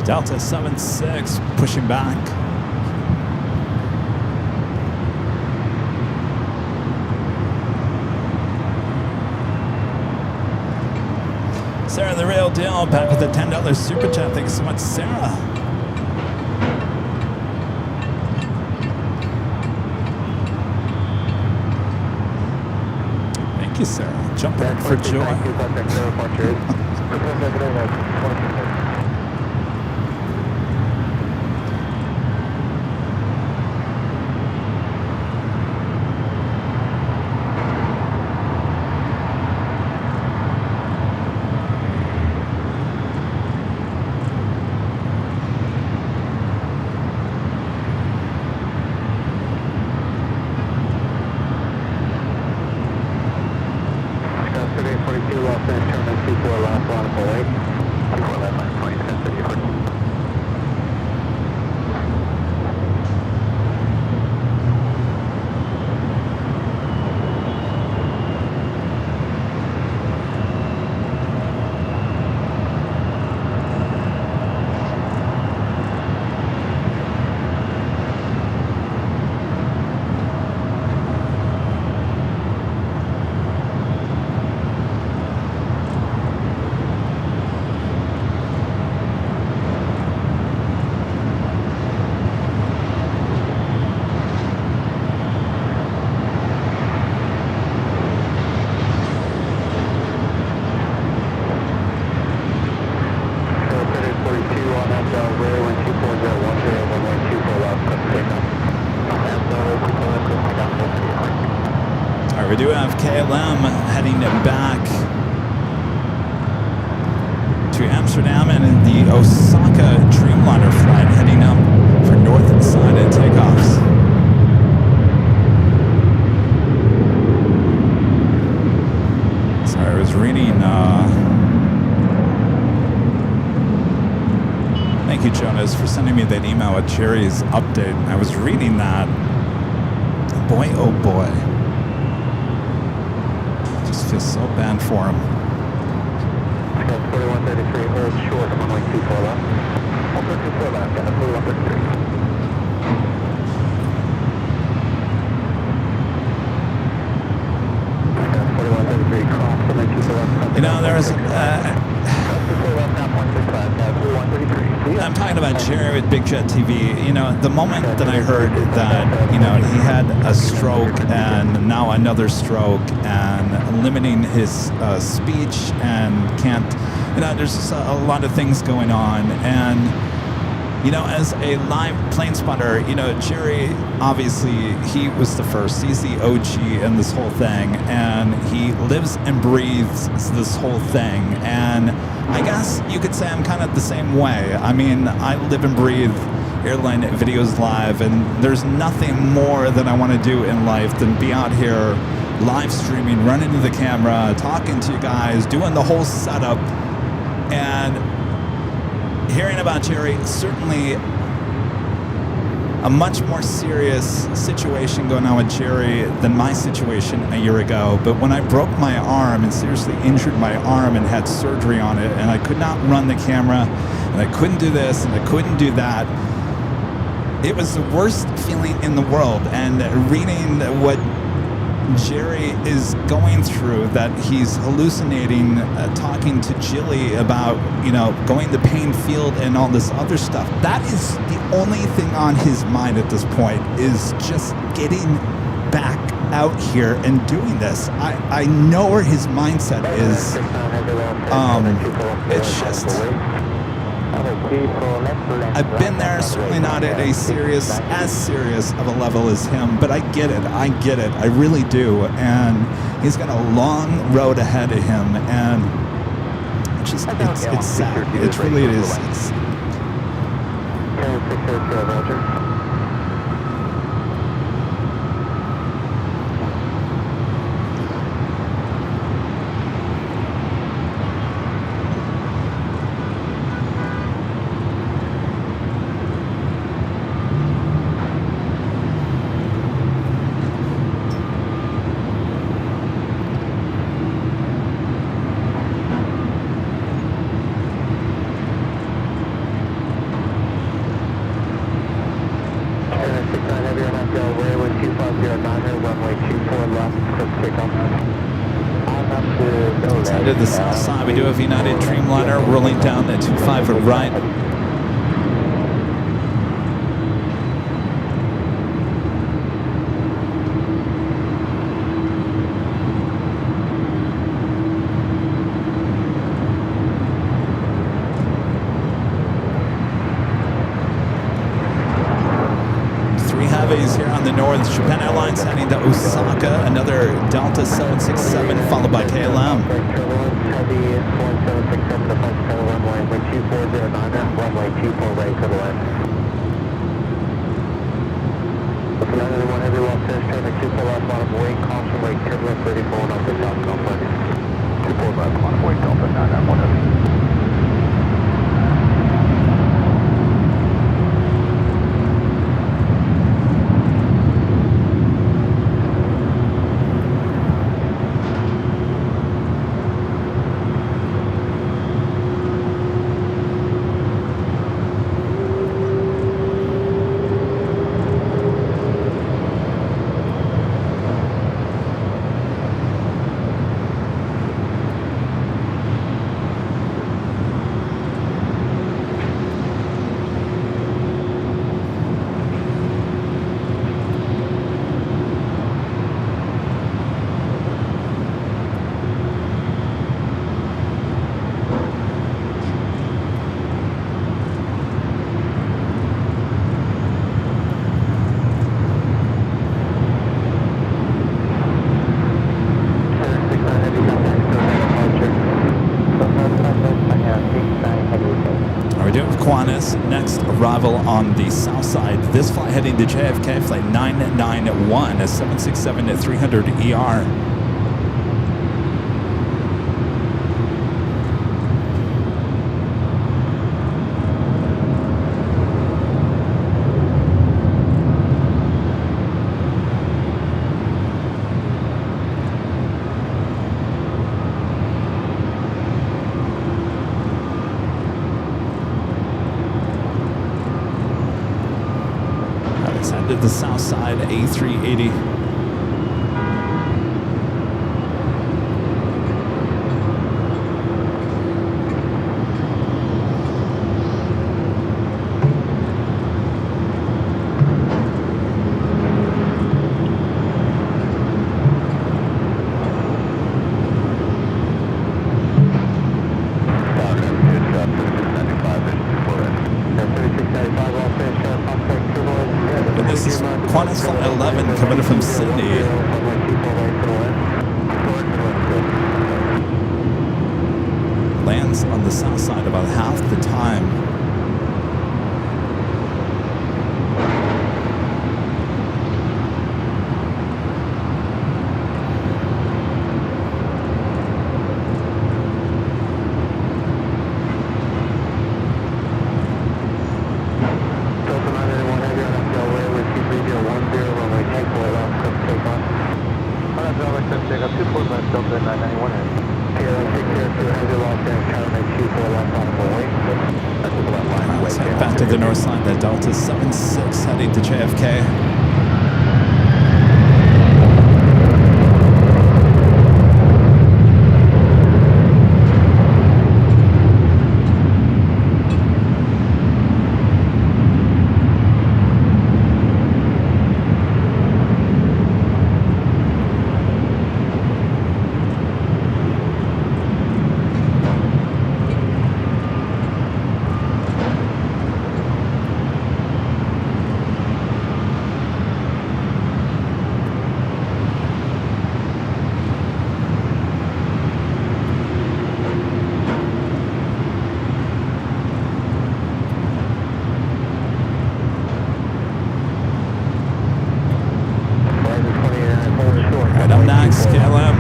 Delta 76 pushing back. Sarah the Real Deal back with a $10 super chat. Thank you so much, Sarah. Thank you, Sarah. Jumping up for joy. Yesterday 42 left, and turn in 24 left. do have KLM heading back to Amsterdam and the Osaka Dreamliner flight heading up for Northside and takeoffs. Sorry, I was reading. Thank you, Jonas, for sending me that email with Jerry's update. I was reading that. Boy, oh boy. Just feel so bad for him. 4133, hold short, runway 24 left. 124 left, and 4133. You know, there's I'm talking about Jerry with Big Jet TV. You know, the moment that I heard that, you know, he had a stroke and now another stroke and limiting his speech and can't, you know, there's just a lot of things going on. And, you know, as a live plane spotter, you know, Jerry, obviously, he was the first. He's the OG in this whole thing. And he lives and breathes this whole thing. And I guess you could say I'm kind of the same way. I mean, I live and breathe airline videos live. And there's nothing more that I want to do in life than be out here live streaming, running to the camera, talking to you guys, doing the whole setup. And hearing about Jerry, certainly a much more serious situation going on with Jerry than my situation a year ago. But when I broke my arm and seriously injured my arm and had surgery on it, and I could not run the camera, and I couldn't do this, and I couldn't do that, it was the worst feeling in the world. And reading what Jerry is going through, that he's hallucinating, talking to Jilly about, you know, going to Pain Field and all this other stuff. That is the only thing on his mind at this point, is just getting back out here and doing this. I know where his mindset is. It's just, I've been there, certainly not at as serious of a level as him, but I get it, I really do. And he's got a long road ahead of him, and it's sad. It really is. It's, to the Southside, we do have United Dreamliner rolling down at 25 right. Here on the north, Japan Airlines heading to Osaka, another Delta 767 followed by KLM. Qantas. Next arrival on the Southside. This flight heading to JFK, flight 991, a 767-300 ER. The Southside A380. Qantas Flight 11 coming in from Sydney. Lands on the south side about half the time. Let's head back to the Northside, that Delta 76 heading to JFK.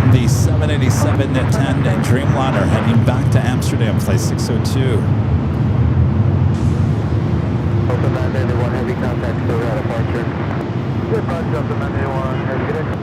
The 787-10 Dreamliner heading back to Amsterdam, flight 602. Open 991 heavy contact, still got departure. Good, Delta 991 heavy contact.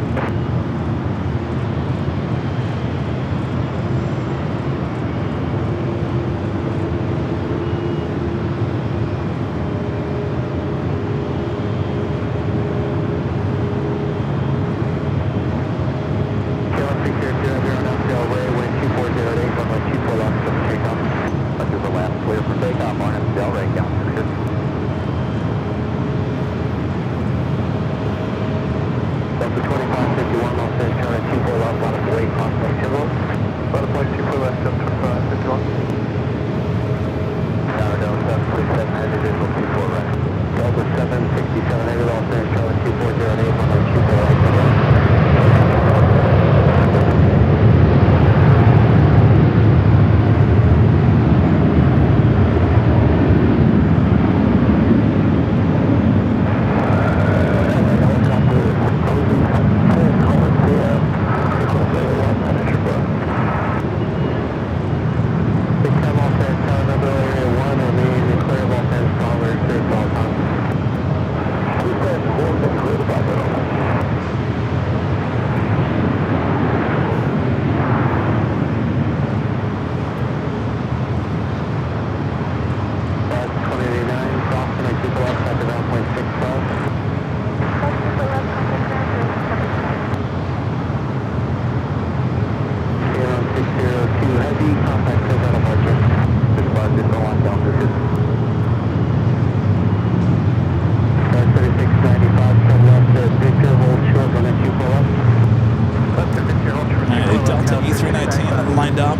Lined up.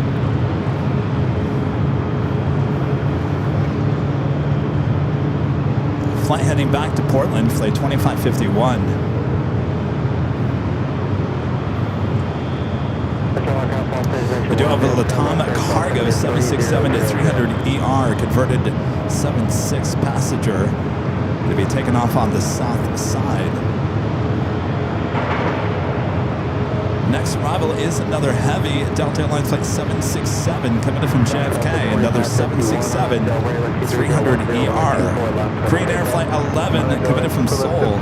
Flight heading back to Portland, flight 2551. We do have a LATAM Cargo 767 to 300 ER converted 76 passenger to be taken off on the Southside. Next arrival is another heavy Delta Airlines flight 767 coming in from JFK, another 767 300 ER. Korean Air Flight 11 coming in from Seoul.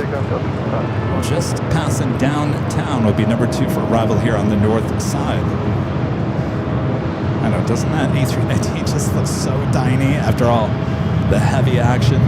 Just passing downtown would be number 2 for arrival here on the north side. I know, doesn't that A380 just look so tiny after all the heavy action?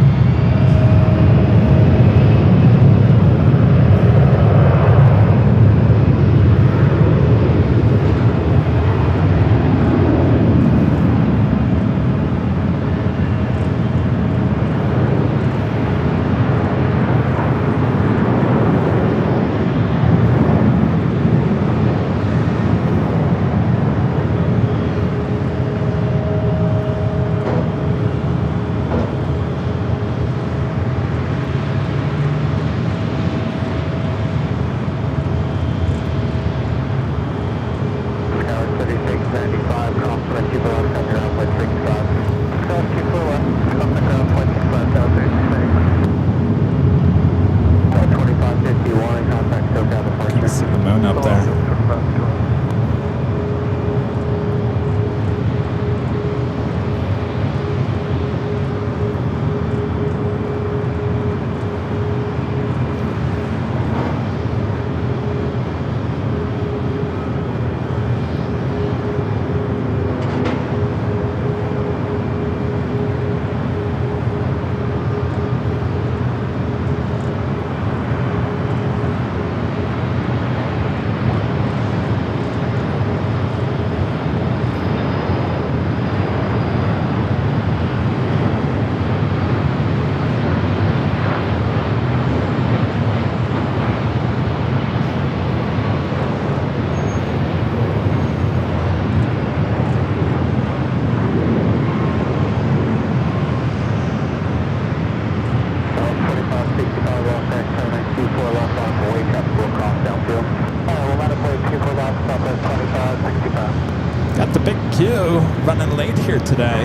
Running late here today.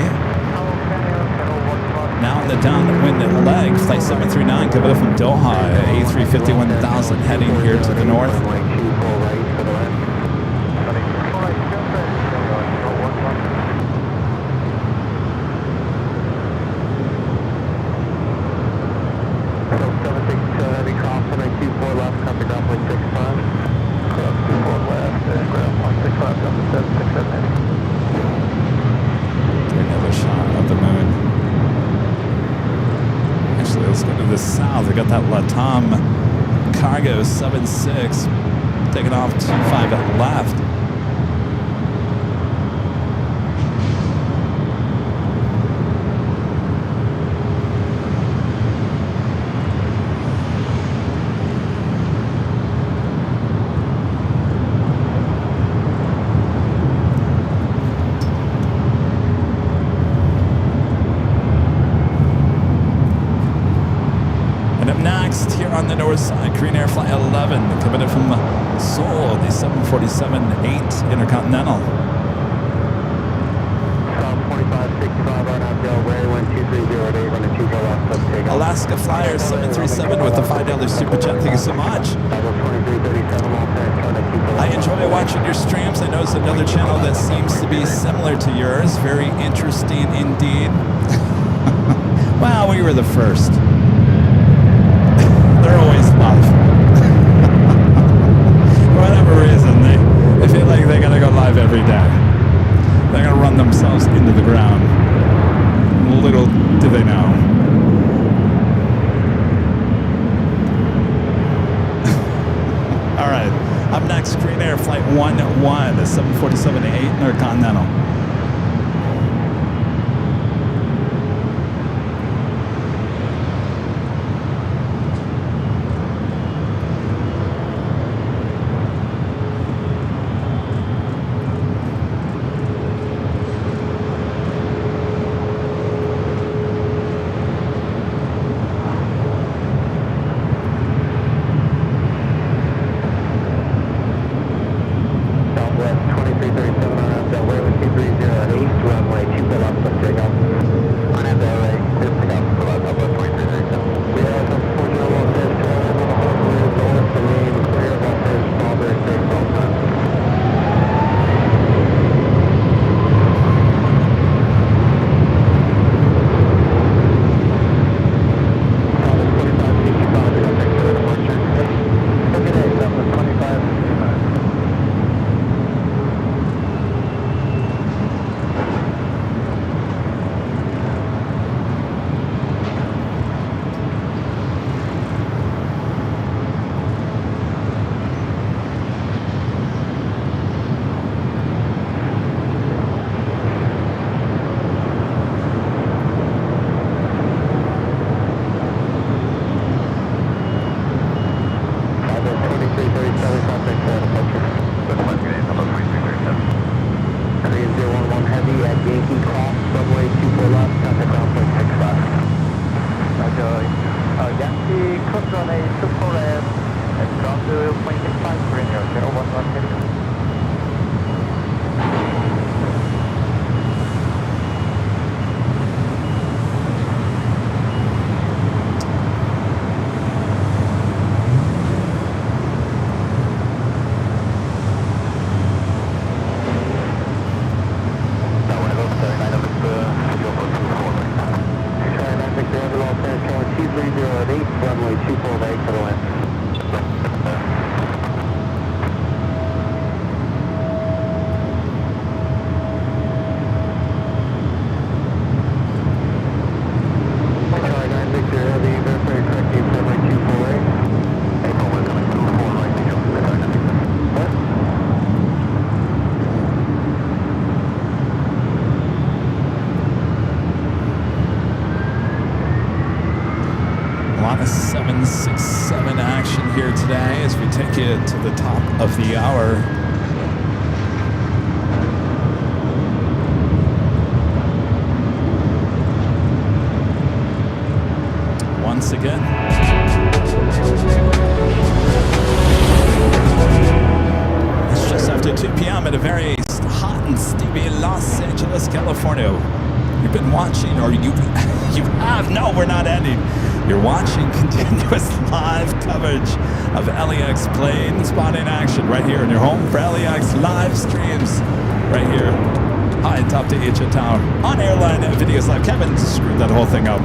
Now on the downwind leg, flight 739 coming up from Doha, A350 1000 heading here to the north. South, I got that LATAM Cargo 76 taking off 25 left. On the north side, Korean Air Flight 11 coming in from Seoul, the 747-8 Intercontinental. Alaska Flyer 737 with the $5 super chat. Thank you so much. I enjoy watching your streams. I know it's another channel that seems to be similar to yours. Very interesting indeed. Well, we were the first. They're always live. For whatever reason, they feel like they gotta go live every day. They're gonna run themselves into the ground. Little do they know. All right, up next, Korean Air Flight 11, the 747-8 Intercontinental. Southwest 2337 runway 24 left, and ground to Plane 65, bring your 011 heading. Runway 24 right to the left. Charlie 9 Victor Heavy, verify correctly, runway 24 right. April 1 coming 24 right to jump to the Charlie 9 Victor. What? A lot of 767 action here today as we take you to the top of the hour. Once again. It's just after 2 p.m. at a very hot and steamy Los Angeles, California. You've been watching, or you have. No, we're not ending. You're watching continuous live coverage of LAX plane spotting action right here in your home for LAX live streams right here high atop the HO Tower on Airline Videos Live. Kevin screwed that whole thing up.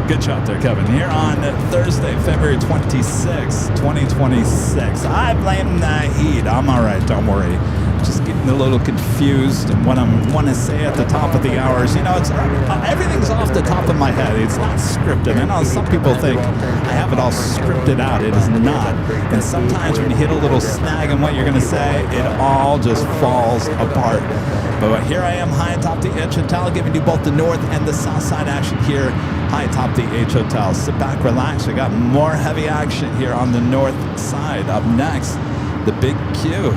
Good job there, Kevin. Here on Thursday, February 26, 2026. I blame the heat. I'm all right. Don't worry. Just getting a little confused and what I want to say at the top of the hours. You know, it's everything's off the top of my head. It's not scripted. I know some people think I have it all scripted out. It is not. And sometimes when you hit a little snag in what you're going to say, it all just falls apart. But here I am high atop the H Hotel, giving you both the North and the South Side action here high atop the H Hotel. Sit back, relax. We got more heavy action here on the North Side. Up next, the Big Q.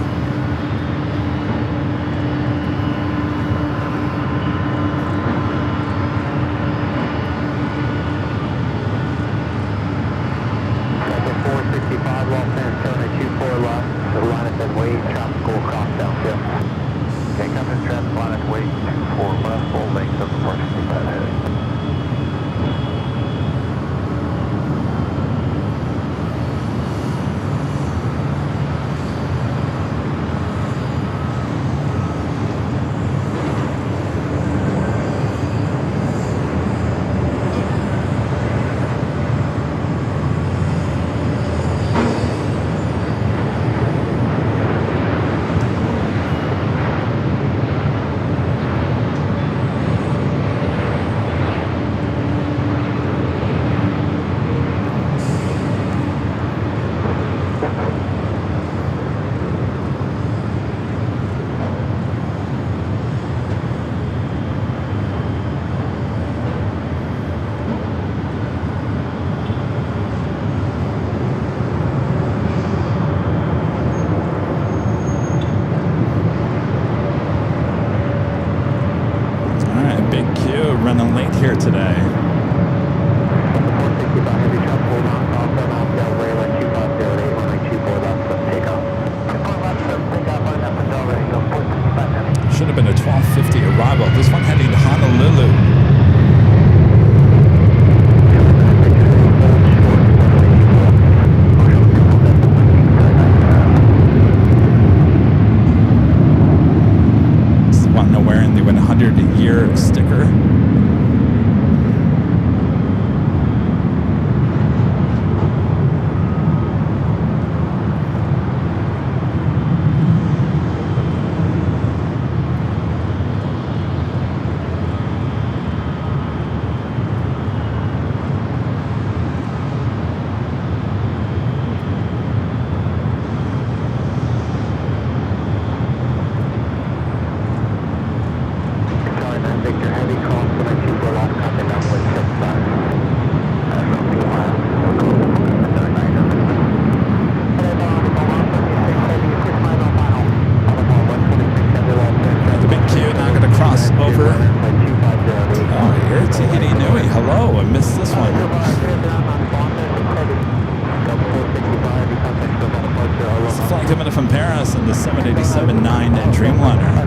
from Paris in the 787-9 Dreamliner.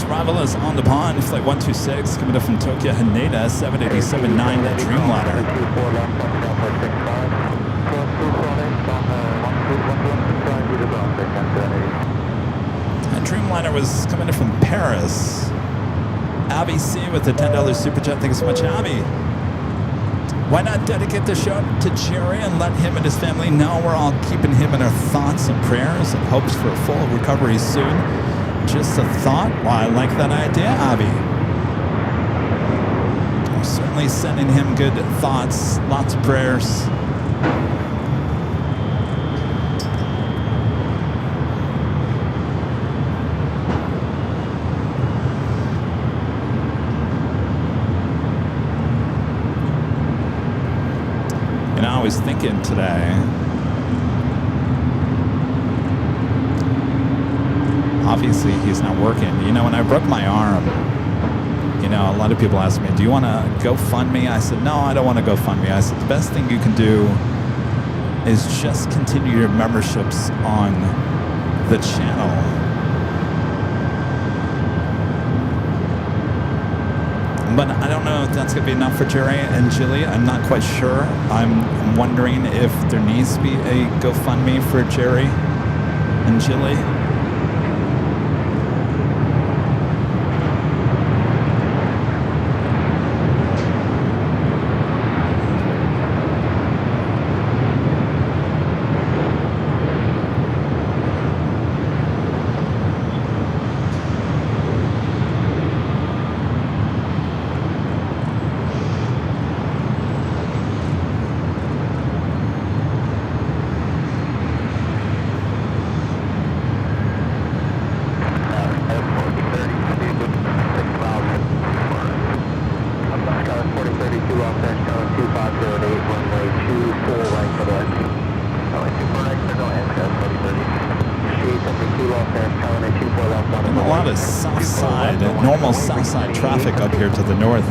Arrival is on the pond, flight 126, coming up from Tokyo Haneda, 787-9 Dreamliner. That Dreamliner was coming in from Paris. Abby C with the $10 super chat. Thanks so much, Abby. Why not dedicate the show to Jerry and let him and his family know we're all keeping him in our thoughts and prayers and hopes for a full recovery soon? Just a thought. Well, I like that idea, Abby. I'm certainly sending him good thoughts, lots of prayers. You know, I was thinking today, obviously he's not working. You know, when I broke my arm, you know, a lot of people ask me, do you want to GoFundMe? I said, no, I don't want to GoFundMe. I said, the best thing you can do is just continue your memberships on the channel. But I don't know if that's going to be enough for Jerry and Jilly. I'm not quite sure. I'm wondering if there needs to be a GoFundMe for Jerry and Jilly. A lot of Southside, normal Southside traffic up here to the north.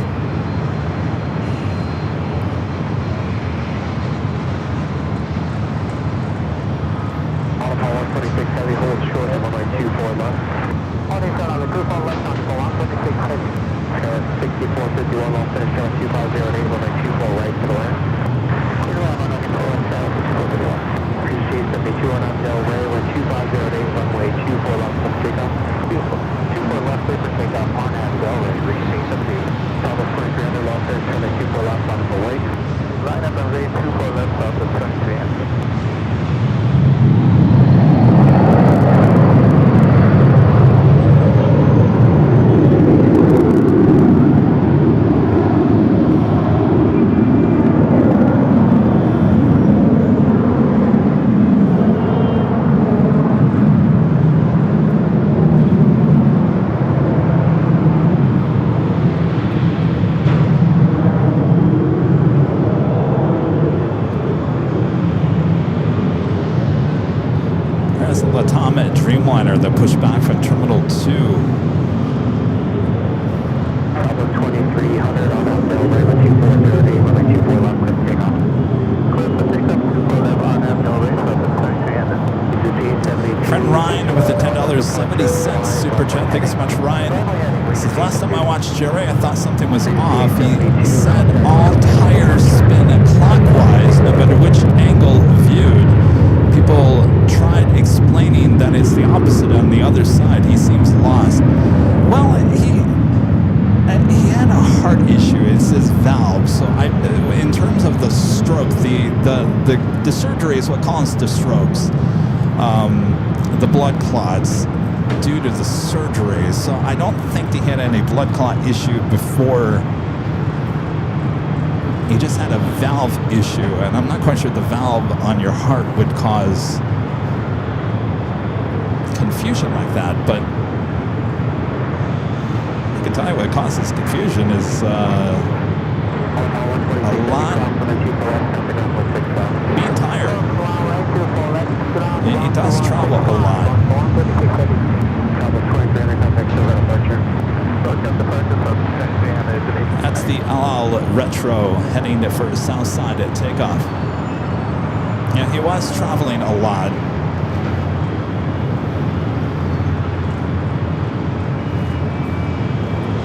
Dreamliner that pushed back from Terminal 2. 2300 on that bill, right with 2408, runway 24 left, clear for takeoff. Clear for takeoff, 24 on that bill, right, so it's Friend Ryan with the $10.70 super chat. Thank you so much, Ryan. He says, last time I watched Jerry, I thought something was off. He said all tires spin clockwise, no matter which angle viewed. People tried explaining that it's the opposite on the other side. He seems lost. Well, he had a heart issue. It's his valve. So in terms of the stroke, the surgery is what causes the strokes, the blood clots due to the surgery. So I don't think he had any blood clot issue before. He just had a valve issue, and I'm not quite sure the valve on your heart would cause confusion like that, but I can tell you what causes confusion is a lot being tired. He does travel a lot. That's the Al Retro heading for Southside at takeoff. Yeah, he was traveling a lot.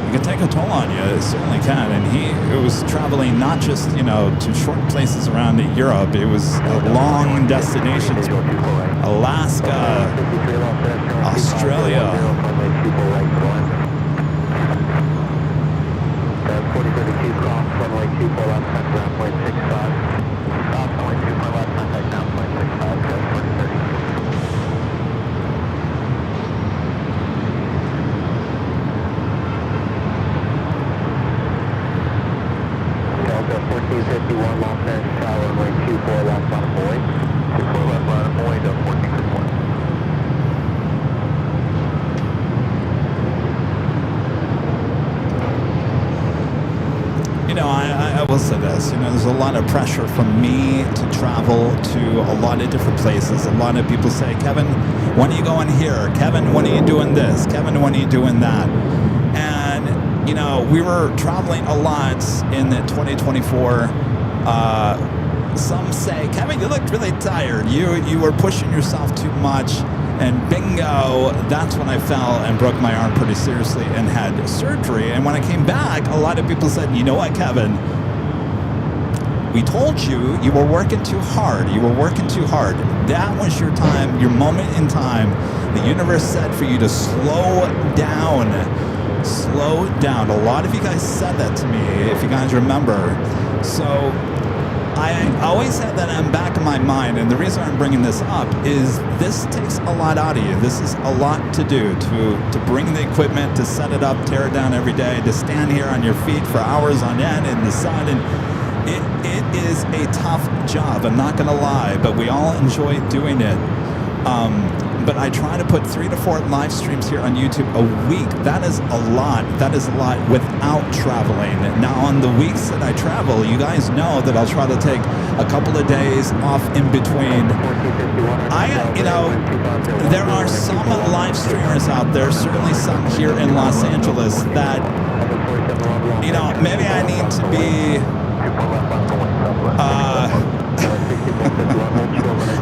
It can take a toll on you, it certainly can. And he was traveling not just, to short places around Europe. It was long destinations. Alaska, Australia. I will say this, there's a lot of pressure from me to travel to a lot of different places. A lot of people say, Kevin, when are you going here? Kevin, when are you doing this? Kevin, when are you doing that? And, we were traveling a lot in the 2024. Some say, Kevin, you looked really tired. You were pushing yourself too much. And bingo, that's when I fell and broke my arm pretty seriously and had surgery. And when I came back, a lot of people said, you know what, Kevin? We told you you were working too hard. You were working too hard. That was your time, your moment in time. The universe said for you to slow down. Slow down. A lot of you guys said that to me, if you guys remember. So I always had that in the back of my mind, and the reason I'm bringing this up is this takes a lot out of you. This is a lot to do, to bring the equipment, to set it up, tear it down every day, to stand here on your feet for hours on end in the sun, and it is a tough job, I'm not going to lie, but we all enjoy doing it. But I try to put 3 to 4 live streams here on YouTube a week. That is a lot. That is a lot without traveling. Now, on the weeks that I travel, you guys know that I'll try to take a couple of days off in between. There are some live streamers out there, certainly some here in Los Angeles, that, maybe I need to be,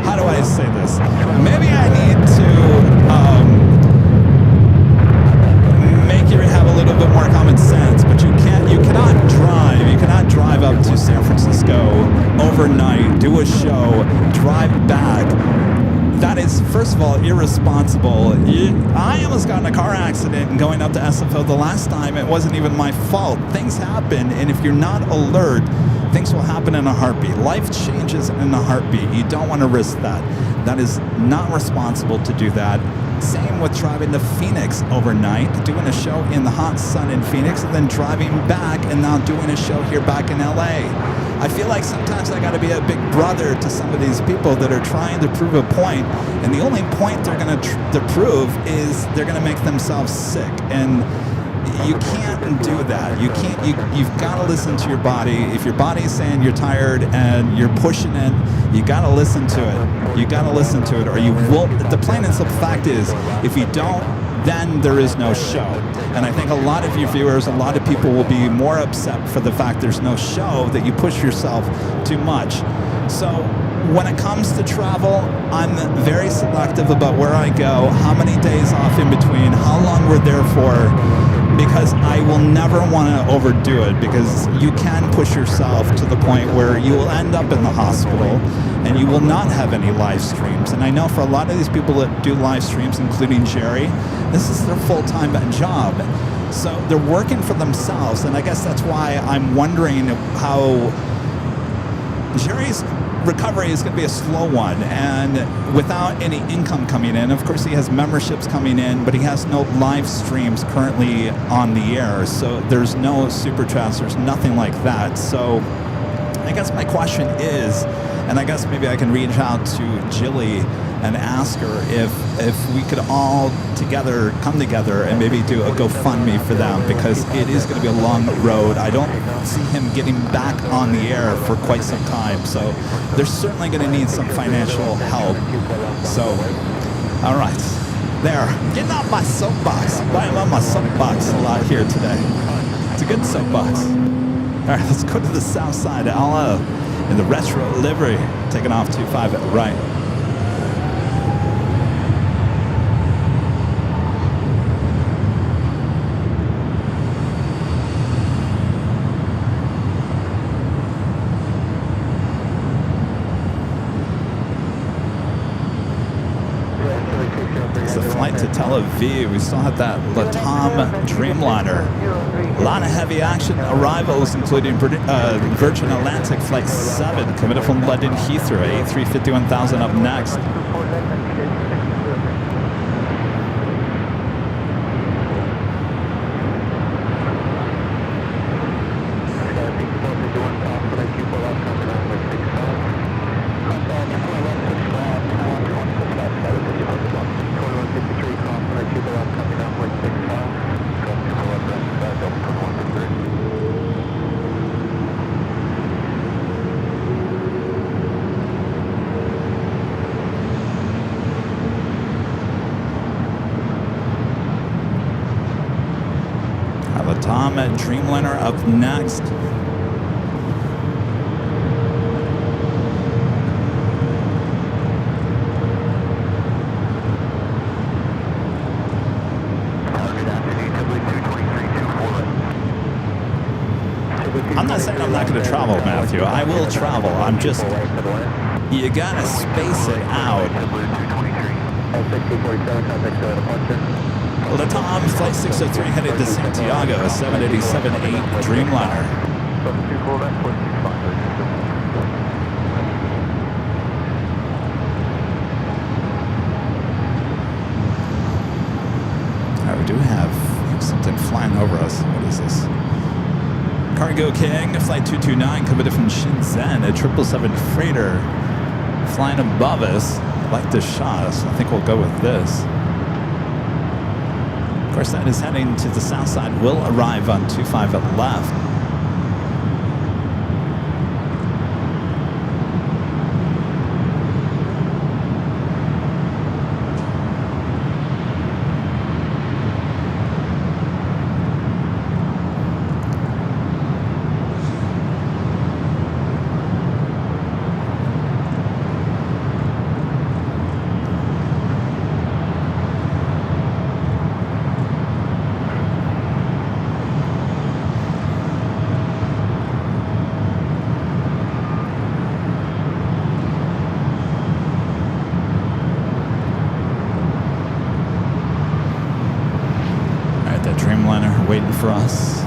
how do I say this? Maybe I need to make you have a little bit more common sense, but you cannot drive up to San Francisco overnight, do a show, drive back. That is, first of all, irresponsible. I almost got in a car accident going up to SFO the last time. It wasn't even my fault. Things happen, and if you're not alert, things will happen in a heartbeat. Life changes in a heartbeat. You don't want to risk that. That is not responsible to do that. Same with driving to Phoenix overnight, doing a show in the hot sun in Phoenix, and then driving back and now doing a show here back in LA. I feel like sometimes I got to be a big brother to some of these people that are trying to prove a point, and the only point they're going to prove is they're going to make themselves sick. And you can't do that. You can't. You've got to listen to your body. If your body is saying you're tired and you're pushing it, you got to listen to it. You got to listen to it, or you will. The plain and simple fact is, if you don't, then there is no show. And I think a lot of you viewers, a lot of people will be more upset for the fact there's no show, that you push yourself too much. So when it comes to travel, I'm very selective about where I go, how many days off in between, how long we're there for, because I will never want to overdo it, because you can push yourself to the point where you will end up in the hospital and you will not have any live streams. And I know for a lot of these people that do live streams, including Jerry, this is their full-time job. So they're working for themselves, and I guess that's why I'm wondering how Jerry's recovery is going to be a slow one, and without any income coming in. Of course, he has memberships coming in, but he has no live streams currently on the air, so there's no super chats, there's nothing like that. So I guess my question is And I guess maybe I can reach out to Jilly and ask her if we could all together come together and maybe do a GoFundMe for them, because it is going to be a long road. I don't see him getting back on the air for quite some time, so they're certainly going to need some financial help. So, all right, there, getting off my soapbox. Why am I on my soapbox a lot here today? It's a good soapbox. All right, let's go to the Southside LO in the retro livery, taking off 25 at the right. It's the flight to Tel Aviv. We still have that Latam Dreamliner. A lot of heavy action arrivals, including Virgin Atlantic Flight 7, coming from London Heathrow. A350 1000 up next. Tom at Dreamliner up next. I'm not saying I'm not going to travel, Matthew. I will travel. I'm just, you got to space it out. Latam Flight 603 headed to Santiago, a 787-8 Dreamliner. We do have something flying over us. What is this? Cargo King, Flight 229, coming in from Shenzhen, a 777 freighter flying above us. I like this shot, so I think we'll go with this. Of course, that is heading to the south side. Will arrive on 25 at left. Waiting for us.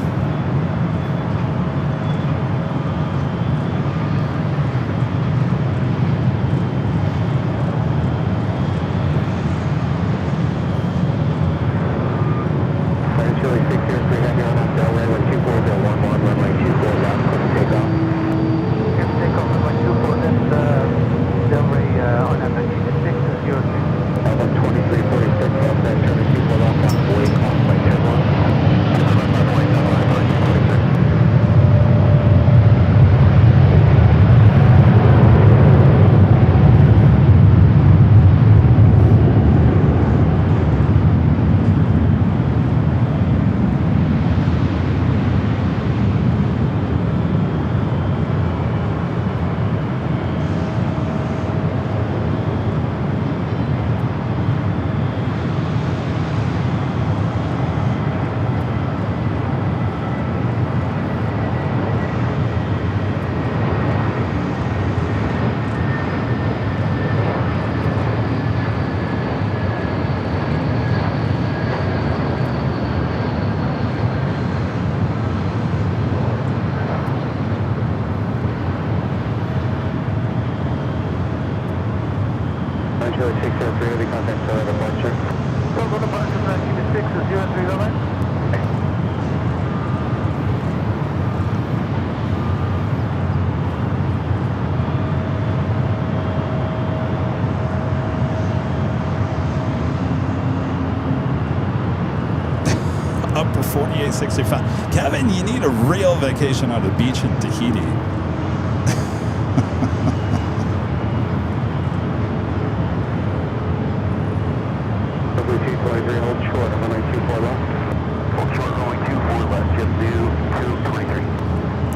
48.65. Kevin, you need a real vacation on the beach in Tahiti.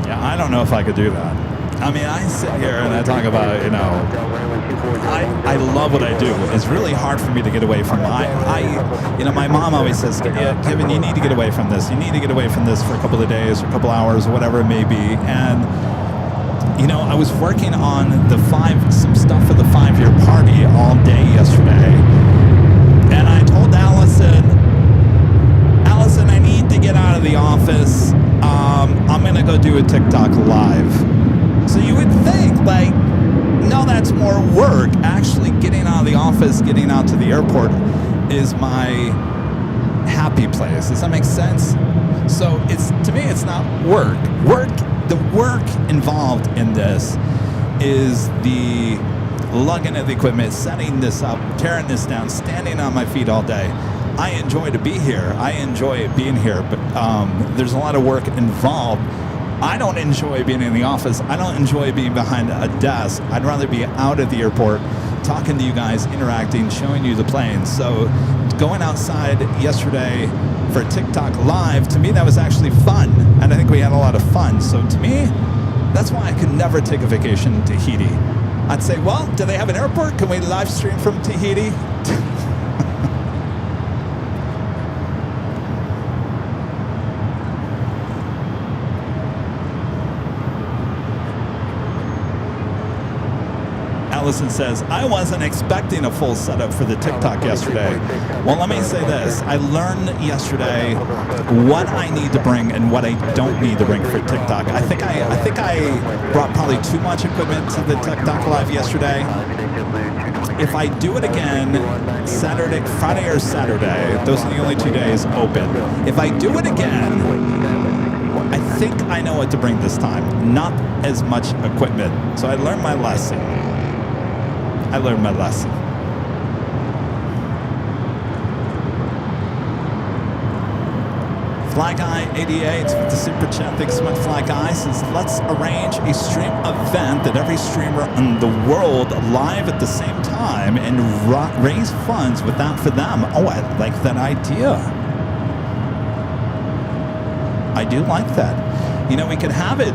Yeah, I don't know if I could do that. I mean, I sit here and I talk about, you know, I love what I do. It's really hard for me to get away from. You know, my mom always says, Kevin, you need to get away from this. You need to get away from this for a couple of days or a couple hours or whatever it may be. And, you know, I was working on some stuff for the 5-year party all day yesterday. And I told Allison, I need to get out of the office. I'm going to go do a TikTok live. So you would think, like, no, that's more work. Actually, getting out of the office, getting out to the airport is my happy place. Does that make sense? So to me, it's not work. The work involved in this is the lugging of the equipment, setting this up, tearing this down, standing on my feet all day. I enjoy to be here. I enjoy being here, but there's a lot of work involved. I don't enjoy being in the office. I don't enjoy being behind a desk. I'd rather be out at the airport, talking to you guys, interacting, showing you the planes. So going outside yesterday for TikTok Live, to me, that was actually fun. And I think we had a lot of fun. So to me, that's why I could never take a vacation in Tahiti. I'd say, well, do they have an airport? Can we live stream from Tahiti? Allison says, I wasn't expecting a full setup for the TikTok yesterday. Well, let me say this. I learned yesterday what I need to bring and what I don't need to bring for TikTok. I think I brought probably too much equipment to the TikTok Live yesterday. If I do it again, Friday or Saturday, those are the only 2 days open. If I do it again, I think I know what to bring this time. Not as much equipment. So I learned my lesson. Fly Guy 88 with the super chat. Thanks so much, Fly Guy. Says, let's arrange a stream event that every streamer in the world live at the same time and raise funds with that for them. Oh, I like that idea. I do like that. You know, we could have it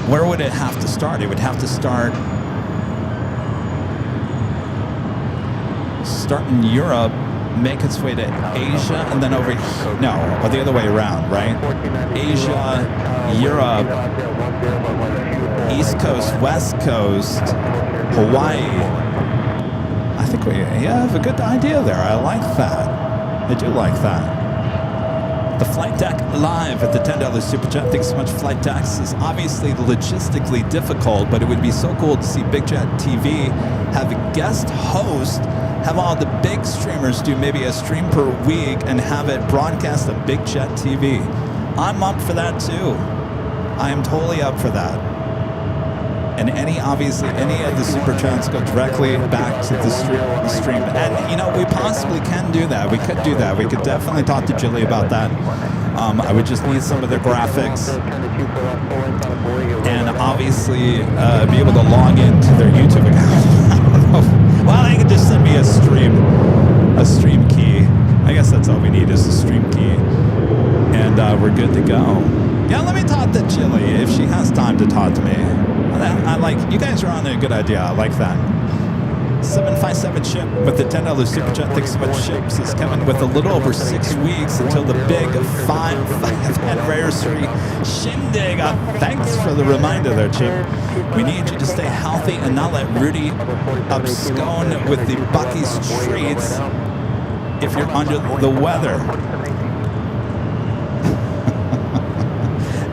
where would it have to start? It would have to start in Europe, make its way to Asia, and then over here. No, or the other way around, right? Asia, Europe, East Coast, West Coast, Hawaii. I think we have a good idea there. I like that. I do like that. The Flight Deck Live at the $10 Super Chat. Thanks so much, Flight Decks. Is obviously logistically difficult, but it would be so cool to see Big Jet TV have a guest host, have all the big streamers do maybe a stream per week and have it broadcast on Big Jet TV. I'm up for that too. I am totally up for that. And any of the super chats go directly back to the stream. And, you know, we possibly can do that. We could do that. We could definitely talk to Julie about that. I would just need some of the graphics. And obviously be able to log into their YouTube account. I don't know. Well, they can just send me a stream key. I guess that's all we need is a stream key. And we're good to go. Yeah, let me talk to Julie if she has time to talk to me. I like, you guys are on a good idea. I like that. 757 ship with the $10 super chat. Thanks so much, ship. Says Kevin, with a little over 6 weeks until the big 5th anniversary shindig. Thanks for the reminder there, Chip. We need you to stay healthy and not let Rudy abscond with the Bucky's treats if you're under the weather.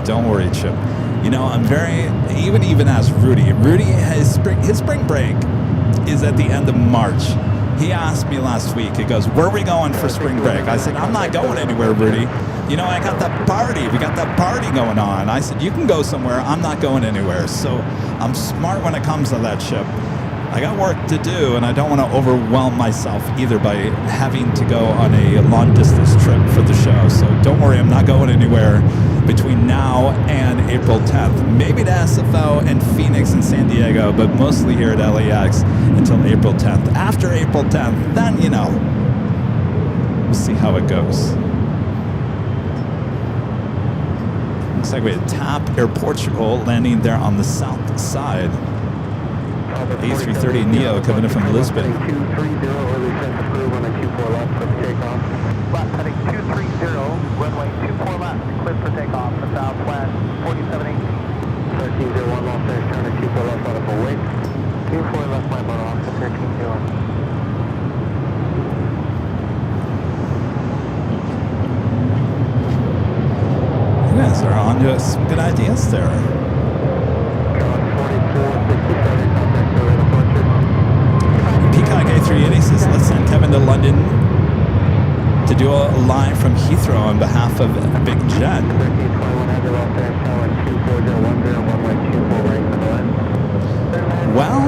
Don't worry, Chip. You know, I'm even as Rudy, his spring break is at the end of March. He asked me last week, he goes, where are we going for spring break? I said, I'm not going anywhere, Rudy. You know, I got that party. We got that party going on. I said, you can go somewhere. I'm not going anywhere. So I'm smart when it comes to that ship. I got work to do, and I don't want to overwhelm myself either by having to go on a long distance trip for the show. So don't worry, I'm not going anywhere between now and April 10th. Maybe to SFO and Phoenix and San Diego, but mostly here at LAX until April 10th. After April 10th, then, you know, we'll see how it goes. Looks like we had TAP Air Portugal landing there on the south side. A380 Neo coming in from Lisbon. 230, early send through, runway 24 left, clear for takeoff. Left heading 230, runway 24 left, clear for takeoff for Southwest 4718. 1301 off there, turn at 24 left, out of full weight. 24 left, my motor off to 1301. You guys are on to some good ideas there. Peacock A380 says, let's send Kevin to London to do a live from Heathrow on behalf of Big Jet. Well,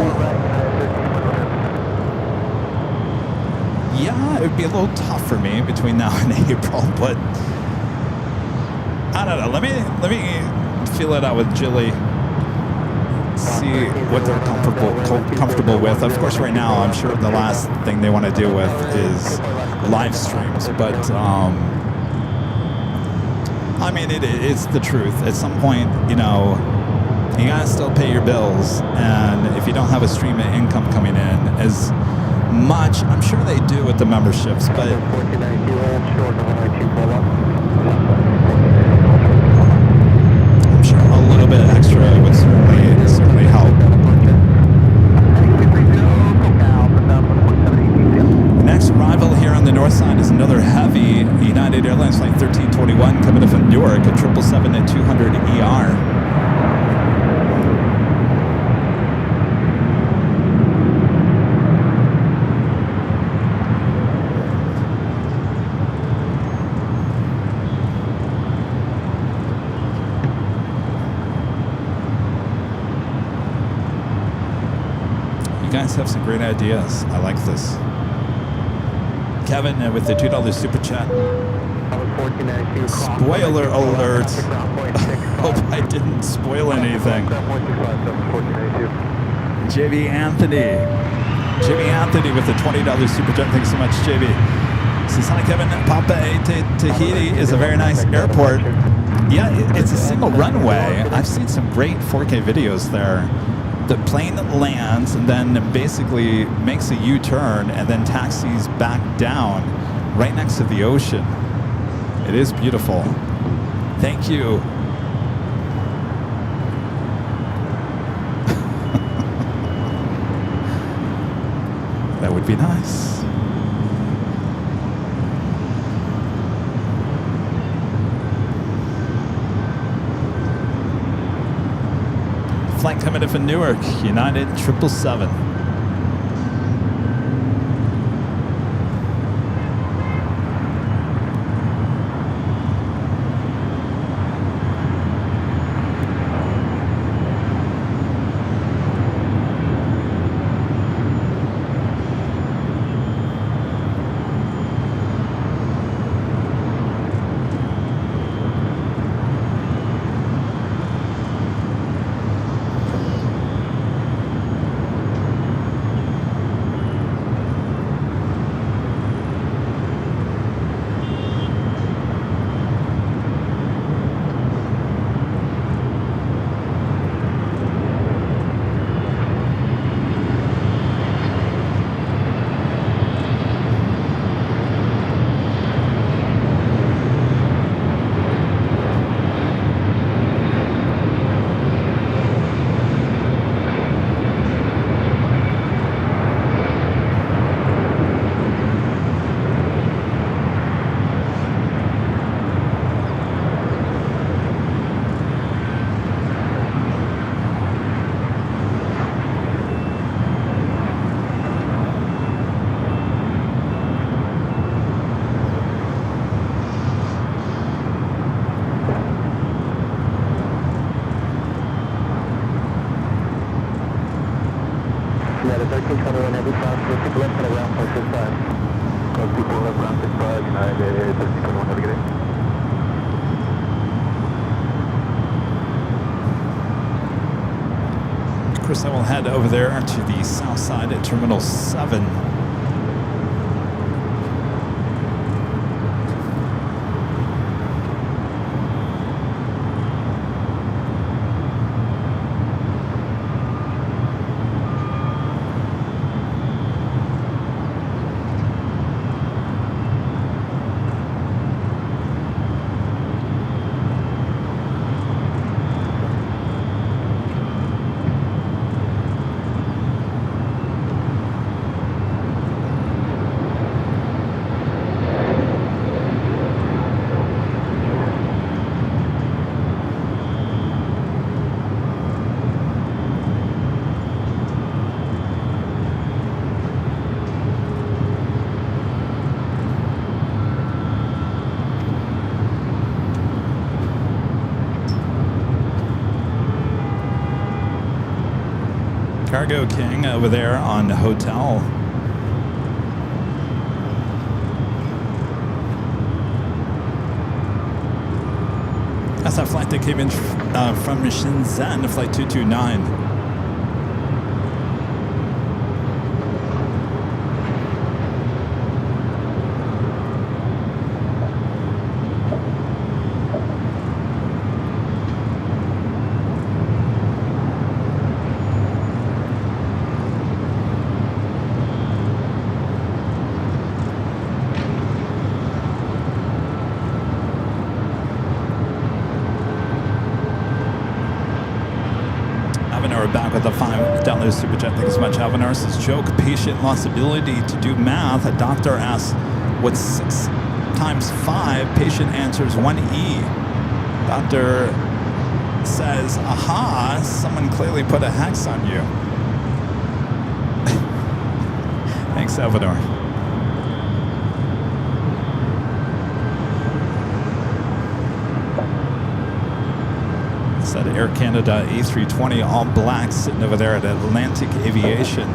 yeah, it would be a little tough for me between now and April, but I don't know. Let me feel it out with Jilly. See what they're comfortable with. Of course, right now, I'm sure the last thing they want to deal with is live streams. But I mean, it's the truth. At some point, you know, you gotta still pay your bills, and if you don't have a stream of income coming in as much, I'm sure they do with the memberships, but. I'm sure a little bit extra would certainly help. The next arrival here on the north side is another heavy United Airlines flight 1321 coming in from Newark at 777-200 ER. You guys have some great ideas. I like this. Kevin with the $2 super chat. Spoiler alert. Hope I didn't spoil anything. JB Anthony. JB Anthony with the $20 super chat. Thanks so much, JB. Says, hi, Kevin. Papa Tahiti is a very nice airport. Yeah, it's a single runway. I've seen some great 4K videos there. The plane lands and then basically makes a U-turn and then taxis back down right next to the ocean. It is beautiful. Thank you. That would be nice. Flight coming in from Newark, United 777. Yeah, the 1321 heavy south, we'll keep left and around 465. Code 24 left ground 65, United 1321 heavy getting. Chris, I will head over there to the Southside at Terminal 7. Cargo King over there on hotel. That's that flight that came in from Shenzhen, flight 229. Back with a $5 super chat. Thanks so much. Avanar says, joke, patient lost ability to do math. A doctor asks, what's 6 times 5? Patient answers 1E. Doctor says, aha, someone clearly put a hex on you. Thanks, Avanar. Said Air Canada A380 all black sitting over there at Atlantic Aviation.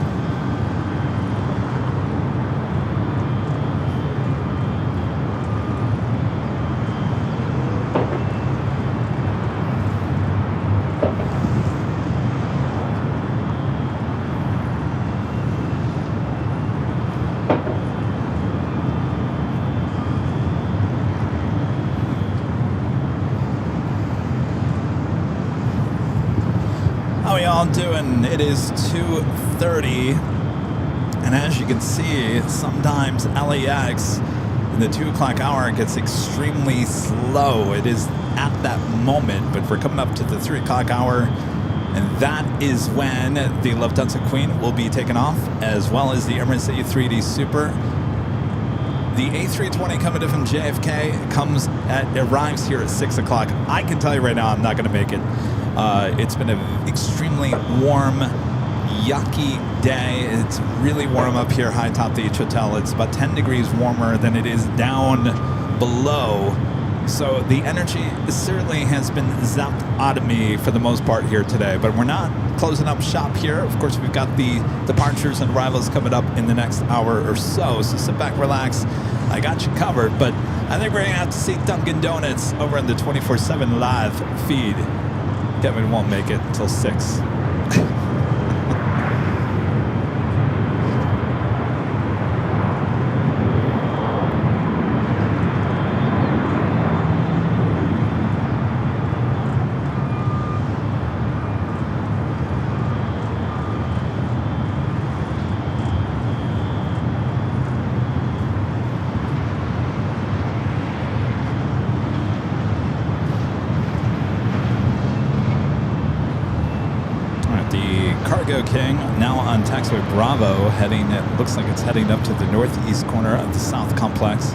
Doing? It is 2:30, and as you can see, sometimes LAX in the 2 o'clock hour gets extremely slow. It is at that moment, but we're coming up to the 3 o'clock hour, and that is when the Lufthansa Queen will be taken off, as well as the Emirates A380 Super. The A320 coming in from JFK arrives here at 6 o'clock. I can tell you right now, I'm not going to make it. It's been an extremely warm, yucky day. It's really warm up here high top the H Hotel. It's about 10 degrees warmer than it is down below. So the energy certainly has been zapped out of me for the most part here today. But we're not closing up shop here. Of course, we've got the departures and arrivals coming up in the next hour or so. So sit back, relax. I got you covered. But I think we're going to have to see Dunkin' Donuts over in the 24/7 live feed. Kevin won't make it until 6. King now on taxiway Bravo, heading, it looks like it's heading up to the northeast corner of the South Complex.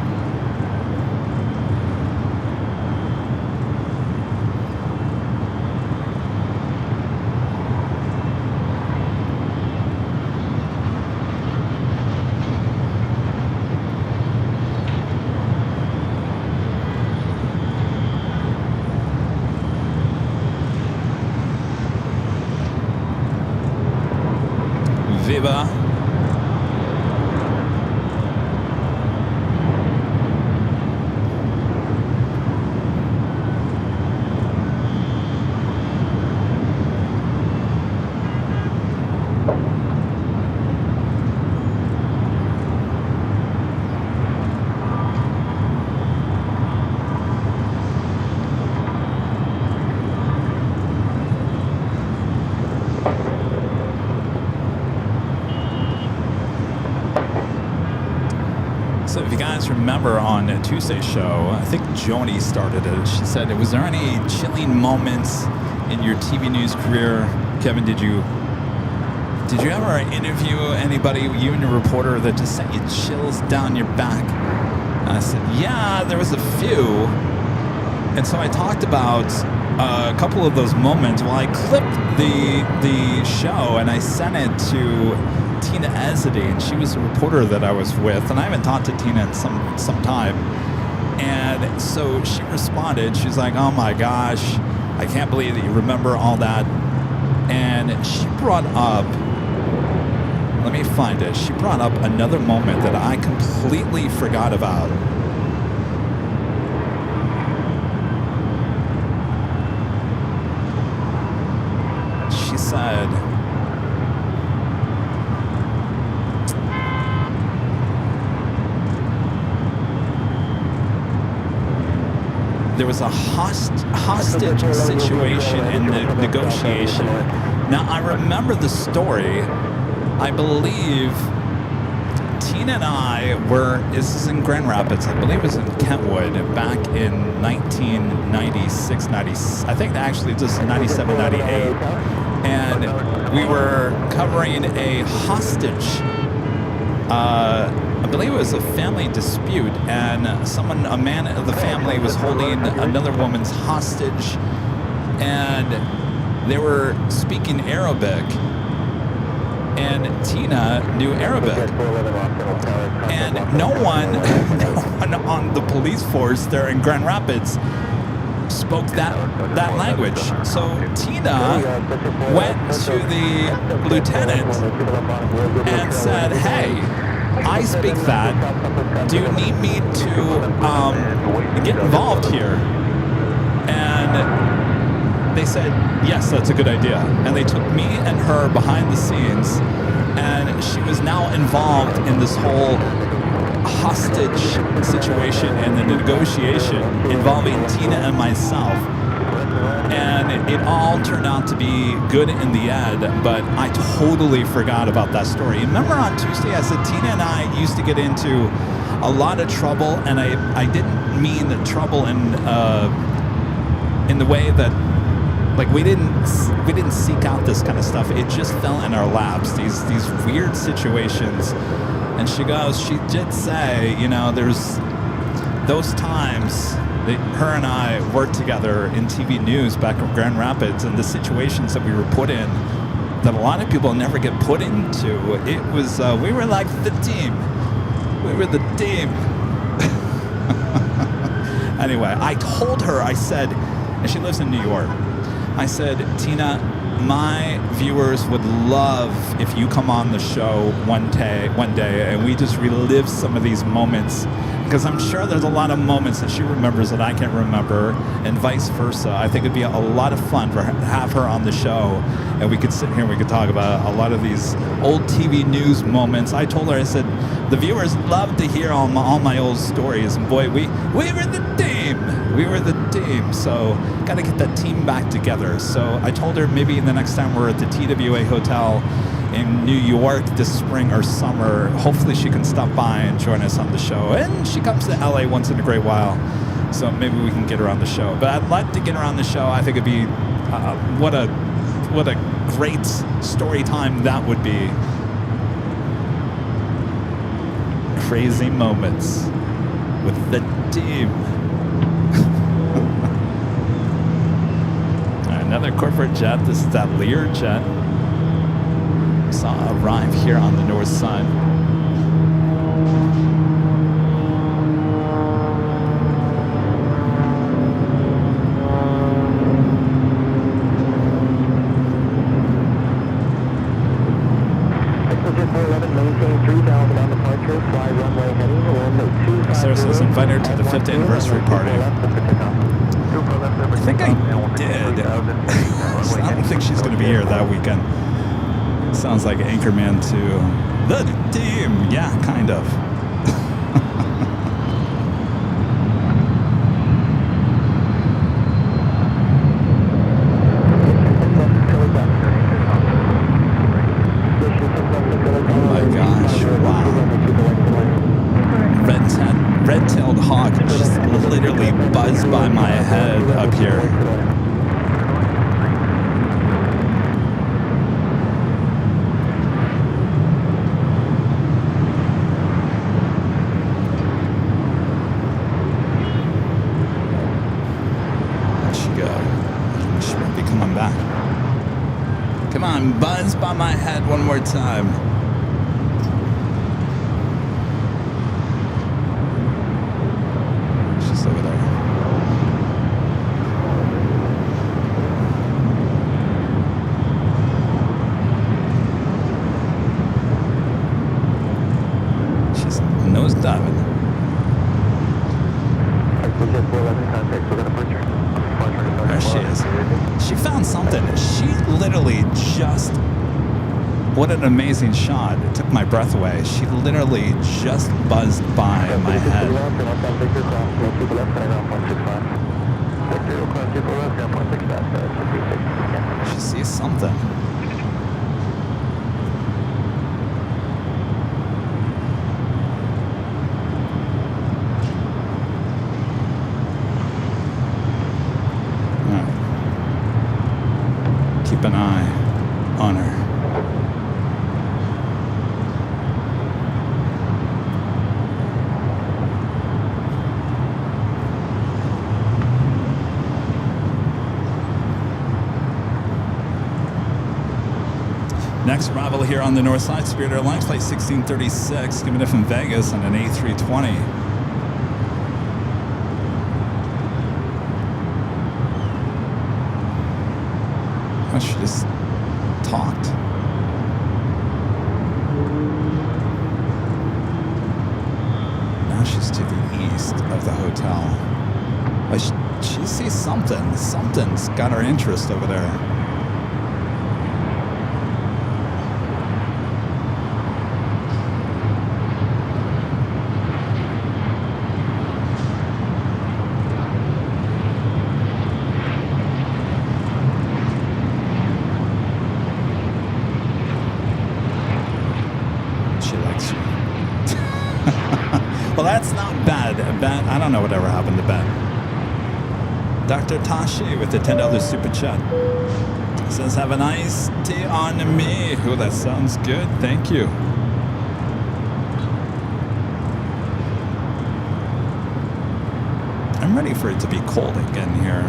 Viva. So if you guys remember on Tuesday's show, I think Joni started it. She said, was there any chilling moments in your TV news career? Kevin, did you ever interview anybody, you and your reporter, that just sent you chills down your back? And I said, yeah, there was a few. And so I talked about a couple of those moments. Well, I clipped the show and I sent it to Tina Ezedy, and she was a reporter that I was with, and I haven't talked to Tina in some time. And so she responded. She's like, oh my gosh, I can't believe that you remember all that. And she brought up, let me find it, she brought up another moment that I completely forgot about. She said, there was a hostage situation in the negotiation. Now, I remember the story. I believe Tina and I were, this is in Grand Rapids, I believe it was in Kentwood back in 1996, I think actually just 97, 98. And we were covering a hostage, I believe it was a family dispute, and a man of the family was holding another woman's hostage, and they were speaking Arabic, and Tina knew Arabic, and no one on the police force there in Grand Rapids spoke that language. So Tina went to the lieutenant and said, hey, I speak that. Do you need me to get involved here? And they said, yes, that's a good idea. And they took me and her behind the scenes, and she was now involved in this whole hostage situation and the negotiation involving Tina and myself. And it all turned out to be good in the end, but I totally forgot about that story. Remember on Tuesday I said Tina and I used to get into a lot of trouble, and I didn't mean the trouble in the way that, like, we didn't seek out this kind of stuff. It just fell in our laps, these weird situations. And she did say, you know, there's those times that her and I worked together in TV news back in Grand Rapids, and the situations that we were put in that a lot of people never get put into. It was, we were like the team. We were the team. Anyway, I told her, I said, and she lives in New York, I said, Tina, my viewers would love if you come on the show one day and we just relive some of these moments, because I'm sure there's a lot of moments that she remembers that I can't remember, and vice versa. I think it'd be a lot of fun to have her on the show, and we could sit here and we could talk about a lot of these old TV news moments. I told her, I said, the viewers love to hear all my old stories, and boy, we were the team. We were the team, so got to get that team back together. So I told her maybe the next time we're at the TWA Hotel in New York this spring or summer, hopefully she can stop by and join us on the show. And she comes to LA once in a great while, so maybe we can get her on the show. But I'd like to get her on the show. I think it'd be, what a great story time that would be. Crazy moments with the team. Another corporate jet. This is that Lear jet. Saw arrive here on the north side. Passenger 411, maintain 3000 on departure, fly runway heading 1250. Sarah says invite her to the 5th anniversary party. I think I did. I don't think she's going to be here that weekend. Sounds like Anchorman to the team. Yeah, kind of. Oh my gosh, wow. Red-tailed hawk just literally buzzed by my head up here. Come on, buzz by my head one more time. She's over there. She's nose diving. There she is. She found something. She literally just... What an amazing shot. It took my breath away. She literally just buzzed by my head. She sees something. Keep an eye on her. Next arrival here on the Northside, Spirit Airlines, flight 1636, giving it from Vegas on an A320. Oh, she just talked. Now she's to the east of the hotel. But she sees something. Something's got her interest over there. Well, that's not bad. Ben, I don't know whatever happened to Ben. Dr. Tashi with the $10 super chat says, have a nice tea on me. Oh, that sounds good. Thank you. I'm ready for it to be cold again here.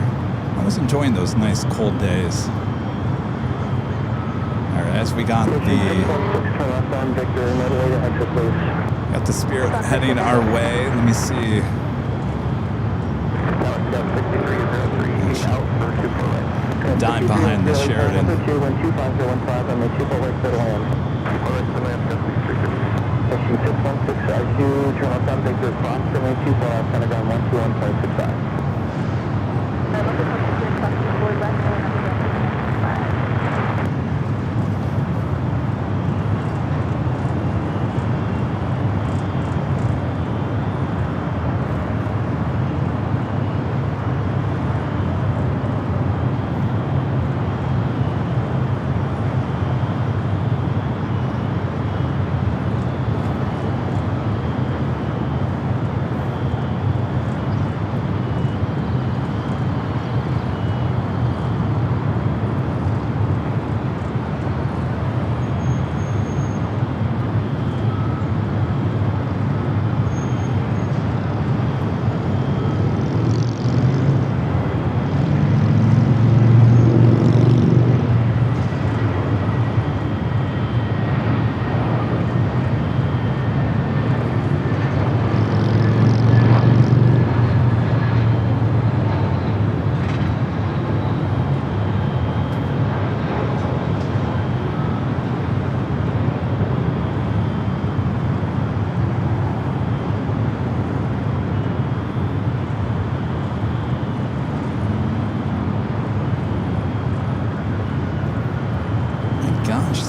I was enjoying those nice cold days. All right, as we got the Spirit heading our way. Let me see. Dive behind the Sheridan.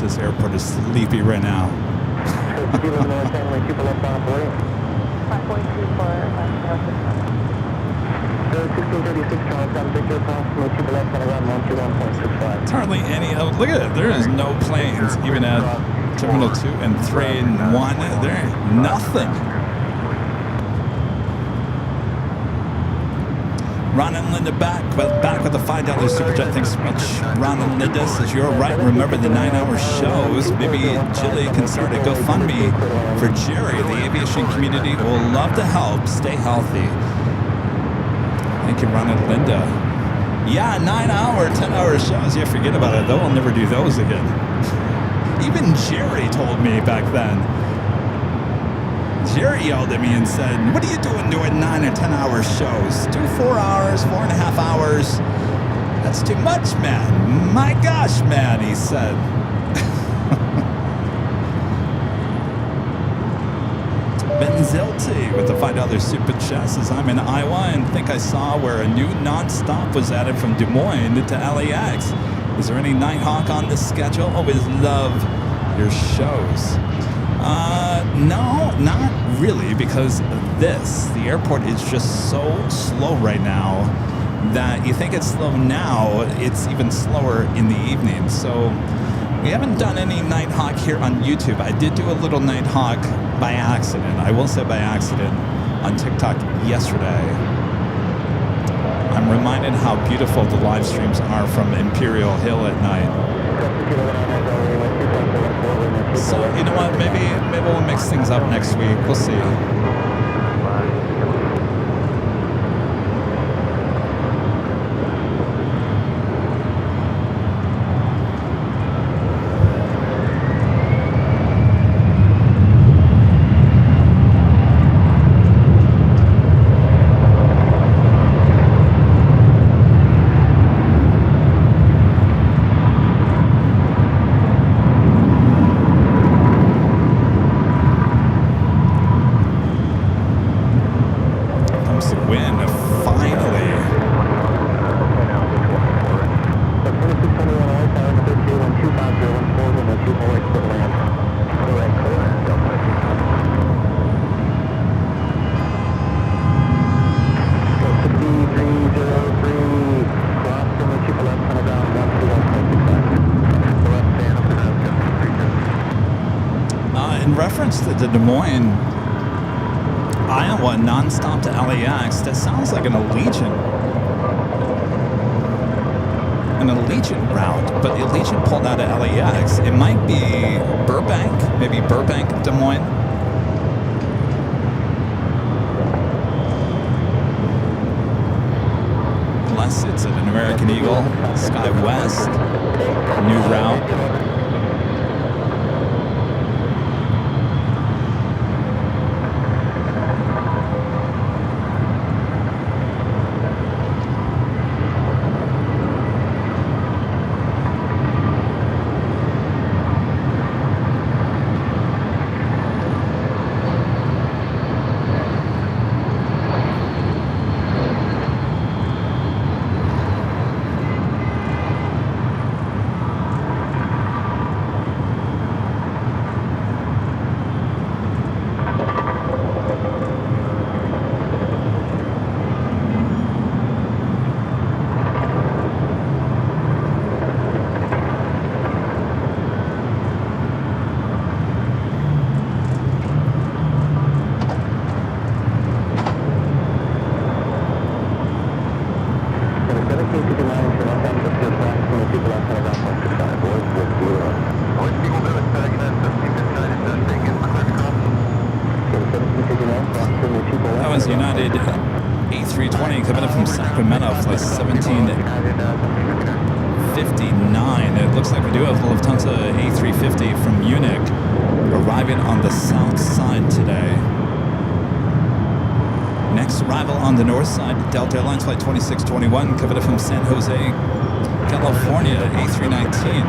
This airport is sleepy right now. 5.2 for It's hardly any. Oh, look at it. There is no planes, even at Terminal 2 and 3 and 1. There ain't nothing. Ron and Linda back with the $5 super chat. Thanks so much, Ron and Linda. Says you're right. Remember the 9-hour shows. Maybe Jilly can start a GoFundMe for Jerry. The aviation community will love to help. Stay healthy. Thank you, Ron and Linda. Yeah, 9-hour, 10-hour shows. Yeah, forget about it. They'll never do those again. Even Jerry told me back then. Jerry yelled at me and said, what are you doing 9 or 10-hour shows? Do 4 hours, 4.5 hours. That's too much, man. My gosh, man, he said. Ben Zilty with the $5 super chat says, I'm in Iowa and think I saw where a new nonstop was added from Des Moines to LAX. Is there any Nighthawk on the schedule? Always love your shows. No, not really, because the airport is just so slow right now that you think it's slow now, it's even slower in the evening. So we haven't done any Nighthawk here on YouTube. I did do a little Nighthawk by accident. I will say by accident on TikTok yesterday. I'm reminded how beautiful the live streams are from Imperial Hill at night. So, you know what, maybe we'll mix things up next week. We'll see. To the Des Moines, Iowa, nonstop to LAX. That sounds like an Allegiant route, but the Allegiant pulled out of LAX. It might be Burbank, maybe Burbank, Des Moines. Unless it's an American Eagle, SkyWest, new route. United A320 coming in from Sacramento, flight 1759. It looks like we do have Lufthansa A350 from Munich arriving on the Southside today. Next arrival on the Northside, Delta Airlines flight 2621 coming in from San Jose, California, A319.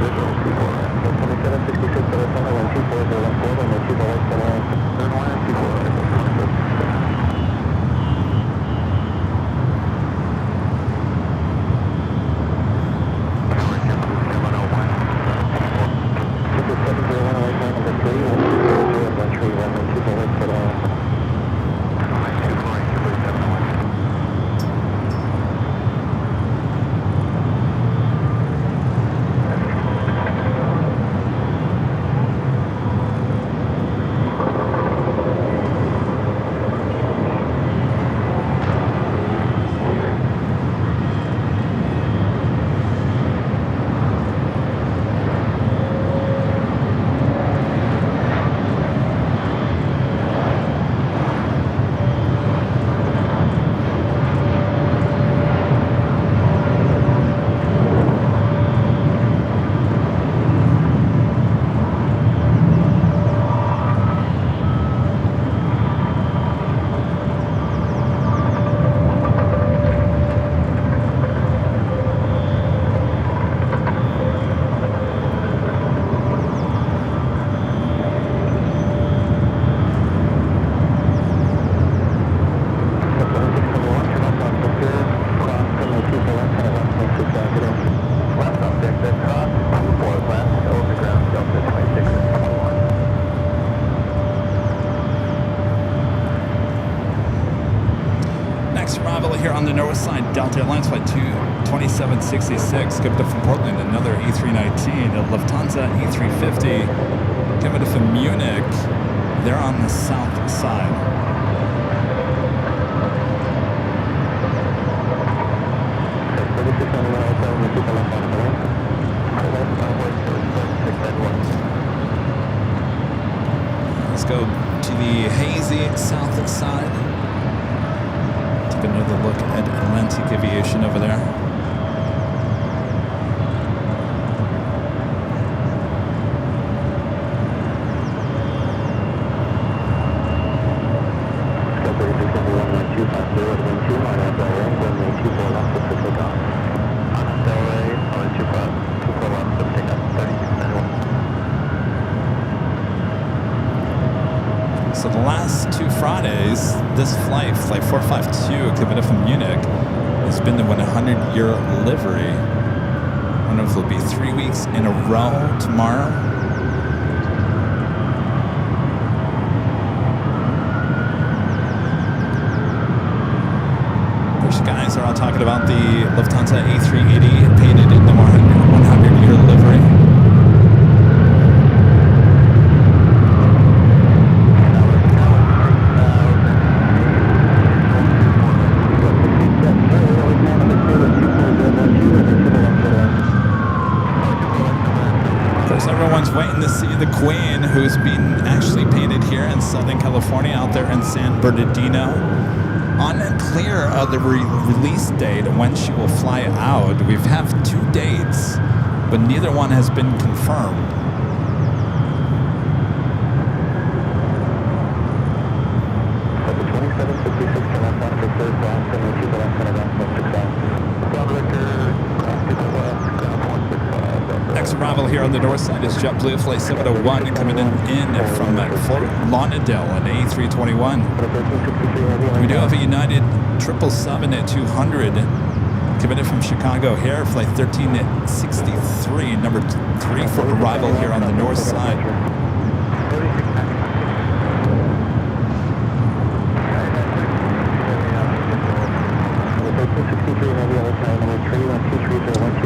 Southside Delta Airlines flight 2766 coming up from Portland, another A319, a Lufthansa A350 coming up from Munich. They're on the south side. Let's go to the hazy south side. Take another look at Atlantic Aviation over there. So the last 2 Fridays, this flight 452, coming up from Munich, has been the 100-year livery. I don't know if it'll be 3 weeks in a row tomorrow. These guys are all talking about the Lufthansa A380 painted in the 100-year livery. Everyone's waiting to see the Queen, who's been actually painted here in Southern California, out there in San Bernardino. Unclear of the release date when she will fly out. We have 2 dates, but neither one has been confirmed. Arrival here on the north side is JetBlue Flight 701 coming in from Fort Lauderdale, an A321. We do have a United 777 at 200 coming in from Chicago here, Flight 1363, number 3 for arrival here on the north side.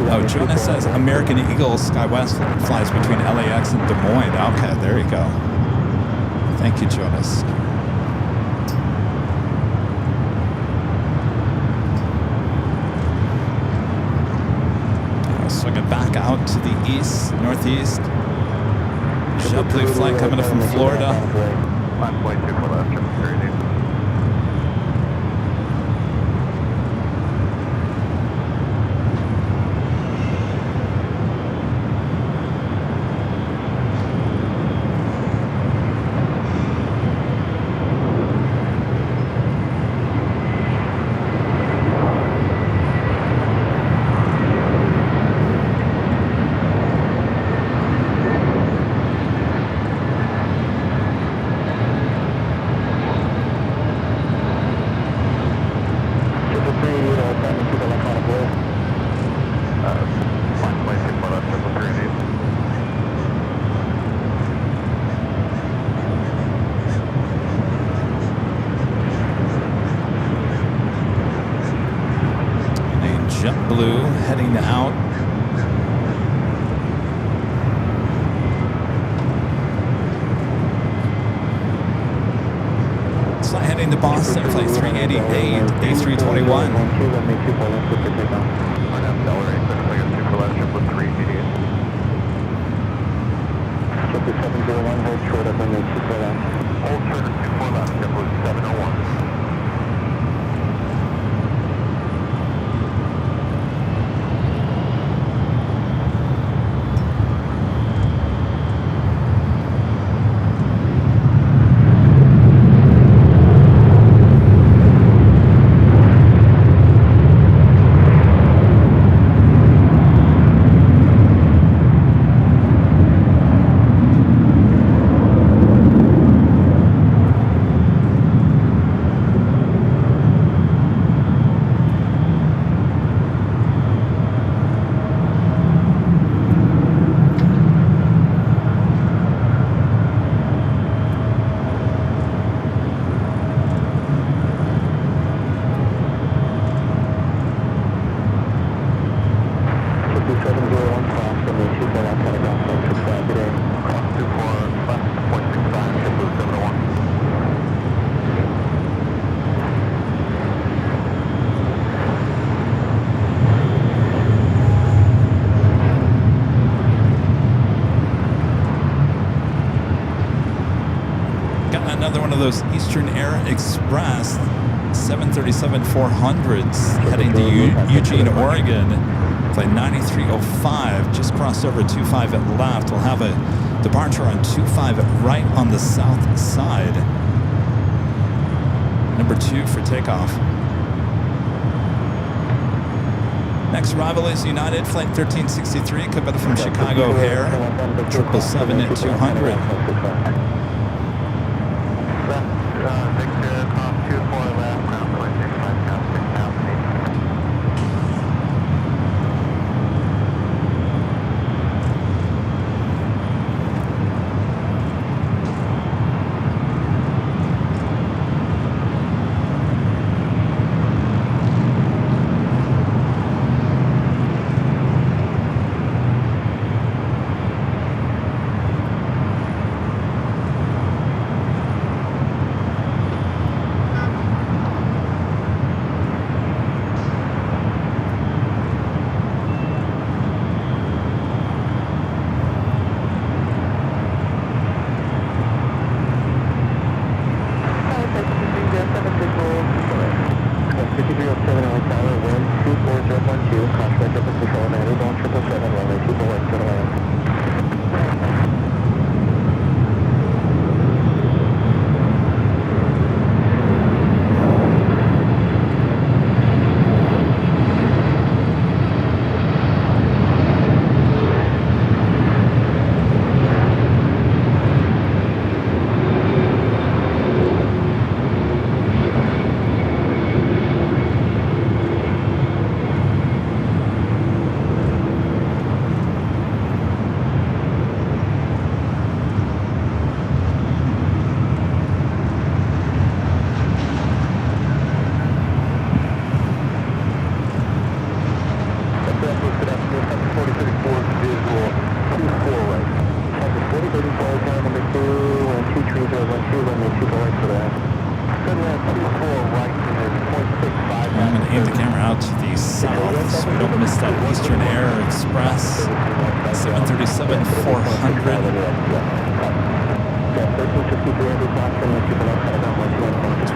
Oh, Jonas says American Eagle SkyWest flies between LAX and Des Moines. Okay, there you go. Thank you, Jonas. Swinging back out to the east, northeast. JetBlue flight coming up from Florida. 5.2 for left, 380. JetBlue heading out. So heading to Boston, Flight 388, A321. Hold turn 24 left, JetBlue 701. another one of those Eastern Air Express 737-400s heading to Eugene, Oregon. Flight 9305, just crossed over 25 at left. We'll have a departure on 25 right on the south side. Number 2 for takeoff. Next arrival is United, Flight 1363, coming from Chicago O'Hare, 777 at 200. Victor, cross 24 left, ground point 65, ground 6000.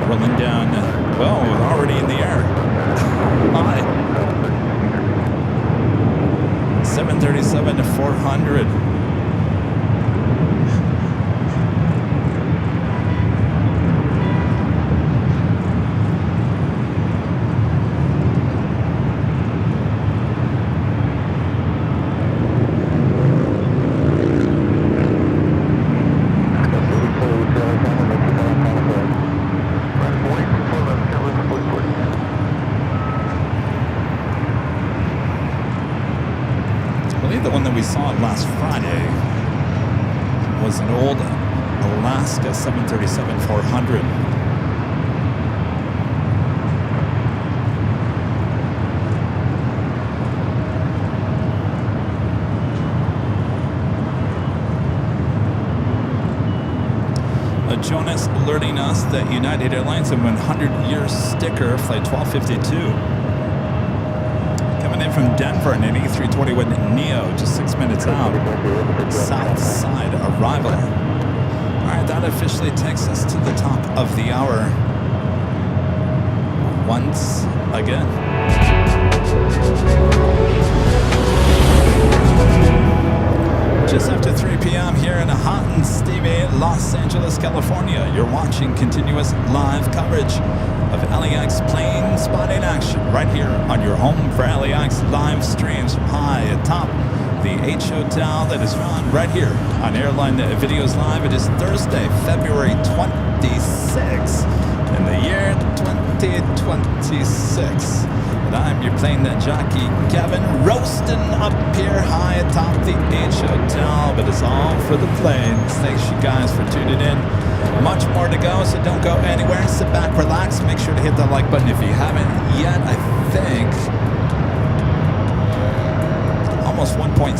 Rolling down, well, already in the air. High. 737-400. We saw it last Friday was an old Alaska 737-400. Jonas alerting us that United Airlines have a 100-year sticker, flight 1252. In from Denver, an A380 with Neo, just 6 minutes out. Southside arrival. All right, that officially takes us to the top of the hour. Once again. Just after 3 p.m. here in a hot and steamy Los Angeles, California. You're watching continuous live coverage of LAX plane spotting action right here on your home for LAX live streams from high atop the H Hotel that is run right here on Airline Videos Live. It is Thursday, February 26th in the year 2026. And I'm your plane jockey Kevin, roasting up here high atop the H Hotel, but it's all for the planes. Thanks you guys for tuning in. Much more to go, so don't go anywhere. Sit back, relax. Make sure to hit that like button if you haven't yet. I think almost 1.7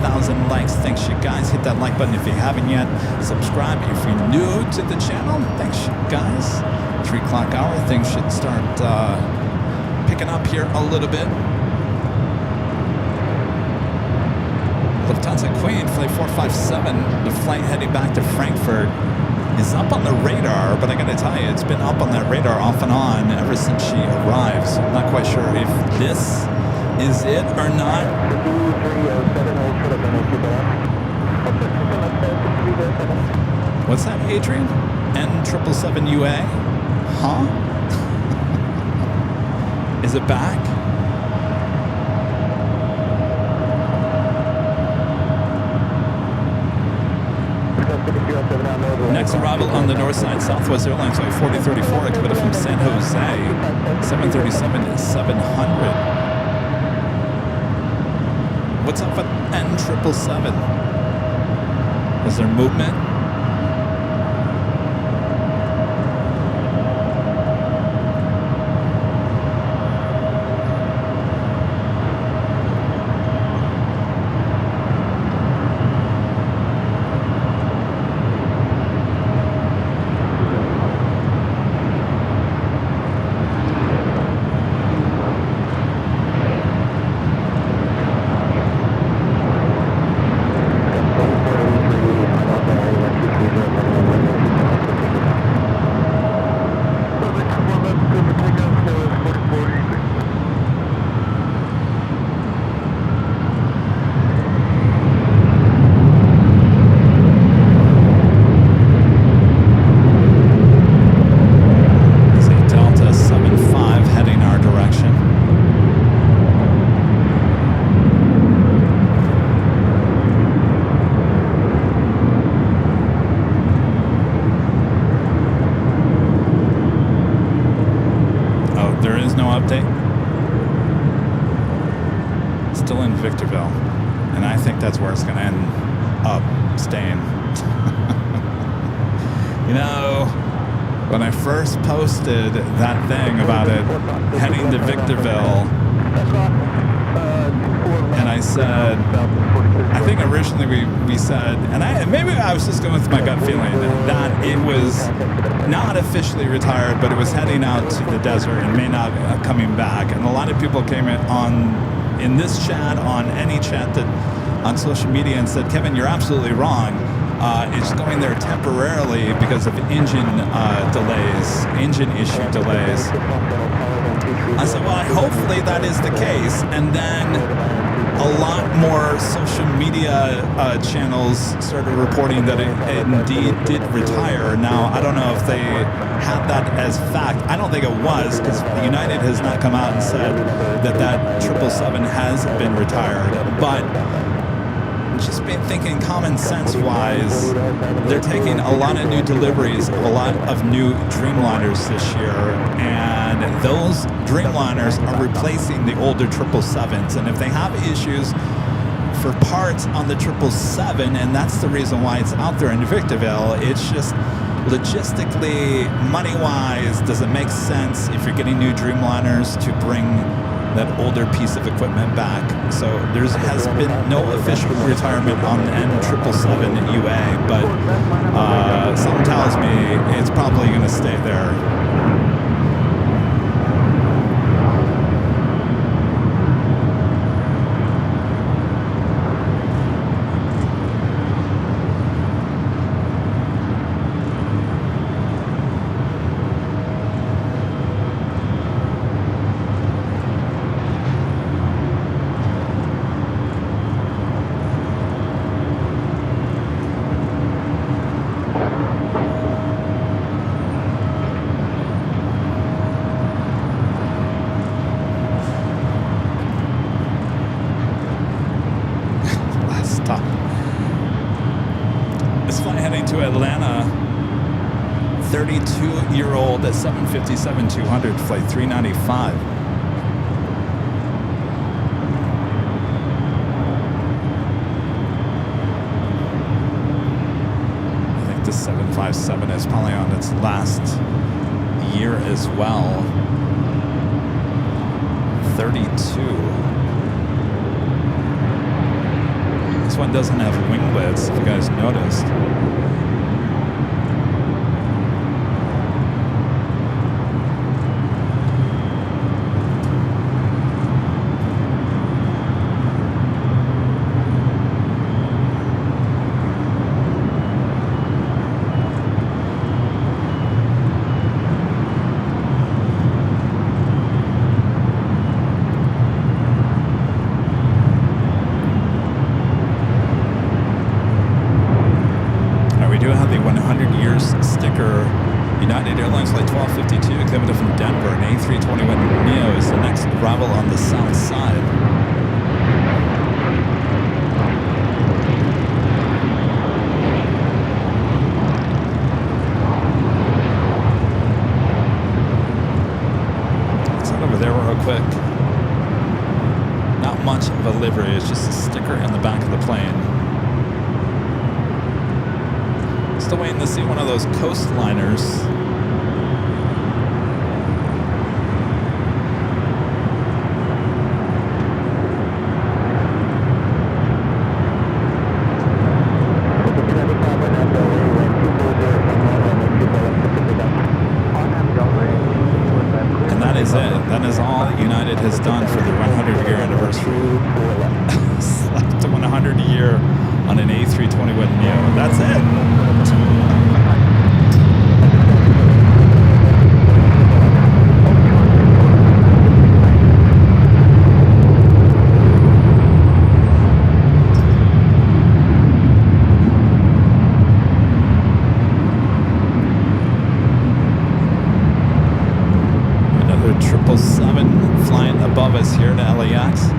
thousand likes. Thanks you guys. Hit that like button if you haven't yet. Subscribe if you're new to the channel. Thanks you guys. 3 o'clock hour. Things should start picking up here a little bit. Lufthansa Queen, flight 457, the flight heading back to Frankfurt is up on the radar, but I gotta tell you, it's been up on that radar off and on ever since she arrived. So I'm not quite sure if this is it or not. What's that, Adrian? N777UA? Huh? Is it back? Next arrival on the Northside, Southwest Airlines flight 4034, coming from San Jose, 737-700. What's up with N777? Is there movement? Posted that thing about it heading to Victorville, and I said, I think originally we said, and maybe I was just going with my gut feeling that it was not officially retired, but it was heading out to the desert and may not coming back. And a lot of people came in this chat, on any chat that on social media, and said, Kevin, you're absolutely wrong. It's going there temporarily because of engine issue delays. I said, well, hopefully that is the case. And then a lot more social media channels started reporting that it indeed did retire. Now, I don't know if they had that as fact. I don't think it was, because United has not come out and said that 777 has been retired. But just been thinking common sense wise, they're taking a lot of new deliveries of a lot of new Dreamliners this year, and those Dreamliners are replacing the older 777s. And if they have issues for parts on the 777, and that's the reason why it's out there in Victorville, it's just logistically, money wise, does it make sense if you're getting new Dreamliners to bring that older piece of equipment back? So there has been no official retirement on the N777 UA, but something tells me it's probably going to stay there. Atlanta, 32-year-old at 757-200, flight 395. I think the 757 is probably on its last year as well. 32. This one doesn't have wing widths, if you guys noticed. sticker. United Airlines Flight 1252 coming from Denver. An A321neo is the next arrival on the south side. Let's head over there real quick. Not much of a livery, it's just a sticker in the back of the plane. Still waiting to see one of those coastliners. And that is it. That is all that United has done for the 100-year anniversary. Slept to 100 a year on an A321neo. That's it. Another 777 flying above us here to LAX.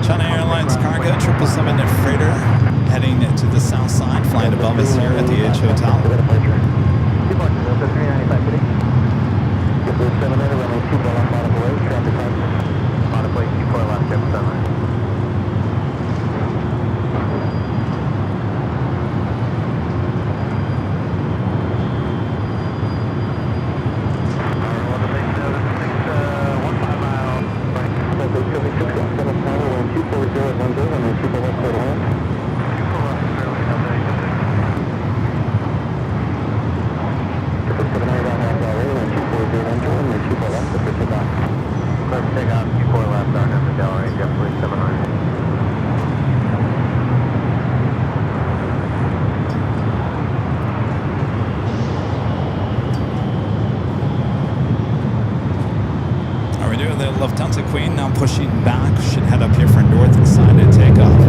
China Airlines cargo 777 freighter heading to the south side, flying above us here at the H Hotel. Lufthansa Queen now pushing back, should head up here for Northside to take off.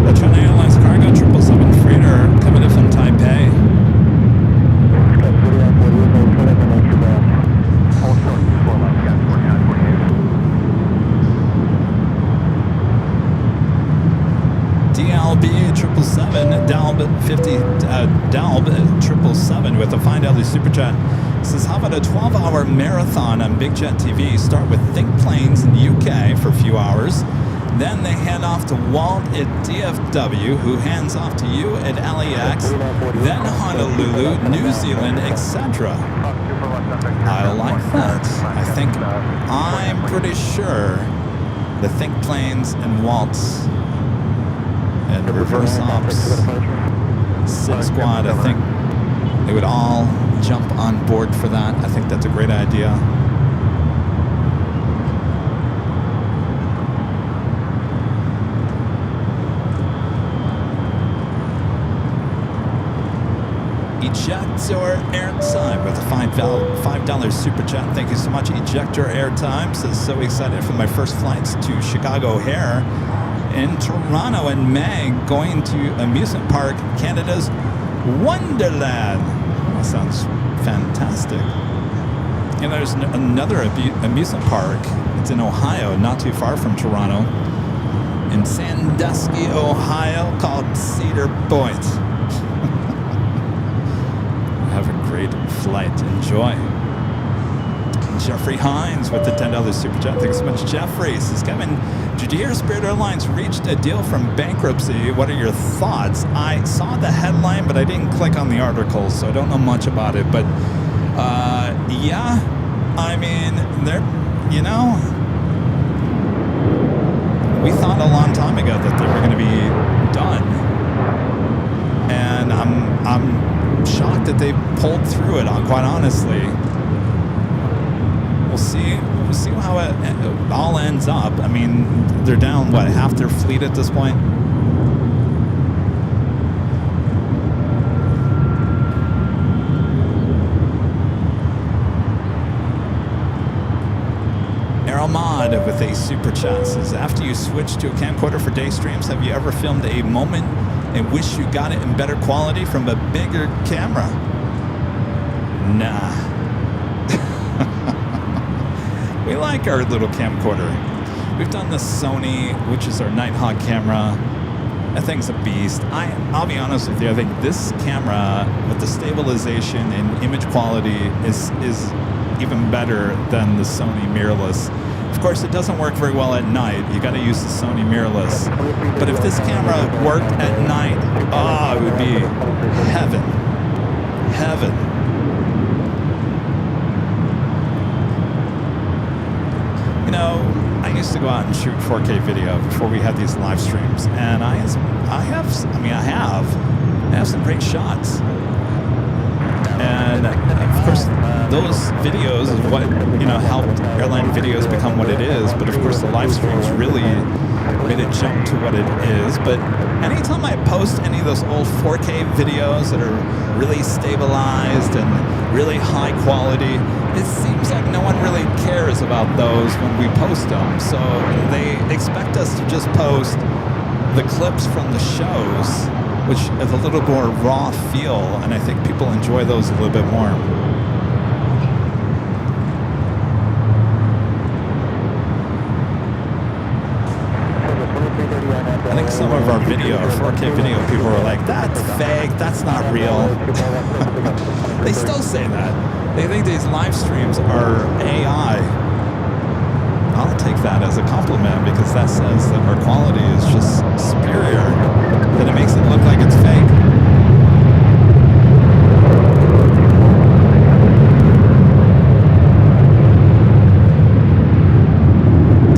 The China Airlines cargo 777 freighter coming in from Taipei. DLB 777, Dalb 50, Dalb 777 with a Find LA Super Chat. Says, how about a 12-hour marathon on Big Jet TV? Start with Think Planes in the UK for a few hours. Then they hand off to Walt at DFW, who hands off to you at LAX. Then Honolulu, New Zealand, etc. I like that. I'm pretty sure the Think Planes and Walt's and reverse ops SID squad, I think they would all jump on board for that. I think that's a great idea. Ejector Airtime with a $5 super chat. Thank you so much, Ejector Airtime. Says, so excited for my first flights to Chicago O'Hare in Toronto in May, going to amusement park Canada's Wonderland. That sounds fantastic. And there's another amusement park. It's in Ohio, not too far from Toronto, in Sandusky, Ohio, called Cedar Point. Have a great flight. Enjoy. Jeffrey Hines with the $10 super chat. Thanks so much, Jeffrey. Says, Kevin, did you hear Spirit Airlines reached a deal from bankruptcy? What are your thoughts? I saw the headline, but I didn't click on the article, so I don't know much about it. But yeah, I mean, they're, you know, we thought a long time ago that they were going to be done, and I'm shocked that they pulled through it. Quite honestly. We'll see how it all ends up. I mean, they're down, what, half their fleet at this point? Mod with a super chat says, after you switch to a camcorder for day streams, have you ever filmed a moment and wish you got it in better quality from a bigger camera? Nah. We like our little camcorder. We've done the Sony, which is our Nighthawk camera. That thing's a beast. I'll be honest with you, I think this camera with the stabilization and image quality is even better than the Sony mirrorless. Of course, it doesn't work very well at night. You got to use the Sony mirrorless. But if this camera worked at night, it would be heaven. Heaven. You know, I used to go out and shoot 4K video before we had these live streams, and I have some great shots. And of course, those videos is what, you know, helped airline videos become what it is. But of course, the live streams really made it jump to what it is. But anytime I post any of those old 4K videos that are really stabilized and really high quality, it seems like no one really cares about those when we post them. So they expect us to just post the clips from the shows, which is a little more raw feel, and I think people enjoy those a little bit more. I think some of our video, our 4K video, people are like, that's fake, that's not real. They still say that. They think these live streams are AI. I'll take that as a compliment, because that says that our quality is just superior, that it makes it look like it's fake.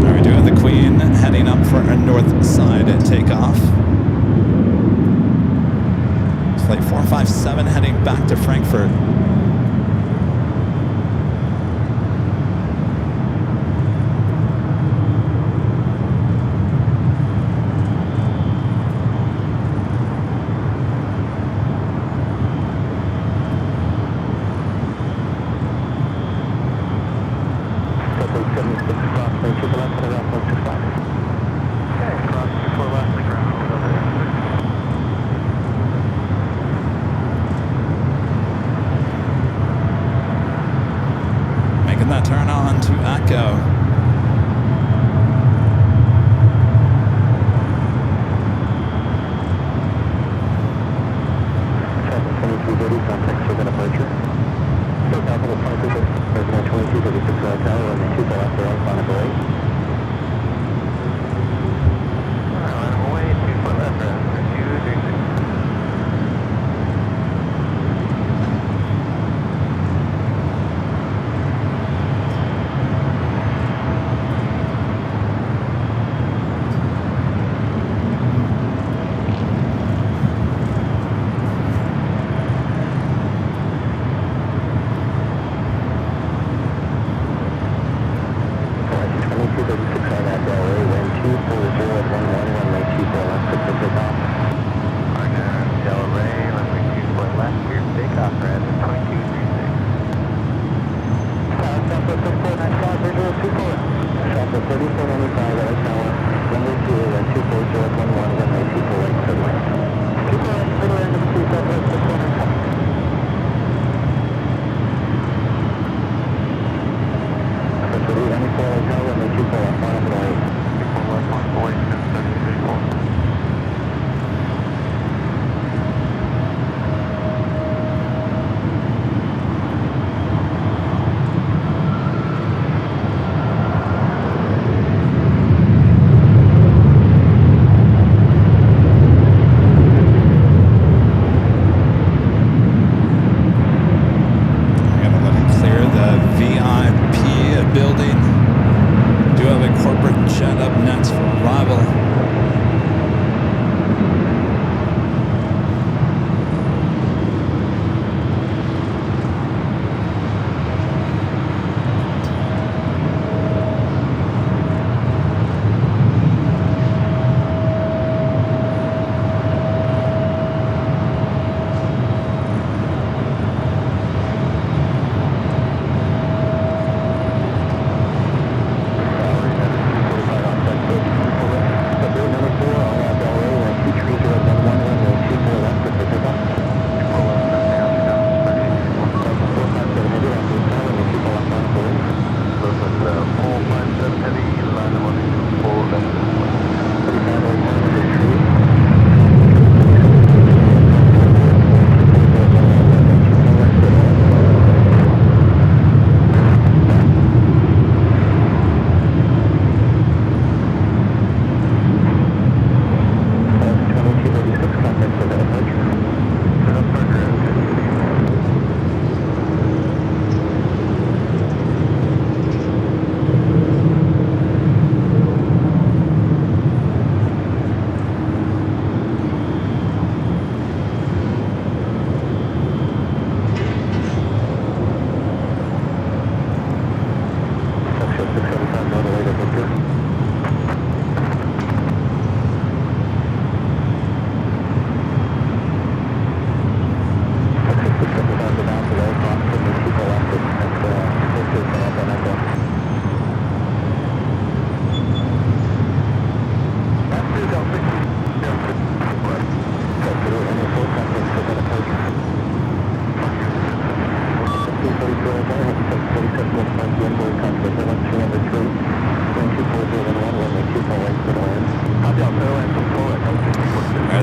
All right, doing the Queen heading up for a Northside takeoff. Flight 457 heading back to Frankfurt.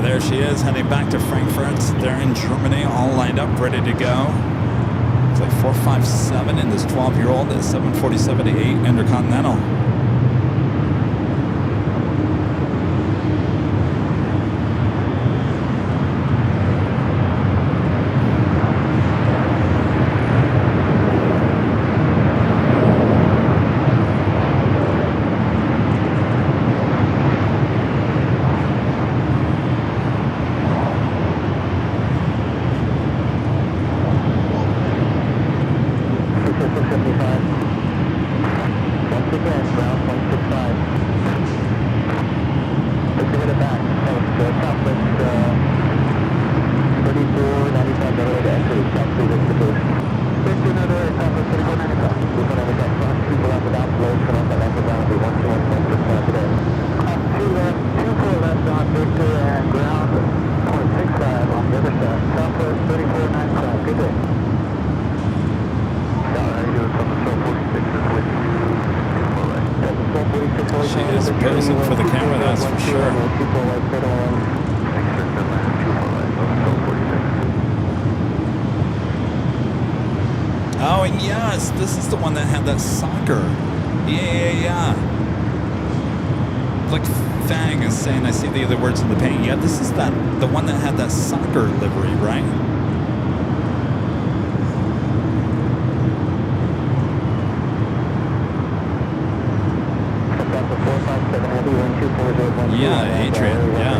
There she is, heading back to Frankfurt. They're in Germany, all lined up, ready to go. It's like 457 in this 12-year-old at 747-8 Intercontinental. She is posing for the camera, that's for sure. Oh, and yes, this is the one that had that soccer. Yeah. Like Fang is saying, I see the other words in the paint. Yeah, this is the one that had that soccer livery, right? Yeah, Adrian, yeah.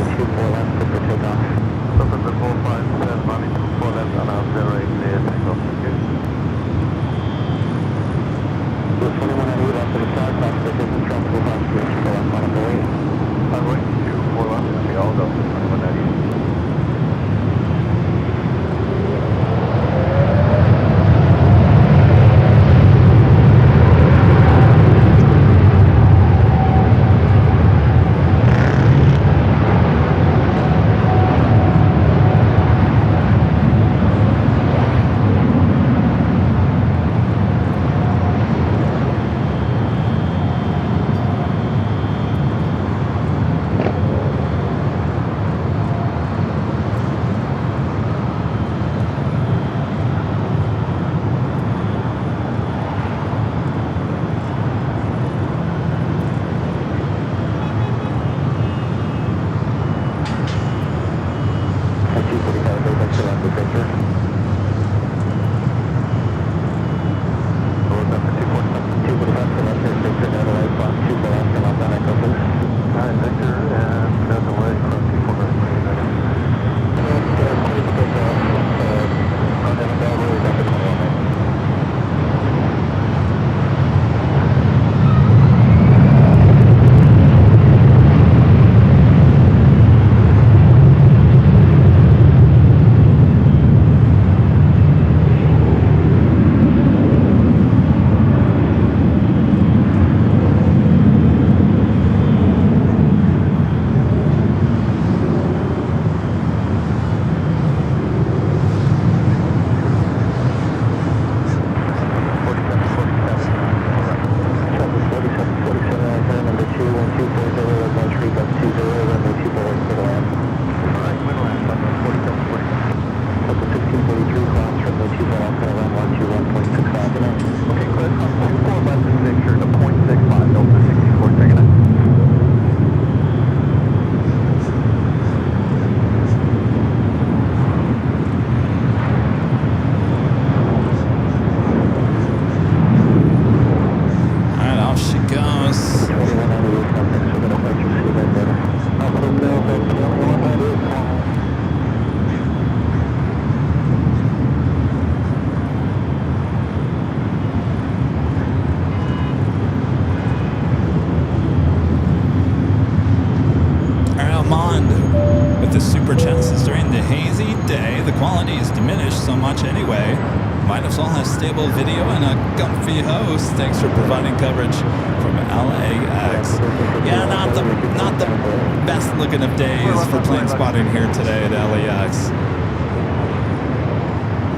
Stable video and a comfy host. Thanks for providing coverage from LAX. Yeah, not the best looking of days for plane spotting here today at LAX,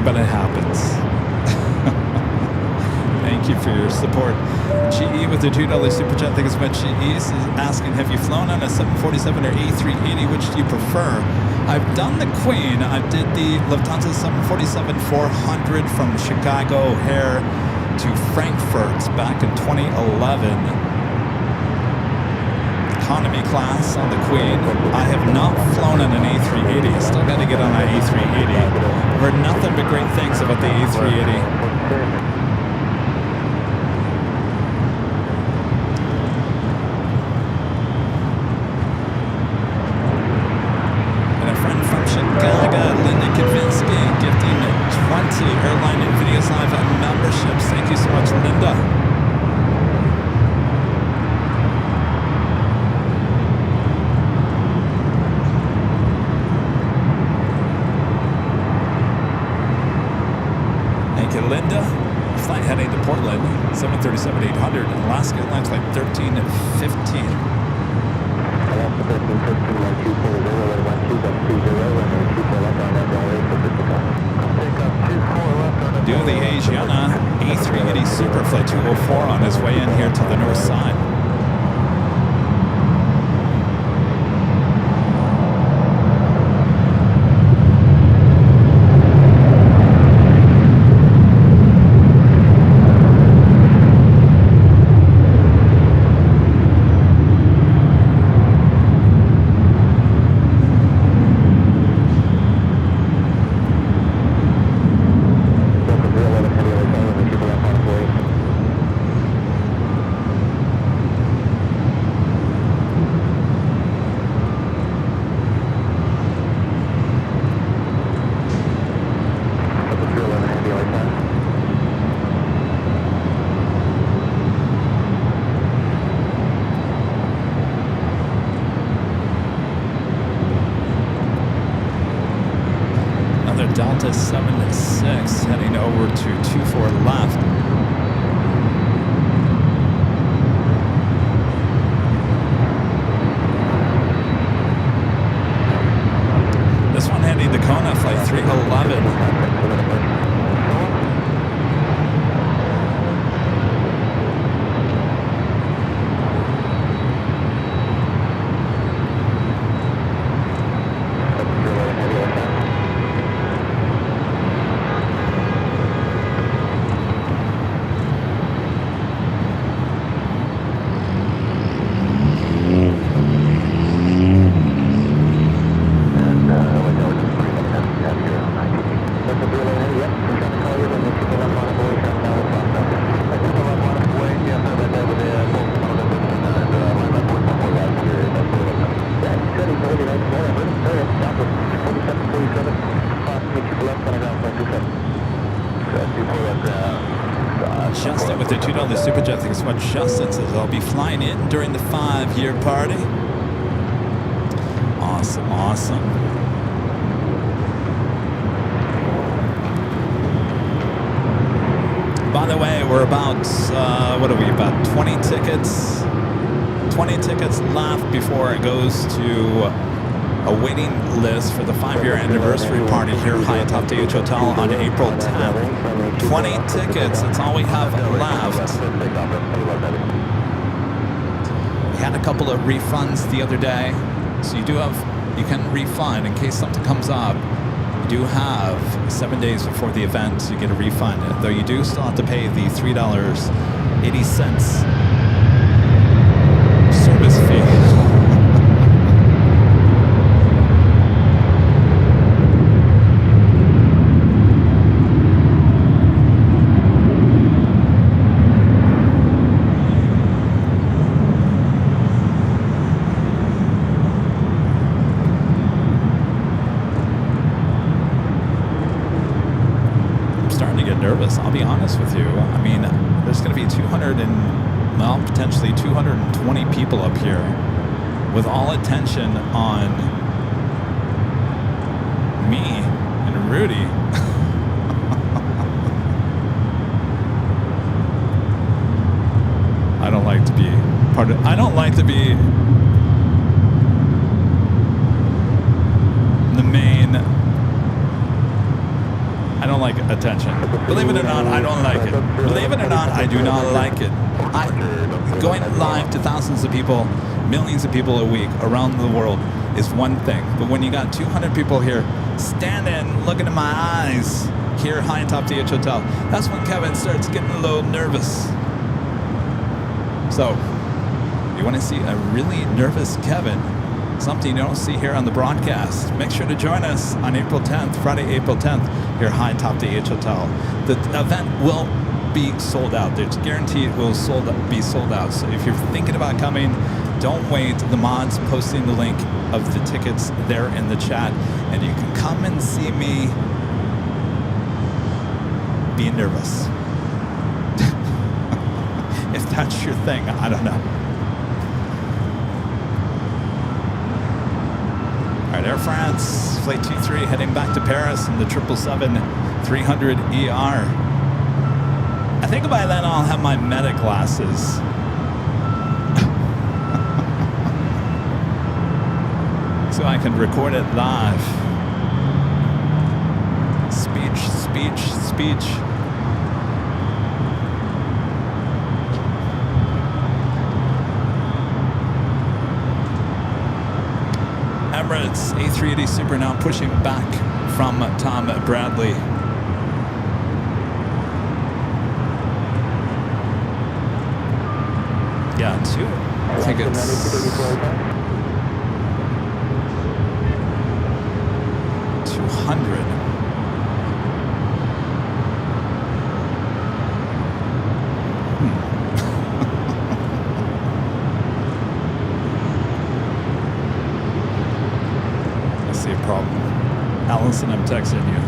but it happens. for your support. GE with the $2 super chat. Thank you so much. GE is asking, have you flown on a 747 or A380? Which do you prefer? I've done the Queen. I did the Lufthansa 747-400 from Chicago O'Hare to Frankfurt back in 2011. Economy class on the Queen. I have not flown on an A380. Still got to get on an A380. I've heard nothing but great things about the A380. And a friend from Chicago, Linda Kavinsky, gifting 20 Airline and Videos Live memberships. Thank you so much, Linda. Linda, flight heading to Portland, 737-800, and Alaska Airlines flight 13 and 15. Alaska 13, 15, 1240, and 12, 24 left on that runway for 50. Do the Asiana A380 Super Flight 204 on his way in here to the north side. Delta 76 heading over to 24 left. This one heading to Kona, flight 311. Justin with the $2 super chat. Thanks so much. Justin says I'll be flying in during the 5-year party. Awesome, awesome. By the way, we're about what are we, about 20 tickets? 20 tickets left before it goes to a waiting list for the 5-year anniversary party here at Hyatt Top DH Hotel on April 10th. 20 tickets, that's all we have left. We had a couple of refunds the other day, so you can refund in case something comes up. You do have 7 days before the event to get a refund, though you do still have to pay the $3.80 service fee. I'll be honest with you. I mean, there's going to be potentially 220 people up here with all attention on me and Rudy. I don't like to be the main. I don't like attention. Believe it or not, I don't like it. Believe it or not, I I do not like it. Going live to thousands of people, millions of people a week around the world is one thing. But when you got 200 people here standing, looking in my eyes, here high atop the H Hotel, that's when Kevin starts getting a little nervous. So, you want to see a really nervous Kevin, something you don't see here on the broadcast, make sure to join us on April 10th, Friday, April 10th, here high atop the H Hotel. The event will be sold out. It's guaranteed it will be sold out. So if you're thinking about coming, don't wait. The mod's posting the link of the tickets there in the chat, and you can come and see me being nervous. If that's your thing, I don't know. All right, Air France, Flight 23 heading back to Paris in the 777-300ER. I think by then I'll have my meta glasses. So I can record it live. Speech, speech, speech. Emirates A380 Super now pushing back from Tom Bradley. Yeah, 2 tickets. 200. I see a problem. Allison, I'm texting you.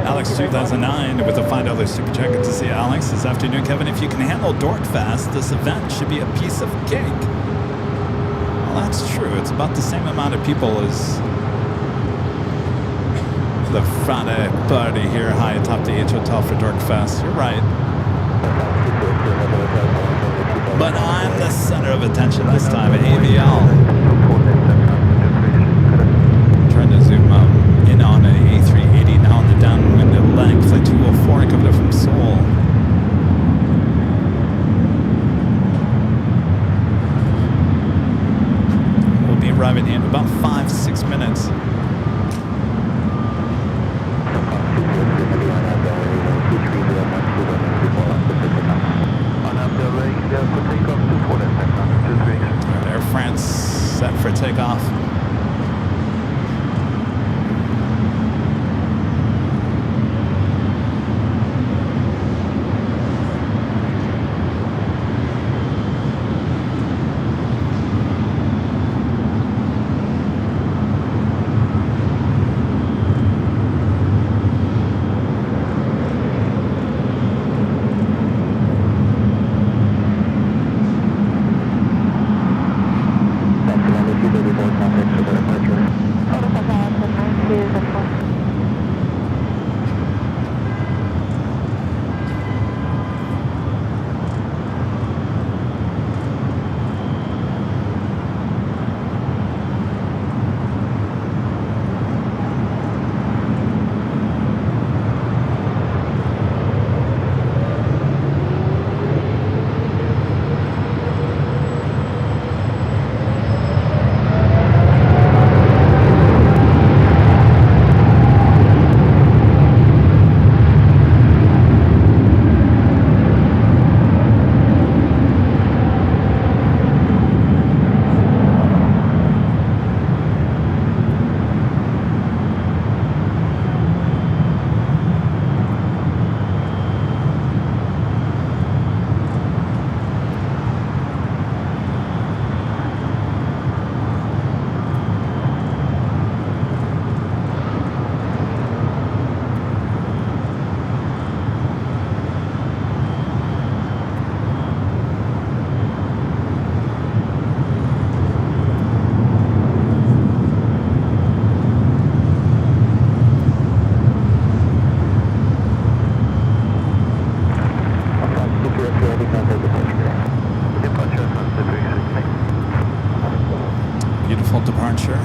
Alex 2009 with a $5 super check. Good to see Alex this afternoon. Kevin, if you can handle Dorkfest, this event should be a piece of cake. Well, that's true. It's about the same amount of people as the Friday party here high atop the H Hotel for Dorkfest. You're right. But I'm the center of attention this time at AVL. Trying to zoom in on an A380 now on the downwind leg. Flight 204 coming up from Seoul. We'll be arriving in about 5-6 minutes. Air France set for takeoff. Departure from the 360. Beautiful departure.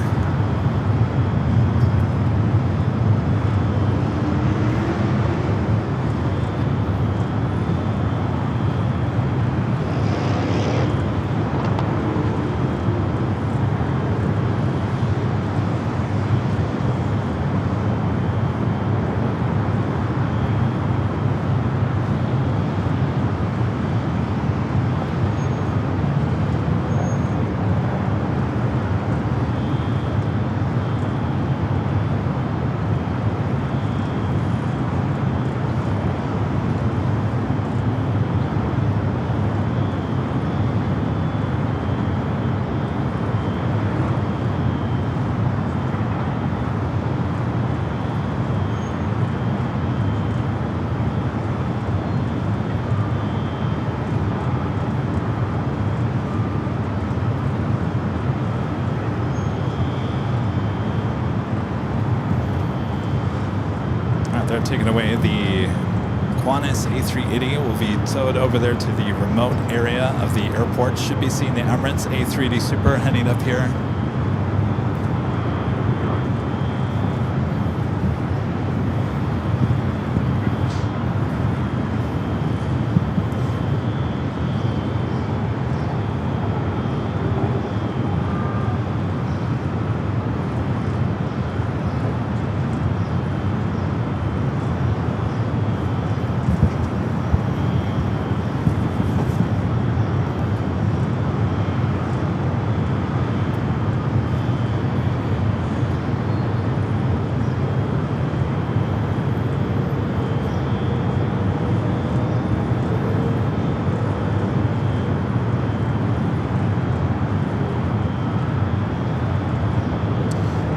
They're taking away the Qantas A380. Will be towed over there to the remote area of the airport. Should be seeing the Emirates A380 Super heading up here.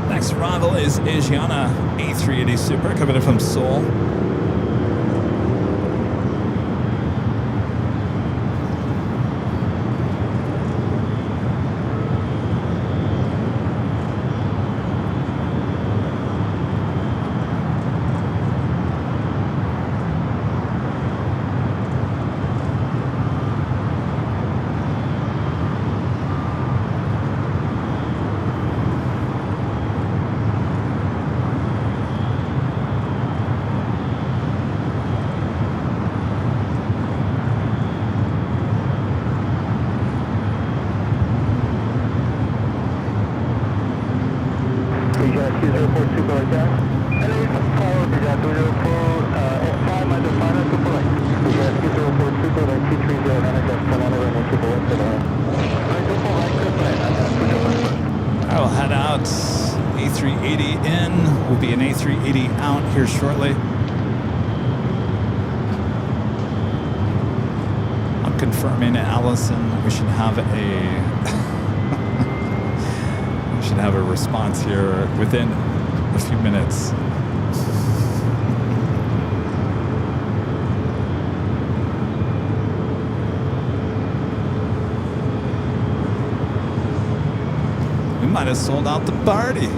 Next arrival is Asiana A380 Super coming in from Seoul. I will head out. A380 in. Will be an A380 out here shortly. I'm confirming Allison. We should have a response here within a few minutes. We might have sold out the party.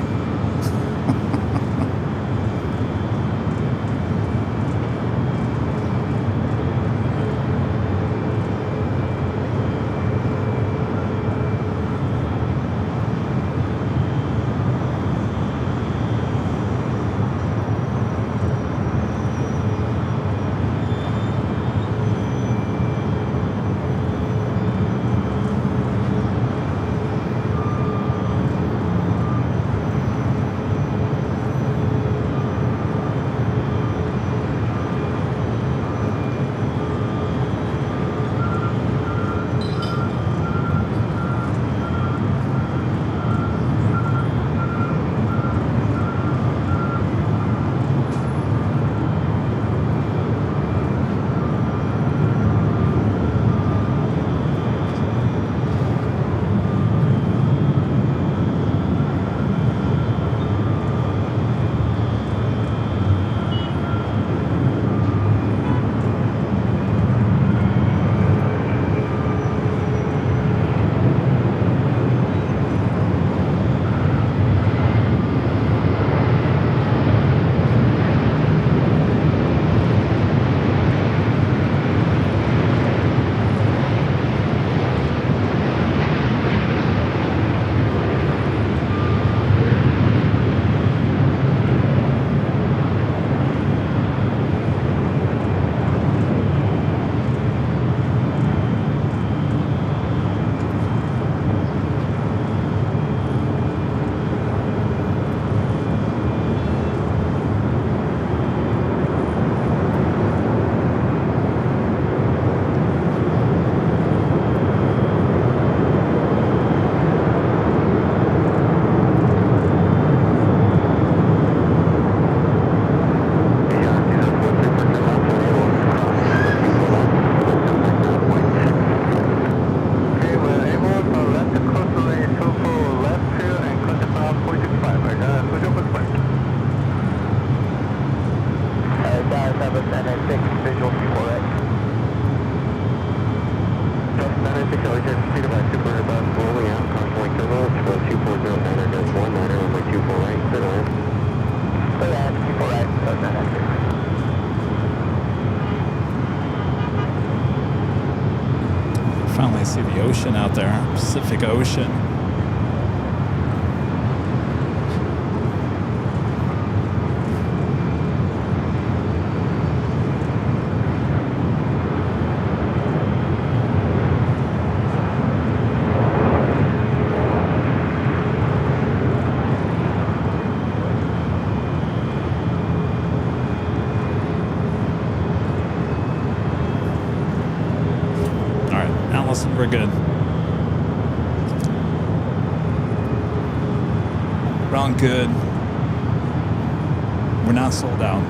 Finally see the ocean out there, Pacific Ocean. We're good. We're on good. We're not sold out.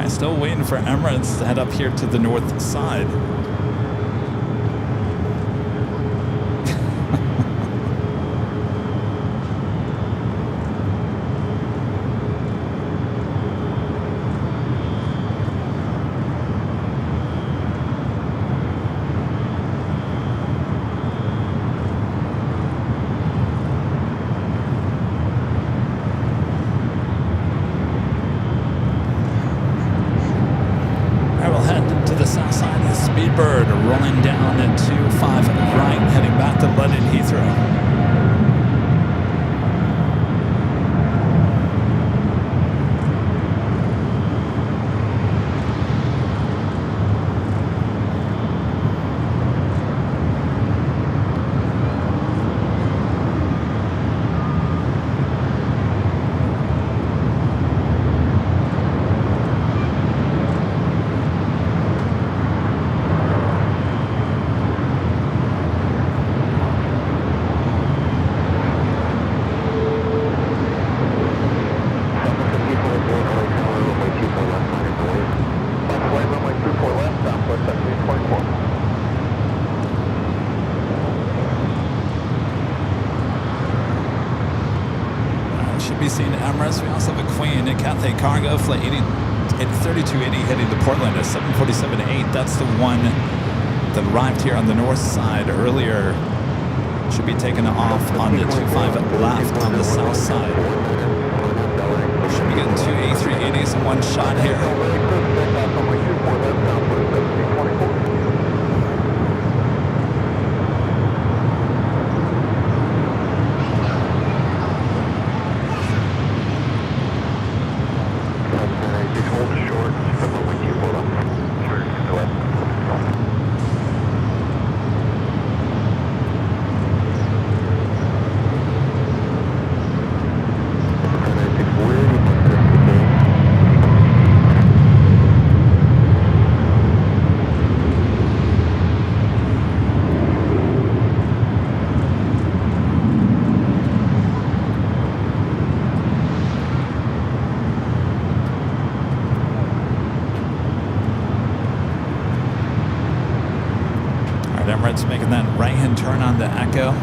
Still waiting for Emirates to head up here to the north side. Speedbird rolling down at 25 right, heading back to London Heathrow. Emirates. We also have a Queen at Cathay Cargo, flight 3280 heading to Portland at 747-8. That's the one that arrived here on the north side earlier. Should be taken off on the 25 left on the south side. Should be getting two A380s in one shot here. Emirates making that right-hand turn on the Echo.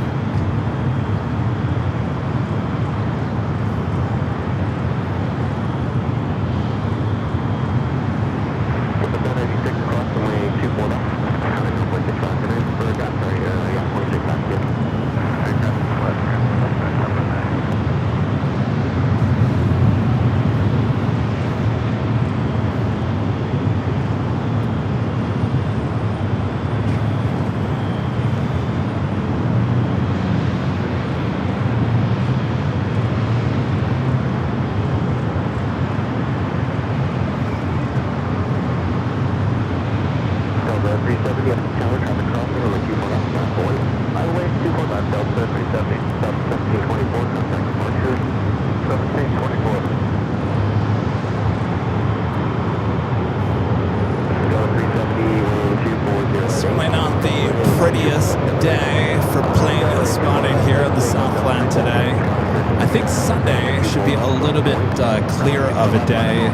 Certainly not the prettiest day for plane spotting here in the Southland today. I think Sunday should be a little bit clear of a day.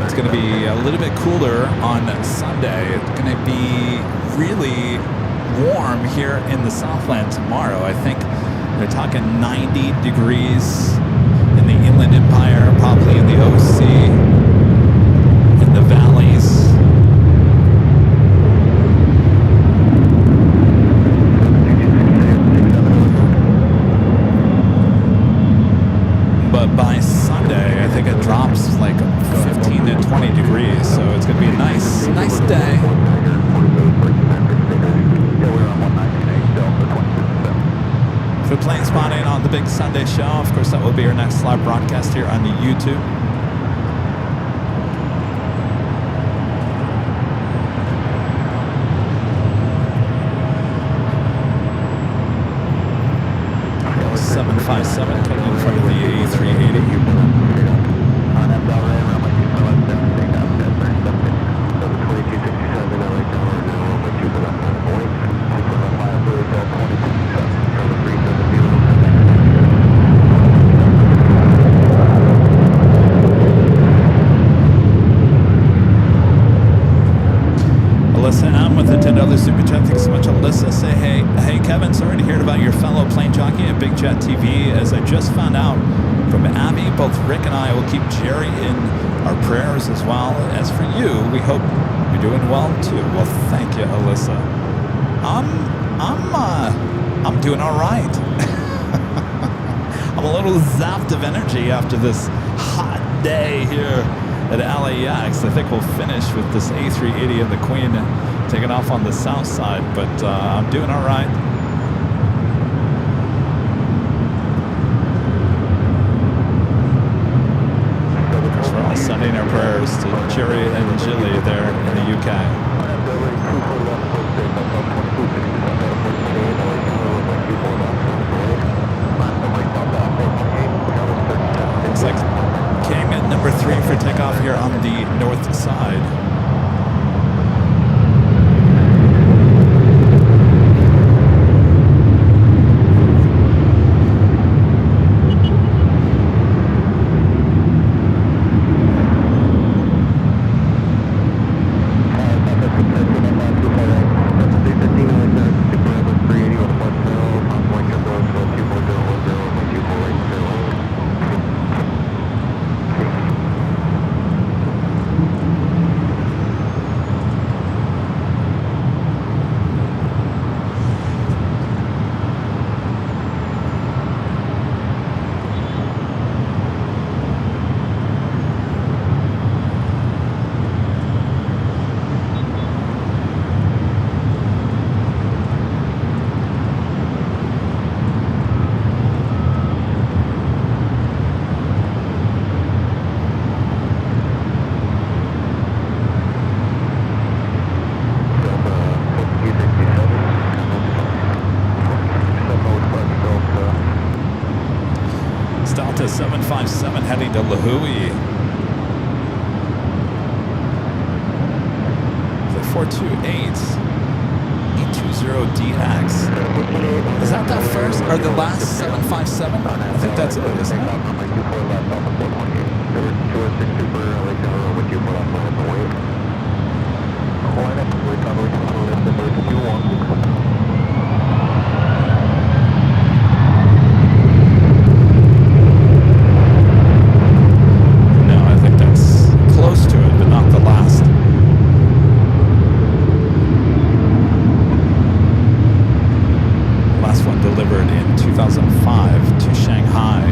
It's going to be a little bit cooler on Sunday. It's going to be really warm here in the Southland tomorrow. I think they're talking 90 degrees in the Inland Empire, probably in the OC, in the Valley. 20 degrees, so it's going to be a nice day. For plane spotting on the big Sunday show, of course, that will be our next live broadcast here on the YouTube. .757 coming in front of the A380. Alyssa M with the $10 super chat. Thanks so much, Alyssa. Say hey Kevin, sorry to hear about your fellow plane jockey at Big Jet TV. As I just found out from Abby, both Rick and I will keep Jerry in our prayers as well. As for you, we hope you're doing well too. Well, thank you, Alyssa. I'm doing all right. I'm a little zapped of energy after this hot day here at LAX. I think we'll finish with this A380 and the Queen taking off on the Southside, but I'm doing all right. We're all sending our prayers to Jerry and Jilly there in the UK. Looks like King at number 3 for takeoff here on the north side. Delta 757 heading to Lahui. The 428 E20DX. Is that the first or the last 757? I think that's it, isn't it? Delivered in 2005 to Shanghai.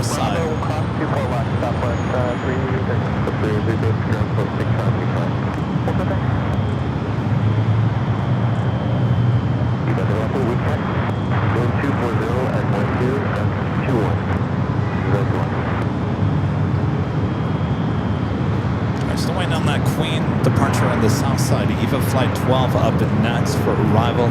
Northside. Cross 24 left, Southwest I'm still waiting on that Queen departure on the Southside. EVA Flight 12 up next for arrival.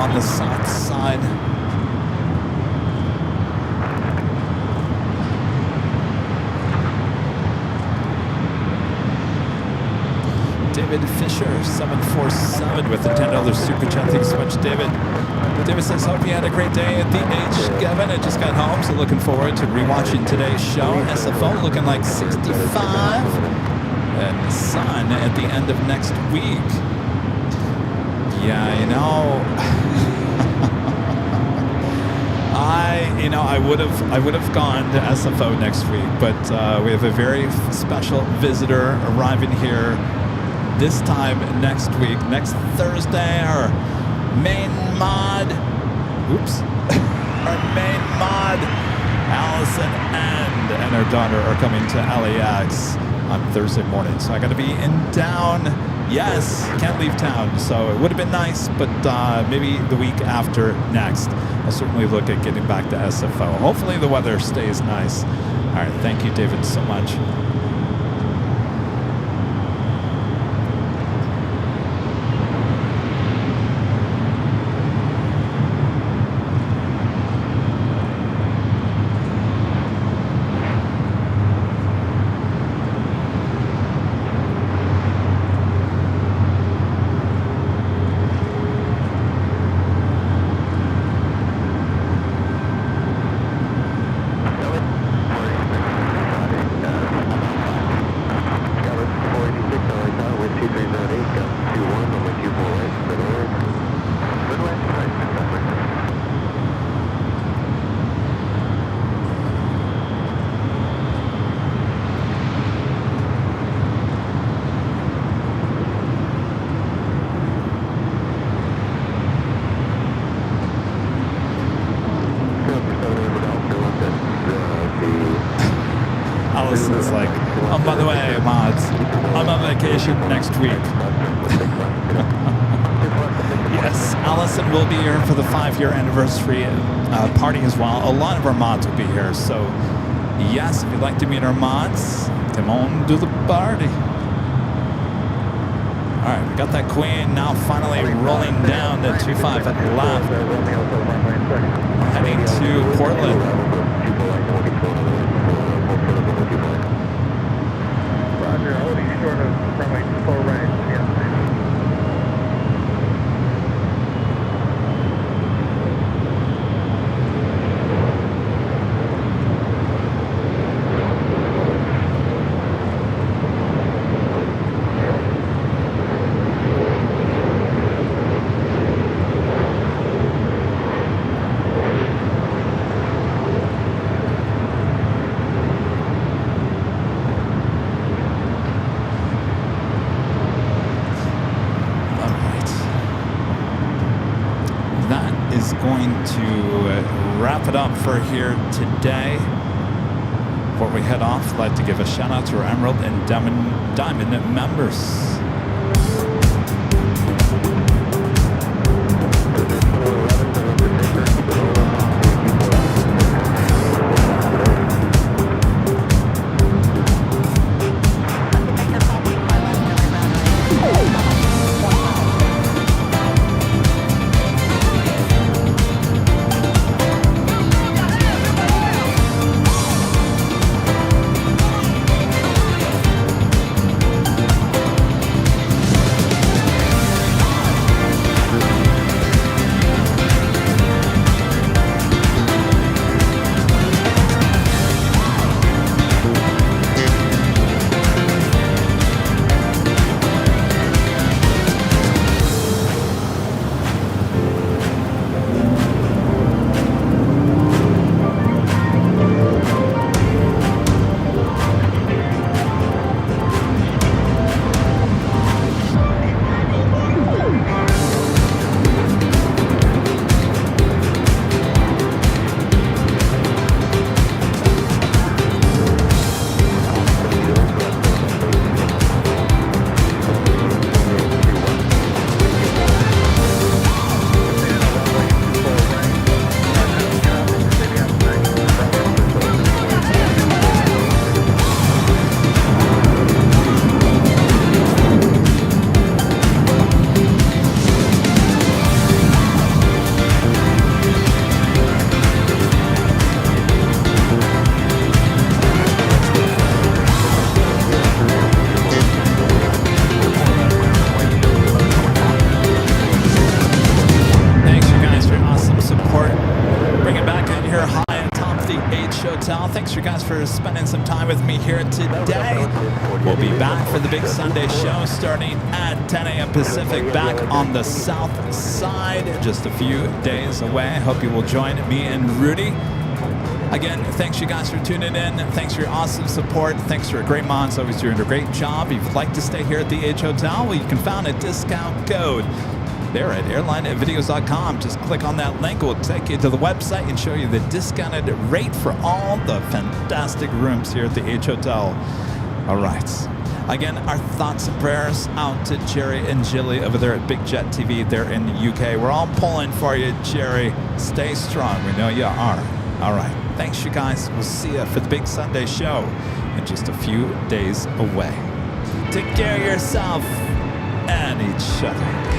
The Southside. David Fisher, 747 with the $10 super chat. Thanks so much, David. David says, hope you had a great day at the H. Kevin, I just got home, so looking forward to rewatching today's show. SFO looking like 65. And sun at the end of next week. Yeah, you know, I would have gone to SFO next week, but we have a very special visitor arriving here this time next week, next Thursday. Our main mod, our main mod, Allison and her daughter are coming to LAX on Thursday morning, so I got to be in town. Yes, can't leave town, so it would have been nice, but maybe the week after next, I'll certainly look at getting back to SFO. Hopefully the weather stays nice. All right, thank you, David, so much. Allison's like, oh, by the way, mods, I'm on vacation next week. Yes, Allison will be here for the 5-year anniversary party as well. A lot of our mods will be here. So, yes, if you'd like to meet our mods, come on to the party. Got that Queen now finally rolling down to 25 at the left. Heading to Portland. Roger, holding short of runway 24 right. Yeah. Wrap it up for here today. Before we head off, I'd like to give a shout out to our Emerald and Diamond members. Thanks you guys for spending some time with me here today. We'll be back for the big Sunday show starting at 10 a.m. Pacific back on the South Side, just a few days away. I hope you will join me and Rudy. Again, thanks you guys for tuning in. Thanks for your awesome support. Thanks for a great mods. Always doing a great job. If you'd like to stay here at the H Hotel, well, you can find a discount code there at airlinevideos.com. Just click on that link. It will take you to the website and show you the discounted rate for all the fantastic rooms here at the H Hotel. All right. Again, our thoughts and prayers out to Jerry and Jilly over there at Big Jet TV there in the UK. We're all pulling for you, Jerry. Stay strong. We know you are. All right. Thanks, you guys. We'll see you for the big Sunday show in just a few days away. Take care of yourself and each other.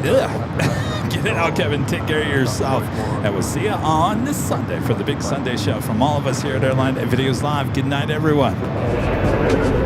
Ugh. Get it out, Kevin. Take care of yourself. And we'll see you on this Sunday for the big Sunday show. From all of us here at Airline Videos Live, good night, everyone.